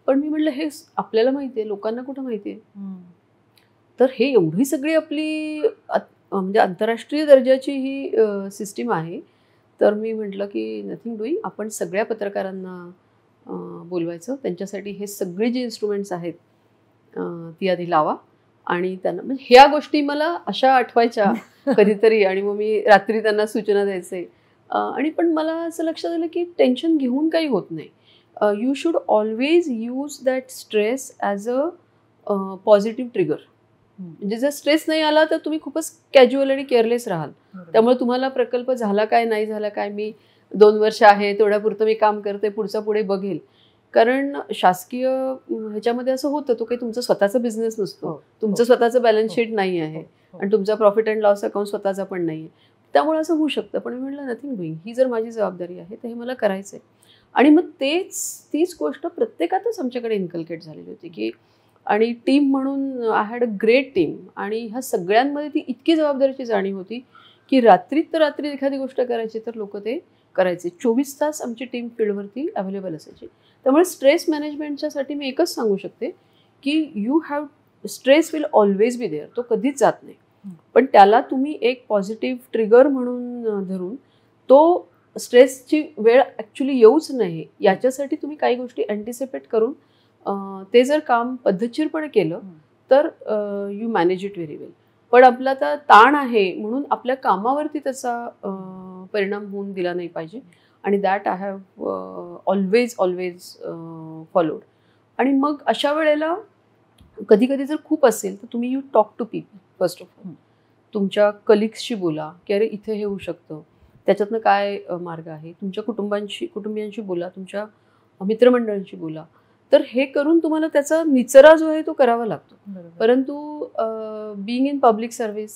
पण मी म्हटलं हे आपल्याला माहिती आहे, लोकांना कुठं माहिती आहे. तर हे एवढी सगळी आपली म्हणजे आंतरराष्ट्रीय दर्जाची ही सिस्टीम आहे. तर मी म्हटलं की नथिंग डुईंग, आपण सगळ्या पत्रकारांना बोलवायचं, त्यांच्यासाठी हे सगळे जे इन्स्ट्रुमेंट्स आहेत ती आधी लावा आणि त्यांना म्हणजे ह्या गोष्टी मला अशा आठवायच्या कधीतरी आणि मग मी रात्री त्यांना सूचना द्यायचे. आणि पण मला असं लक्षात आलं की टेन्शन घेऊन काही होत नाही. You should always use that stress as a positive trigger. म्हणजे जर स्ट्रेस नाही आला तर तुम्ही खूपच कॅज्युअल आणि केअरलेस राहाल. त्यामुळे तुम्हाला प्रकल्प झाला काय नाही झाला काय, मी 2 वर्ष आहे तेवढ्यापुरतं मी काम करते, पुढचा पुढे बघेल. कारण शासकीय ह्याच्यामध्ये असं होतं, तो काही तुमचा स्वतःचा बिझनेस नसतो, तुमचं स्वतःचं बॅलन्स शीट नाही आहे आणि तुमचा प्रॉफिट अँड लॉस अकाउंट स्वतःचा पण नाही आहे. त्यामुळे असं होऊ शकतं. पण मी म्हटलं नथिंग डुईंग, ही जर माझी जबाबदारी आहे तर हे मला करायचं आहे. आणि मग तीच गोष्ट प्रत्येकातच आमच्याकडे इन्कल्केट झालेली होती की आणि टीम म्हणून I had a great team आणि ह्या सगळ्यांमध्ये ती इतकी जबाबदारीची जाणीव होती की रात्रीत एखादी गोष्ट करायची तर लोक ते करायचे. 24 तास आमची टीम फील्डवरती अवेलेबल असायची. त्यामुळे स्ट्रेस मॅनेजमेंटच्यासाठी मी एकच सांगू शकते की you have stress will always be there, तो कधीच जात नाही. पण त्याला तुम्ही एक पॉझिटिव्ह ट्रिगर म्हणून धरून तो स्ट्रेसची वेळ ॲक्च्युली येऊच नाही याच्यासाठी तुम्ही काही गोष्टी अँटिसिपेट करून ते जर काम पद्धतशीरपणे केलं तर यू मॅनेज इट व्हेरी वेल. पण आपला आता ताण आहे म्हणून आपल्या कामावरती त्याचा परिणाम होऊन दिला नाही पाहिजे आणि that I have always followed. आणि मग अशा वेळेला कधी कधी जर खूप असेल तर तुम्ही you talk to people. First of all तुमच्या कलिग्सशी बोला की अरे इथे हे होऊ शकतं, त्याच्यातनं काय मार्ग आहे. तुमच्या कुटुंबियांशी बोला, तुमच्या मित्रमंडळांशी बोला. तर हे करून तुम्हाला त्याचा निचरा जो आहे तो करावा लागतो. परंतु बिईंग इन पब्लिक सर्व्हिस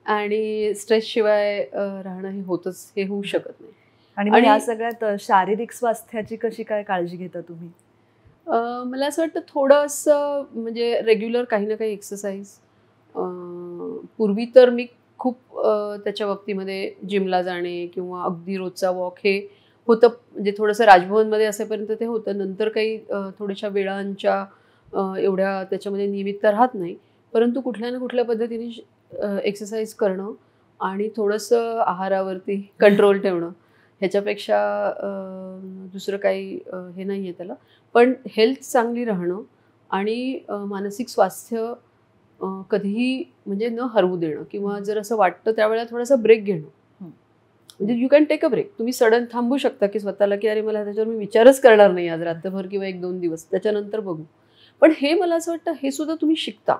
आणि स्ट्रेसशिवाय राहणं हे होऊ शकत नाही. आणि या सगळ्यात शारीरिक स्वास्थ्याची कशी काय काळजी घेता तुम्ही? मला असं वाटतं थोडंसं म्हणजे रेग्युलर काही ना काही एक्सरसाइज. पूर्वी तर मी खूप त्याच्या बाबतीमध्ये जिमला जाणे किंवा अगदी रोजचा वॉक हे होतं. म्हणजे थोडंसं राजभवनमध्ये असेपर्यंत ते होतं. नंतर काही थोड्याशा वेळांच्या एवढ्या त्याच्यामध्ये नियमितता राहत नाही. परंतु कुठल्या ना कुठल्या पद्धतीने एक्सरसाइज करणं आणि थोडंसं आहारावरती कंट्रोल ठेवणं ह्याच्यापेक्षा दुसरं काही हे नाही आहे त्याला. पण हेल्थ चांगली राहणं आणि मानसिक स्वास्थ्य कधीही म्हणजे न हरवू देणं किंवा जर असं वाटतं त्यावेळेला थोडासा ब्रेक घेणं. म्हणजे you can take a break. तुम्ही सडन थांबू शकता की स्वतःला की अरे मला त्याच्यावर मी विचारच करणार नाही आज रात्रभर किंवा 1-2 दिवस, त्याच्यानंतर बघू. पण हे मला असं वाटतं हे सुद्धा तुम्ही शिकता.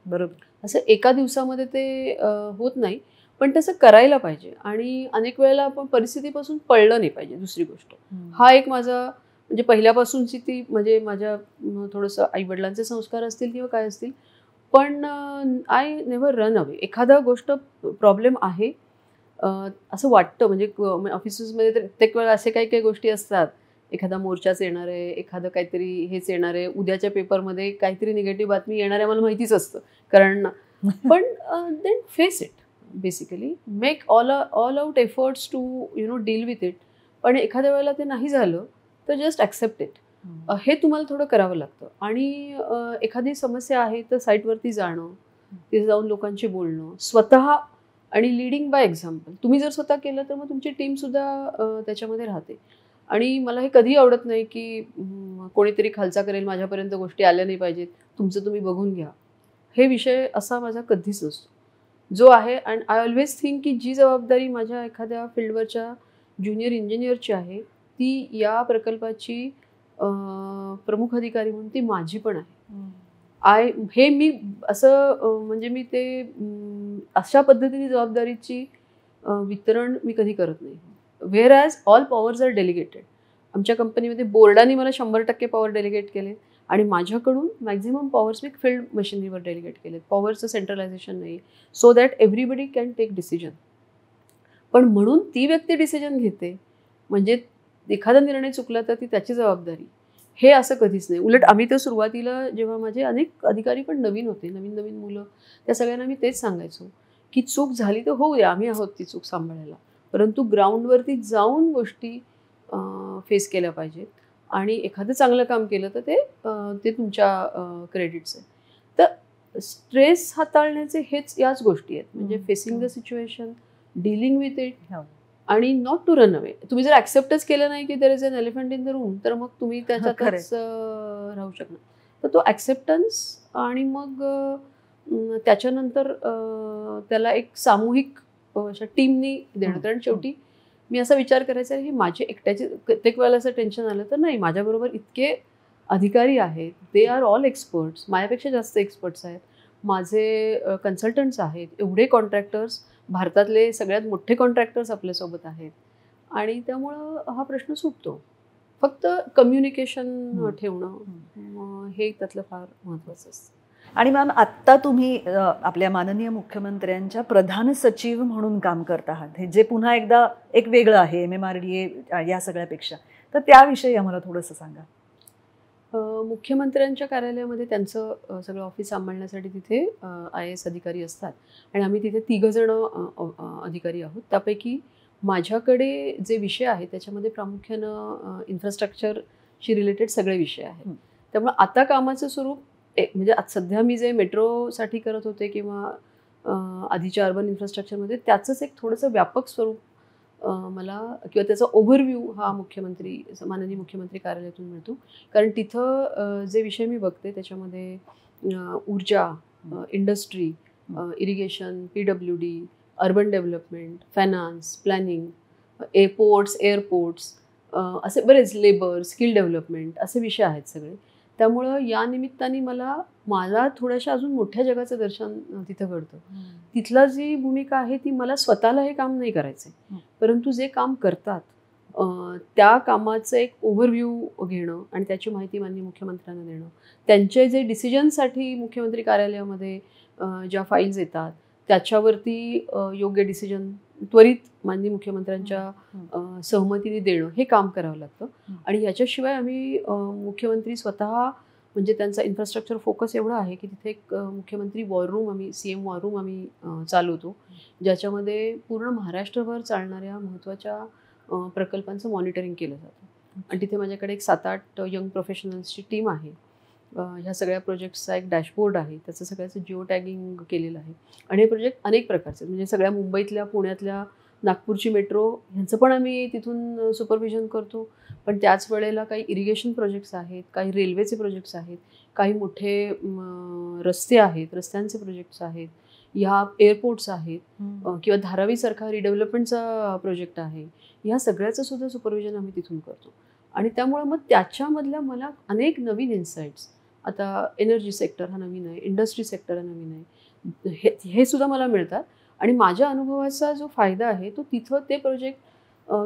बरोबर. असं एका दिवसामध्ये ते होत नाही, पण तसं करायला पाहिजे. आणि अनेक वेळेला आपण परिस्थितीपासून पळलं नाही पाहिजे. दुसरी गोष्ट हा एक माझा म्हणजे पहिल्यापासूनची ती म्हणजे माझ्या थोडंसं आईवडिलांचे संस्कार असतील किंवा काय असतील, पण आय नेव्हर रन अवे. एखादा गोष्ट प्रॉब्लेम आहे असं वाटतं, म्हणजे ऑफिसेसमध्ये तर प्रत्येक वेळा असे काही काही गोष्टी असतात, एखादा मोर्चाच येणार आहे, एखादं काहीतरी हेच येणार आहे, उद्याच्या पेपरमध्ये काहीतरी निगेटिव्ह बातमी येणार आहे, मला माहितीच असतं. कारण पण then face it, basically make all out efforts to deal with it. पण एखाद्या वेळेला ते नाही झालं तर जस्ट ॲक्सेप्ट इट. हे तुम्हाला थोडं करावं लागतं. आणि एखादी समस्या आहे तर साईटवरती जाणं, तिथे जाऊन लोकांशी बोलणं स्वतः, आणि लीडिंग बाय एक्झाम्पल. तुम्ही जर स्वतः केलं तर मग तुमची टीमसुद्धा त्याच्यामध्ये राहते. आणि मला हे कधीही आवडत नाही की कोणीतरी खालचा करेल, माझ्यापर्यंत गोष्टी आल्या नाही पाहिजेत, तुमचं तुम्ही बघून घ्या. हे विषय असा माझा कधीच नसतो. जो आहे, अँड आय ऑलवेज थिंक की जी जबाबदारी माझ्या एखाद्या फील्डवरच्या ज्युनियर इंजिनियरची आहे, ती या प्रकल्पाची प्रमुख अधिकारी म्हणून ती माझी पण आहे. हे मी असं म्हणजे मी ते अशा पद्धतीने जबाबदारीची वितरण मी कधी करत नाही. Whereas all powers are delegated. आमच्या कंपनीमध्ये बोर्डाने मला 100% पॉवर डेलिगेट केले आणि माझ्याकडून मॅक्झिमम पॉवर्स मी फील्ड मशिनरीवर डेलिगेट केलेत. पॉवरचं सेंट्रलायझेशन नाही, so that everybody can take decision. पण म्हणून ती व्यक्ती डिसिजन घेते, म्हणजे एखादा निर्णय चुकला तर ती त्याची जबाबदारी, हे असं कधीच नाही. उलट आम्ही तर सुरुवातीला जेव्हा माझे अनेक अधिकारी पण नवीन होते, नवीन नवीन मुलं, त्या सगळ्यांना मी तेच सांगायचो की चूक झाली तर होऊ द्या, आम्ही आहोत ती चूक सांभाळायला, परंतु ग्राउंडवरती जाऊन गोष्टी फेस केल्या पाहिजेत. आणि एखादं चांगलं काम केलं तर ते तुमच्या क्रेडिट्स आहे. तर स्ट्रेस हाताळण्याचे याच गोष्टी आहेत, म्हणजे facing the situation, dealing with it, आणि नॉट टू रन अवे. तुम्ही जर ॲक्सेप्टच केलं नाही की there is an elephant in the room, तर मग तुम्ही त्याच्यातच राहू शकणार. तर तो ॲक्सेप्टन्स, आणि मग त्याच्यानंतर त्याला एक सामूहिक अशा टीमनी देणं. कारण शेवटी मी असा विचार करायचा आहे, ही माझी एकट्याची, प्रत्येक वेळेला असं टेन्शन आलं तर नाही, माझ्याबरोबर इतके अधिकारी आहेत, दे आर ऑल एक्सपर्ट्स, माझ्यापेक्षा जास्त एक्सपर्ट्स आहेत, माझे कन्सल्टंट्स आहेत, एवढे कॉन्ट्रॅक्टर्स, भारतातले सगळ्यात मोठे कॉन्ट्रॅक्टर्स आपल्यासोबत आहेत. आणि त्यामुळं हा प्रश्न सुटतो. फक्त कम्युनिकेशन ठेवणं हे त्यातलं फार महत्त्वाचं असतं. आणि मॅम, आत्ता तुम्ही आपल्या माननीय मुख्यमंत्र्यांच्या प्रधान सचिव म्हणून काम करत आहात, हे जे पुन्हा एकदा एक वेगळं आहे MMRDA या सगळ्यापेक्षा, तर त्याविषयी आम्हाला थोडंसं सांगा. मुख्यमंत्र्यांच्या कार्यालयामध्ये त्यांचं सगळं ऑफिस सांभाळण्यासाठी तिथे IAS अधिकारी असतात, आणि आम्ही तिथे 3 जण अधिकारी आहोत. त्यापैकी माझ्याकडे जे विषय आहेत त्याच्यामध्ये प्रामुख्यानं इन्फ्रास्ट्रक्चरशी रिलेटेड सगळे विषय आहेत. त्यामुळे आता कामाचं स्वरूप म्हणजे सध्या मी जे मेट्रोसाठी करत होते किंवा आधीच्या अर्बन इन्फ्रास्ट्रक्चरमध्ये, त्याचंच एक थोडंसं व्यापक स्वरूप मला, किंवा त्याचा ओव्हरव्ह्यू हा माननीय मुख्यमंत्री कार्यालयातून मिळतो. कारण तिथं जे विषय मी बघते त्याच्यामध्ये ऊर्जा, industry, irrigation, PWD, urban development, finance, planning, airports, असे बरेच, लेबर, स्किल डेव्हलपमेंट, असे विषय आहेत सगळे. त्यामुळं या निमित्ताने मला थोड्याशा अजून मोठ्या जगाचं दर्शन तिथं घडतं. तिथला जी भूमिका आहे ती, मला स्वतःला हे काम नाही करायचं आहे, परंतु जे काम करतात त्या कामाचं एक ओव्हरव्ह्यू घेणं आणि त्याची माहिती माननीय मुख्यमंत्र्यांना देणं. त्यांचे जे डिसिजनसाठी मुख्यमंत्री कार्यालयामध्ये ज्या फाईल्स येतात त्याच्यावरती योग्य डिसिजन त्वरित माननीय मुख्यमंत्र्यांच्या सहमतीने देणं, हे काम करावं लागतं. आणि याच्याशिवाय आम्ही मुख्यमंत्री स्वतः, म्हणजे त्यांचा इन्फ्रास्ट्रक्चर फोकस एवढा आहे की तिथे एक मुख्यमंत्री war room, CM war room आम्ही चालवतो, ज्याच्यामध्ये पूर्ण महाराष्ट्रभर चालणाऱ्या महत्त्वाच्या प्रकल्पांचं मॉनिटरिंग केलं जातं. आणि तिथे माझ्याकडे एक 7-8 यंग प्रोफेशनल्सची टीम आहे. ह्या सगळ्या प्रोजेक्ट्सचा एक डॅशबोर्ड आहे, त्याचं सगळ्याचं जिओ टॅगिंग केलेलं आहे. आणि हे प्रोजेक्ट अनेक प्रकारचे, म्हणजे सगळ्या मुंबईतल्या, पुण्यातल्या, नागपूरची मेट्रो, ह्यांचं पण आम्ही तिथून सुपरविजन करतो. पण त्याच वेळेला काही इरिगेशन प्रोजेक्ट्स आहेत, काही रेल्वेचे प्रोजेक्ट्स आहेत, काही मोठे रस्ते आहेत, रस्त्यांचे प्रोजेक्ट्स आहेत, ह्या एअरपोर्ट्स आहेत, किंवा धारावीसारखा रिडेव्हलपमेंटचा प्रोजेक्ट आहे. ह्या सगळ्याचं सुद्धा सुपरविजन आम्ही तिथून करतो. आणि त्यामुळं मग त्याच्यामधल्या मला अनेक नवीन इन्साईट्स, आता एनर्जी सेक्टर हा नवीन आहे, इंडस्ट्री सेक्टर हा नवीन आहे, हे सुद्धा मला मिळतात. आणि माझ्या अनुभवाचा जो फायदा आहे तो तिथं ते प्रोजेक्ट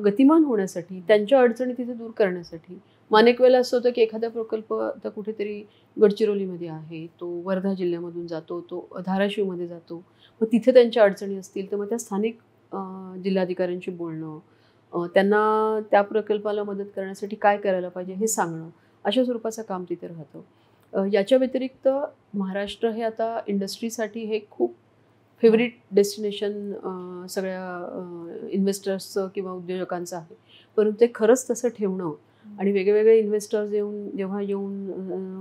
गतिमान होण्यासाठी, त्यांच्या अडचणी तिथे दूर करण्यासाठी. अनेक वेळेला असं होतं की एखादा प्रकल्प आता कुठेतरी गडचिरोलीमध्ये आहे, तो वर्धा जिल्ह्यामधून जातो, तो धाराशिवमध्ये जातो, मग तिथे त्यांच्या अडचणी असतील तर मग त्या स्थानिक जिल्हाधिकाऱ्यांशी बोलणं, त्यांना त्या प्रकल्पाला मदत करण्यासाठी काय करायला पाहिजे हे सांगणं, अशा स्वरूपाचं काम तिथे राहतं. याच्या व्यतिरिक्त महाराष्ट्र हे आता इंडस्ट्रीसाठी हे खूप फेवरेट डेस्टिनेशन सगळ्या इन्व्हेस्टर्सचं किंवा उद्योजकांचं आहे. परंतु ते खरंच तसं ठेवणं आणि वेगवेगळे इन्व्हेस्टर्स जेव्हा येऊन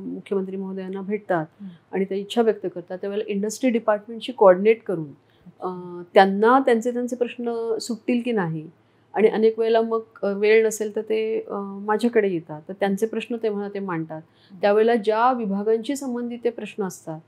मुख्यमंत्री महोदयांना भेटतात आणि त्या इच्छा व्यक्त करतात, त्यावेळेला इंडस्ट्री डिपार्टमेंटशी कोऑर्डिनेट करून त्यांना त्यांचे प्रश्न सुटतील की नाही, आणि अनेक वेळेला मग वेळ नसेल तर ते माझ्याकडे येतात, तर त्यांचे प्रश्न तेव्हा ते मांडतात. त्यावेळेला ज्या विभागांशी संबंधित ते प्रश्न असतात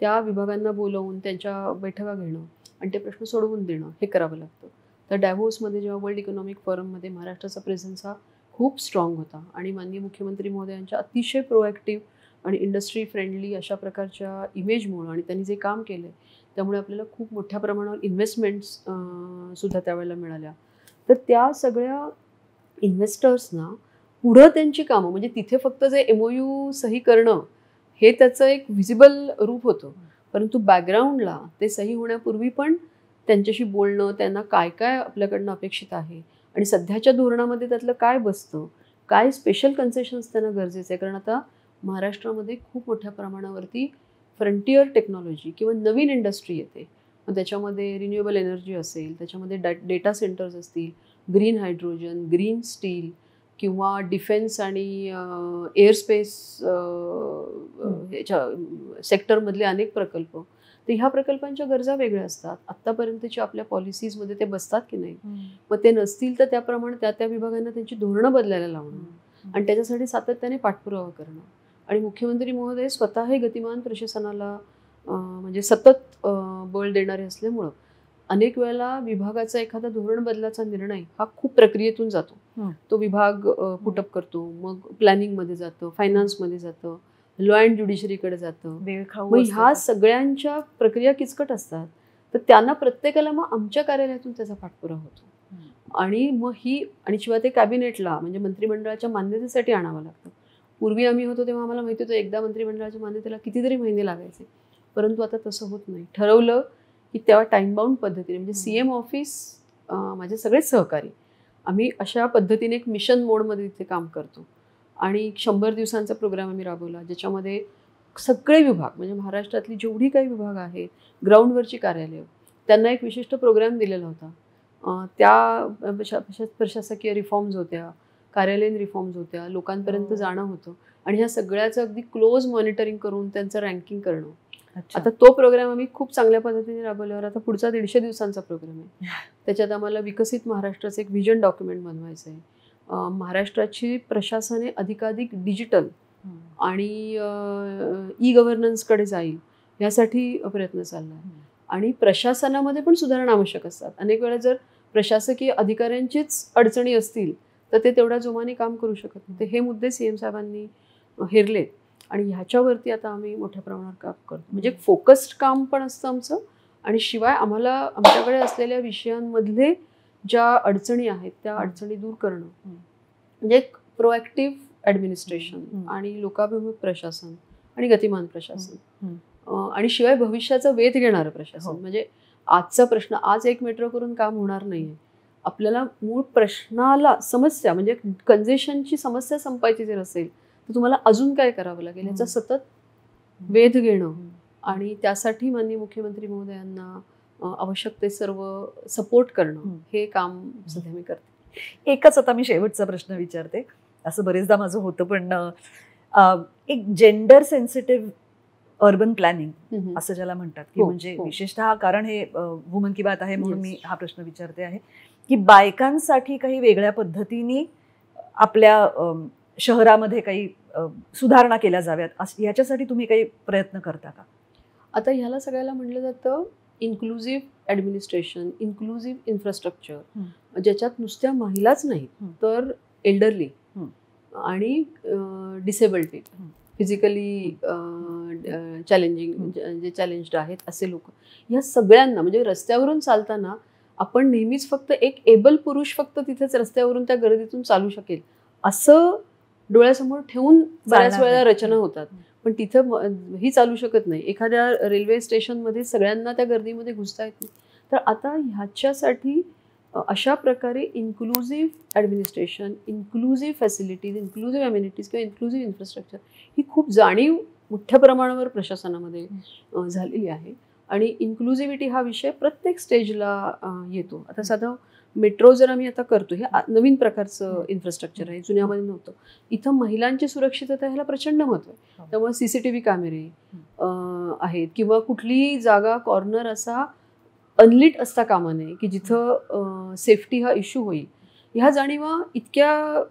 त्या विभागांना बोलवून त्यांच्या बैठका घेणं आणि ते प्रश्न सोडवून देणं हे करावं लागतं. तर डॅव्होसमध्ये जेव्हा वर्ल्ड इकॉनॉमिक फोरममध्ये महाराष्ट्राचा प्रेझेन्स हा खूप स्ट्रॉंग होता आणि माननीय मुख्यमंत्री महोदयांच्या अतिशय प्रोॲक्टिव्ह आणि इंडस्ट्री फ्रेंडली अशा प्रकारच्या इमेजमुळं आणि त्यांनी जे काम केलं आहे त्यामुळे आपल्याला खूप मोठ्या प्रमाणावर इन्व्हेस्टमेंट्स सुद्धा त्यावेळेला मिळाल्या. तर त्या सगळ्या इन्व्हेस्टर्सना पुढं त्यांची कामं, म्हणजे तिथे फक्त जे MOU सही करणं हे त्याचं एक व्हिजिबल रूप होतं, परंतु बॅकग्राऊंडला ते सही होण्यापूर्वी पण त्यांच्याशी बोलणं, त्यांना काय काय आपल्याकडनं अपेक्षित आहे आणि सध्याच्या धोरणामध्ये त्यातलं काय बसतं, काय स्पेशल कन्सेशन्स त्यांना गरजेचं आहे. कारण आता महाराष्ट्रामध्ये खूप मोठ्या प्रमाणावरती फ्रंटियर टेक्नॉलॉजी किंवा नवीन इंडस्ट्री येते. मग त्याच्यामध्ये रिन्युएबल एनर्जी असेल, त्याच्यामध्ये डेटा सेंटर्स असतील, ग्रीन हायड्रोजन, ग्रीन स्टील किंवा डिफेन्स आणि एअरस्पेस ह्याच्या सेक्टरमधले अनेक प्रकल्प. तर ह्या प्रकल्पांच्या गरजा वेगळ्या असतात. आत्तापर्यंतच्या आपल्या पॉलिसीजमध्ये ते बसतात की नाही, मग ते नसतील तर त्याप्रमाणे त्या विभागांना त्यांची धोरणं बदलायला लावणं आणि त्याच्यासाठी सातत्याने पाठपुरावा करणं. आणि मुख्यमंत्री महोदय स्वतःही गतिमान प्रशासनाला म्हणजे सतत बळ देणारे असल्यामुळं अनेक वेळेला विभागाचा एखादा धोरण बदलाचा निर्णय हा खूप प्रक्रियेतून जातो. तो विभाग पुटअप करतो, मग प्लॅनिंगमध्ये जातं, फायनान्समध्ये जातं, लॉ अँड ज्युडिशरीकडे जातं. मग ह्या सगळ्यांच्या प्रक्रिया किचकट असतात. तर त्यांना प्रत्येकाला मग आमच्या कार्यालयातून त्याचा पाठपुरावा होतो आणि मग आणि शिवाय ते कॅबिनेटला म्हणजे मंत्रिमंडळाच्या मान्यतेसाठी आणावं लागतं. पूर्वी आम्ही होतो तेव्हा आम्हाला माहिती होतं एकदा मंत्रिमंडळाच्या मान्यतेला कितीतरी महिने लागायचे, परंतु आता तसं होत नाही. ठरवलं की तेव्हा टाइम बाउंड पद्धतीने म्हणजे CM ऑफिस, माझे सगळेच सहकारी, आम्ही अशा पद्धतीने एक मिशन मोडमध्ये तिथे काम करतो आणि 100 दिवसांचा प्रोग्राम आम्ही राबवला, ज्याच्यामध्ये सगळे विभाग म्हणजे महाराष्ट्रातली जेवढी काही विभाग आहेत, ग्राउंडवरची कार्यालय, त्यांना एक विशिष्ट प्रोग्राम दिलेला होता. त्या प्रशासकीय रिफॉर्म्स होत्या, कार्यालयीन रिफॉर्म्स होत्या, लोकांपर्यंत जाणं होतं आणि ह्या सगळ्याचं अगदी क्लोज मॉनिटरिंग करून त्यांचं रँकिंग करणं. आता तो प्रोग्राम आम्ही खूप चांगल्या पद्धतीने राबवल्यावर आता पुढचा 150 दिवसांचा प्रोग्राम आहे. त्याच्यात आम्हाला विकसित महाराष्ट्राचं एक व्हिजन डॉक्युमेंट बनवायचं आहे. महाराष्ट्राची प्रशासने अधिकाधिक डिजिटल आणि ई-गव्हर्नन्सकडे जाईल यासाठी प्रयत्न चालला आहे. आणि प्रशासनामध्ये पण सुधारणा आवश्यक असतात. अनेक वेळा जर प्रशासकीय अधिकाऱ्यांचीच अडचणी असतील तर ते तेवढ्या जोमाने काम करू शकत नाही. तर हे मुद्दे CM साहेबांनी हेरलेत आणि ह्याच्यावरती आता आम्ही मोठ्या प्रमाणात काम करतो. म्हणजे फोकस्ड काम पण असतं आमचं आणि शिवाय आमच्याकडे असलेल्या विषयांमधले ज्या अडचणी आहेत त्या अडचणी दूर करणं म्हणजे एक प्रोॲक्टिव्ह ॲडमिनिस्ट्रेशन आणि लोकाभिमुख प्रशासन आणि गतिमान प्रशासन आणि शिवाय भविष्याचं वेध घेणारं प्रशासन. म्हणजे आजचा प्रश्न आज एक मेट्रो करून काम होणार नाही आहे. आपल्याला मूळ प्रश्नाला समस्या म्हणजे कंजेशनची समस्या संपायची जर असेल तर तुम्हाला अजून काय करावं लागेल याचा सतत वेध घेणं आणि त्यासाठी माननीय मुख्यमंत्री महोदयांना आवश्यक ते सर्व सपोर्ट करणं हे काम सध्या मी करते. एकच आता मी शेवटचा प्रश्न विचारते. असं बरेचदा माझं होतं पण एक जेंडर सेन्सिटिव्ह अर्बन प्लॅनिंग असं ज्याला म्हणतात की म्हणजे विशेषतः कारण हे वुमन की बात आहे म्हणून मी हा प्रश्न विचारते आहे की बायकांसाठी काही वेगळ्या पद्धतीने आपल्या शहरामध्ये काही सुधारणा केल्या जाव्यात याच्यासाठी तुम्ही काही प्रयत्न करता का? आता ह्याला सगळ्याला म्हटलं जातं इन्क्लुझिव्ह ॲडमिनिस्ट्रेशन, इन्क्लुझिव्ह इन्फ्रास्ट्रक्चर, ज्याच्यात नुसत्या महिलाच नाहीत तर एल्डरली आणि डिसेबल्ड पीपल, फिजिकली चॅलेंजिंग जे चॅलेंज्ड आहेत असे लोक, ह्या सगळ्यांना म्हणजे रस्त्यावरून चालताना आपण नेहमीच फक्त एक एबल पुरुष फक्त तिथेच रस्त्यावरून त्या गर्दीतून चालू शकेल असं डोळ्यासमोर ठेवून बऱ्याच वेळा रचना होतात, पण तिथं ही चालू शकत नाही. एखाद्या रेल्वे स्टेशनमध्ये सगळ्यांना त्या गर्दीमध्ये घुसता येत नाही, तर आता ह्याच्यासाठी अशा प्रकारे inclusive administration, inclusive facilities, inclusive amenities किंवा इन्क्लुझिव्ह इन्फ्रास्ट्रक्चर ही खूप जाणीव मोठ्या प्रमाणावर प्रशासनामध्ये झालेली आहे. आणि इन्क्लुझिव्हिटी हा विषय प्रत्येक स्टेजला येतो. आता साधं मेट्रो जर आम्ही आता करतो, हे नवीन प्रकारचं इन्फ्रास्ट्रक्चर आहे, जुन्यामध्ये नव्हतं. इथं महिलांची सुरक्षितता ह्याला प्रचंड महत्त्व आहे. त्यामुळे CCTV कॅमेरे आहेत किंवा कुठलीही जागा कॉर्नर असा अनलिट असता कामा नये की जिथं सेफ्टी हा इश्यू होईल. ह्या जाणीवा इतक्या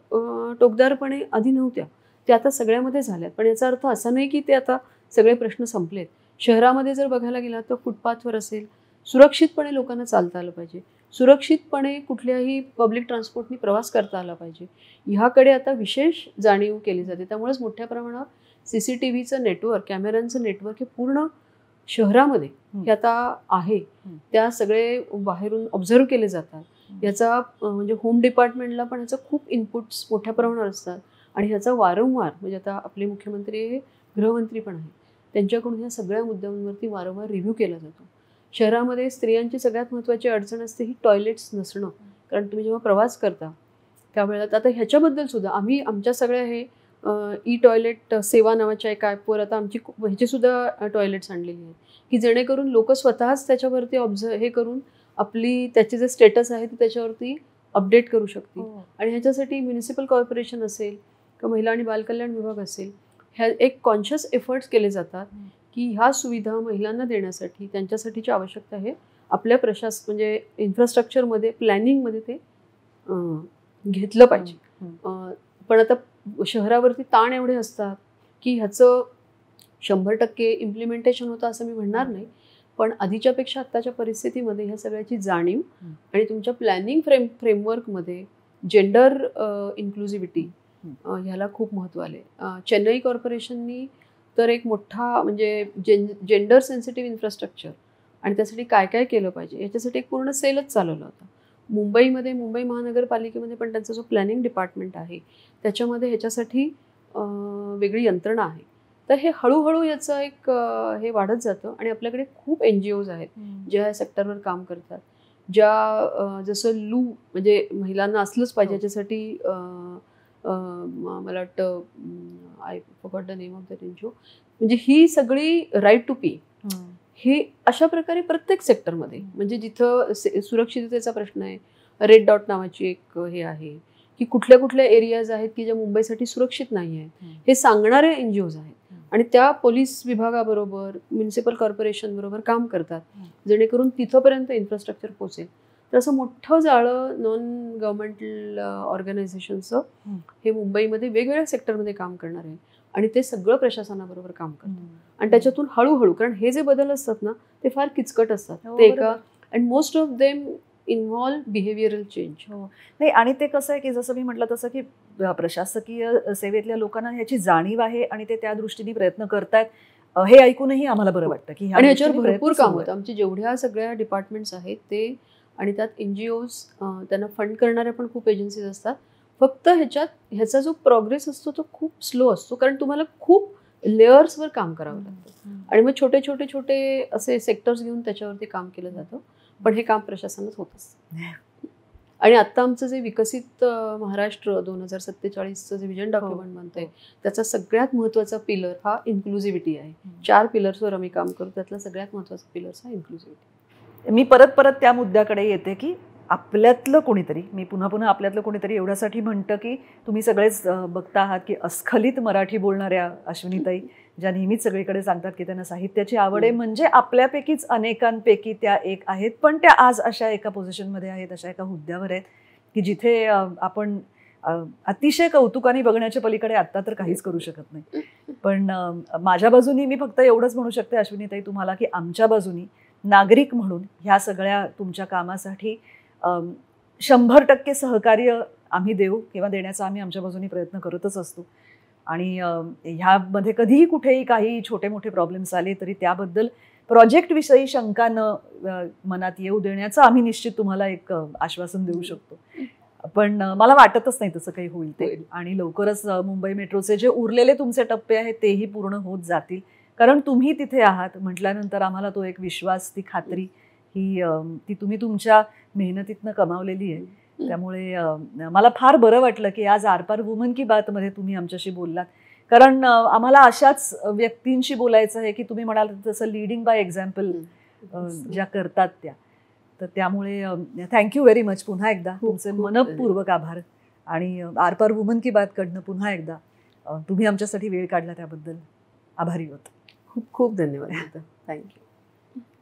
टोकदारपणे आधी नव्हत्या, त्या आता सगळ्यामध्ये झाल्यात. पण याचा अर्थ असा नाही की ते आता सगळे प्रश्न संपलेत. शहरामध्ये जर बघायला गेला तर फुटपाथवर असेल, सुरक्षितपणे लोकांना चालता आलं पाहिजे, सुरक्षितपणे कुठल्याही पब्लिक ट्रान्सपोर्टनी प्रवास करता आला पाहिजे, ह्याकडे आता विशेष जाणीव केली जाते. त्यामुळेच मोठ्या प्रमाणावर CCTVचं नेटवर्क, कॅमेऱ्यांचं नेटवर्क हे पूर्ण शहरामध्ये हे आता आहे. त्या सगळे बाहेरून ऑब्झर्व केले जातात. याचा म्हणजे होम डिपार्टमेंटला पण ह्याचं खूप इनपुट्स मोठ्या प्रमाणावर असतात. आणि ह्याचा वारंवार म्हणजे आता आपले मुख्यमंत्री हे गृहमंत्री पण आहेत, त्यांच्याकडून ह्या सगळ्या मुद्द्यांवरती वारंवार रिव्ह्यू केला जातो. शहरामध्ये स्त्रियांची सगळ्यात महत्त्वाची अडचण असते ही टॉयलेट्स नसणं. कारण तुम्ही जेव्हा प्रवास करता त्यावेळेला आता ह्याच्याबद्दल सुद्धा आम्ही आमच्या सगळ्या हे टॉयलेट सेवा नावाच्या एका ॲपवर आता आमची ह्याचे सुद्धा टॉयलेट्स आणलेली आहेत की जेणेकरून लोक स्वतःच त्याच्यावरती हे करून आपली त्याचे जे स्टेटस आहे ते त्याच्यावरती अपडेट करू शकतील. आणि ह्याच्यासाठी म्युनिसिपल कॉर्पोरेशन असेल किंवा महिला आणि बालकल्याण विभाग असेल, ह्या एक कॉन्शियस एफर्ट्स केले जातात की ह्या सुविधा महिलांना देण्यासाठी त्यांच्यासाठीची आवश्यकता आहे आपल्या म्हणजे इन्फ्रास्ट्रक्चरमध्ये, प्लॅनिंगमध्ये ते घेतलं पाहिजे. पण आता शहरावरती ताण एवढे असतात की ह्याचं 100% इम्प्लिमेंटेशन होतं असं मी म्हणणार नाही. पण आधीच्यापेक्षा आत्ताच्या परिस्थितीमध्ये ह्या सगळ्याची जाणीव आणि तुमच्या प्लॅनिंग फ्रेमवर्कमध्ये जेंडर इन्क्लुझिव्हिटी ह्याला खूप महत्त्व आले. चेन्नई कॉर्पोरेशननी तर एक मोठा म्हणजे जेंडर सेन्सिटिव्ह इन्फ्रास्ट्रक्चर आणि त्यासाठी काय काय केलं पाहिजे याच्यासाठी एक पूर्ण सेलच चालवला होता. मुंबईमध्ये, मुंबई महानगरपालिकेमध्ये पण त्यांचा जो प्लॅनिंग डिपार्टमेंट आहे त्याच्यामध्ये ह्याच्यासाठी वेगळी यंत्रणा आहे. तर हे हळूहळू याचं एक हे वाढत जातं. आणि आपल्याकडे खूप NGOज आहेत ज्या या सेक्टरवर काम करतात, ज्या जसं म्हणजे महिलांना असलंच पाहिजे याच्यासाठी मला वाटतं I forgot the name of that NGO, म्हणजे ही सगळी राईट टू पे हे अशा प्रकारे प्रत्येक सेक्टरमध्ये म्हणजे जिथं सुरक्षिततेचा प्रश्न आहे, रेड डॉट नावाची एक हे आहे की कुठल्या कुठल्या एरियाज आहेत की ज्या मुंबईसाठी सुरक्षित नाही आहेत, हे सांगणारे NGOज आहेत. आणि त्या पोलीस विभागाबरोबर, म्युनिसिपल कॉर्पोरेशनबरोबर काम करतात जेणेकरून तिथंपर्यंत इन्फ्रास्ट्रक्चर पोहोचेल. तर असं मोठं जाळं नॉन गव्हर्नमेंटल ऑर्गनायझेशनचं हे मुंबईमध्ये वेगवेगळ्या सेक्टरमध्ये काम करणार आहे. आणि ते सगळं प्रशासनाबरोबर काम करतं. आणि त्याच्यातून हळूहळू, कारण हे जे बदल असतात ना ते फार किचकट असतात, ते एका and most of them involve behavioural change. नाही, आणि ते कसं आहे की जसं मी म्हटलं तसं की प्रशासकीय सेवेतल्या लोकांना ह्याची जाणीव आहे आणि ते त्या दृष्टीने प्रयत्न करतायत. हे ऐकूनही आम्हाला बरं वाटतं की आणि ह्याच्यावर भरपूर काम होतं. आमचे जेवढ्या सगळ्या डिपार्टमेंट्स आहेत ते, आणि त्यात NGOज, त्यांना फंड करणाऱ्या पण खूप एजन्सीज असतात. फक्त ह्याचा जो प्रोग्रेस असतो तो खूप स्लो असतो, कारण तुम्हाला खूप लेयर्सवर काम करावं लागतं. आणि मग छोटे छोटे छोटे असे सेक्टर्स घेऊन त्याच्यावरती काम केलं जातं. पण हे काम प्रशासनात होत असतं. आणि आत्ता आमचं जे विकसित महाराष्ट्र 2047चं जे विजन डॉक्युमेंट बनतंय त्याचा सगळ्यात महत्त्वाचा पिलर हा इन्क्लुझिव्हिटी आहे. 4 पिलर्सवर आम्ही काम करू, त्यातला सगळ्यात महत्त्वाचा पिलर्स हा इन्क्लुझिव्हिटी. मी परत त्या मुद्द्याकडे येते की आपल्यातलं कोणीतरी, मी पुन्हा पुन्हा आपल्यातलं कोणीतरी एवढ्यासाठी म्हणतं की तुम्ही सगळेच बघता आहात की अस्खलित मराठी बोलणाऱ्या अश्विनीताई ज्या नेहमीच सगळीकडे सांगतात की त्यांना साहित्याची आवड आहे, म्हणजे आपल्यापैकीच अनेकांपैकी त्या एक आहेत. पण त्या आज अशा एका पोझिशनमध्ये आहेत, अशा एका हुद्द्यावर आहेत की जिथे आपण अतिशय कौतुकाने बघण्याच्या पलीकडे आत्ता तर काहीच करू शकत नाही. पण माझ्या बाजूनी मी फक्त एवढंच म्हणू शकते अश्विनीताई तुम्हाला की आमच्या बाजूनी नागरिक म्हणून ह्या सगळ्या तुमच्या कामासाठी 100% सहकार्य आम्ही देऊ किंवा देण्याचा आम्ही आमच्या बाजूनी प्रयत्न करतच असतो. आणि ह्यामध्ये कधीही कुठेही काही छोटे मोठे प्रॉब्लेम्स आले तरी त्याबद्दल प्रोजेक्टविषयी शंका न मनात येऊ देण्याचं आम्ही निश्चित तुम्हाला एक आश्वासन देऊ शकतो. पण मला वाटतच नाही तसं काही होईल ते. आणि लवकरच मुंबई मेट्रोचे जे उरलेले तुमचे टप्पे आहेत तेही पूर्ण होत जातील, कारण तुम्ही तिथे आहात म्हटल्यानंतर आम्हाला तो एक विश्वास, ती खात्री ती तुम्ही तुमच्या मेहनतीतनं कमावलेली आहे. त्यामुळे मला फार बरं वाटलं की आज आरपार वुमन की बातमध्ये तुम्ही आमच्याशी बोललात. कारण आम्हाला अशाच व्यक्तींशी बोलायचं आहे की तुम्ही म्हणाल तसं लीडिंग बाय एक्झाम्पल ज्या करतात त्या. तर त्यामुळे थँक्यू व्हेरी मच. पुन्हा एकदा तुमचे मनपूर्वक आभार. आणि आरपार वुमन की बात कडनं पुन्हा एकदा तुम्ही आमच्यासाठी वेळ काढला त्याबद्दल आभारी होतो. खूप खूप धन्यवाद. थँक्यू.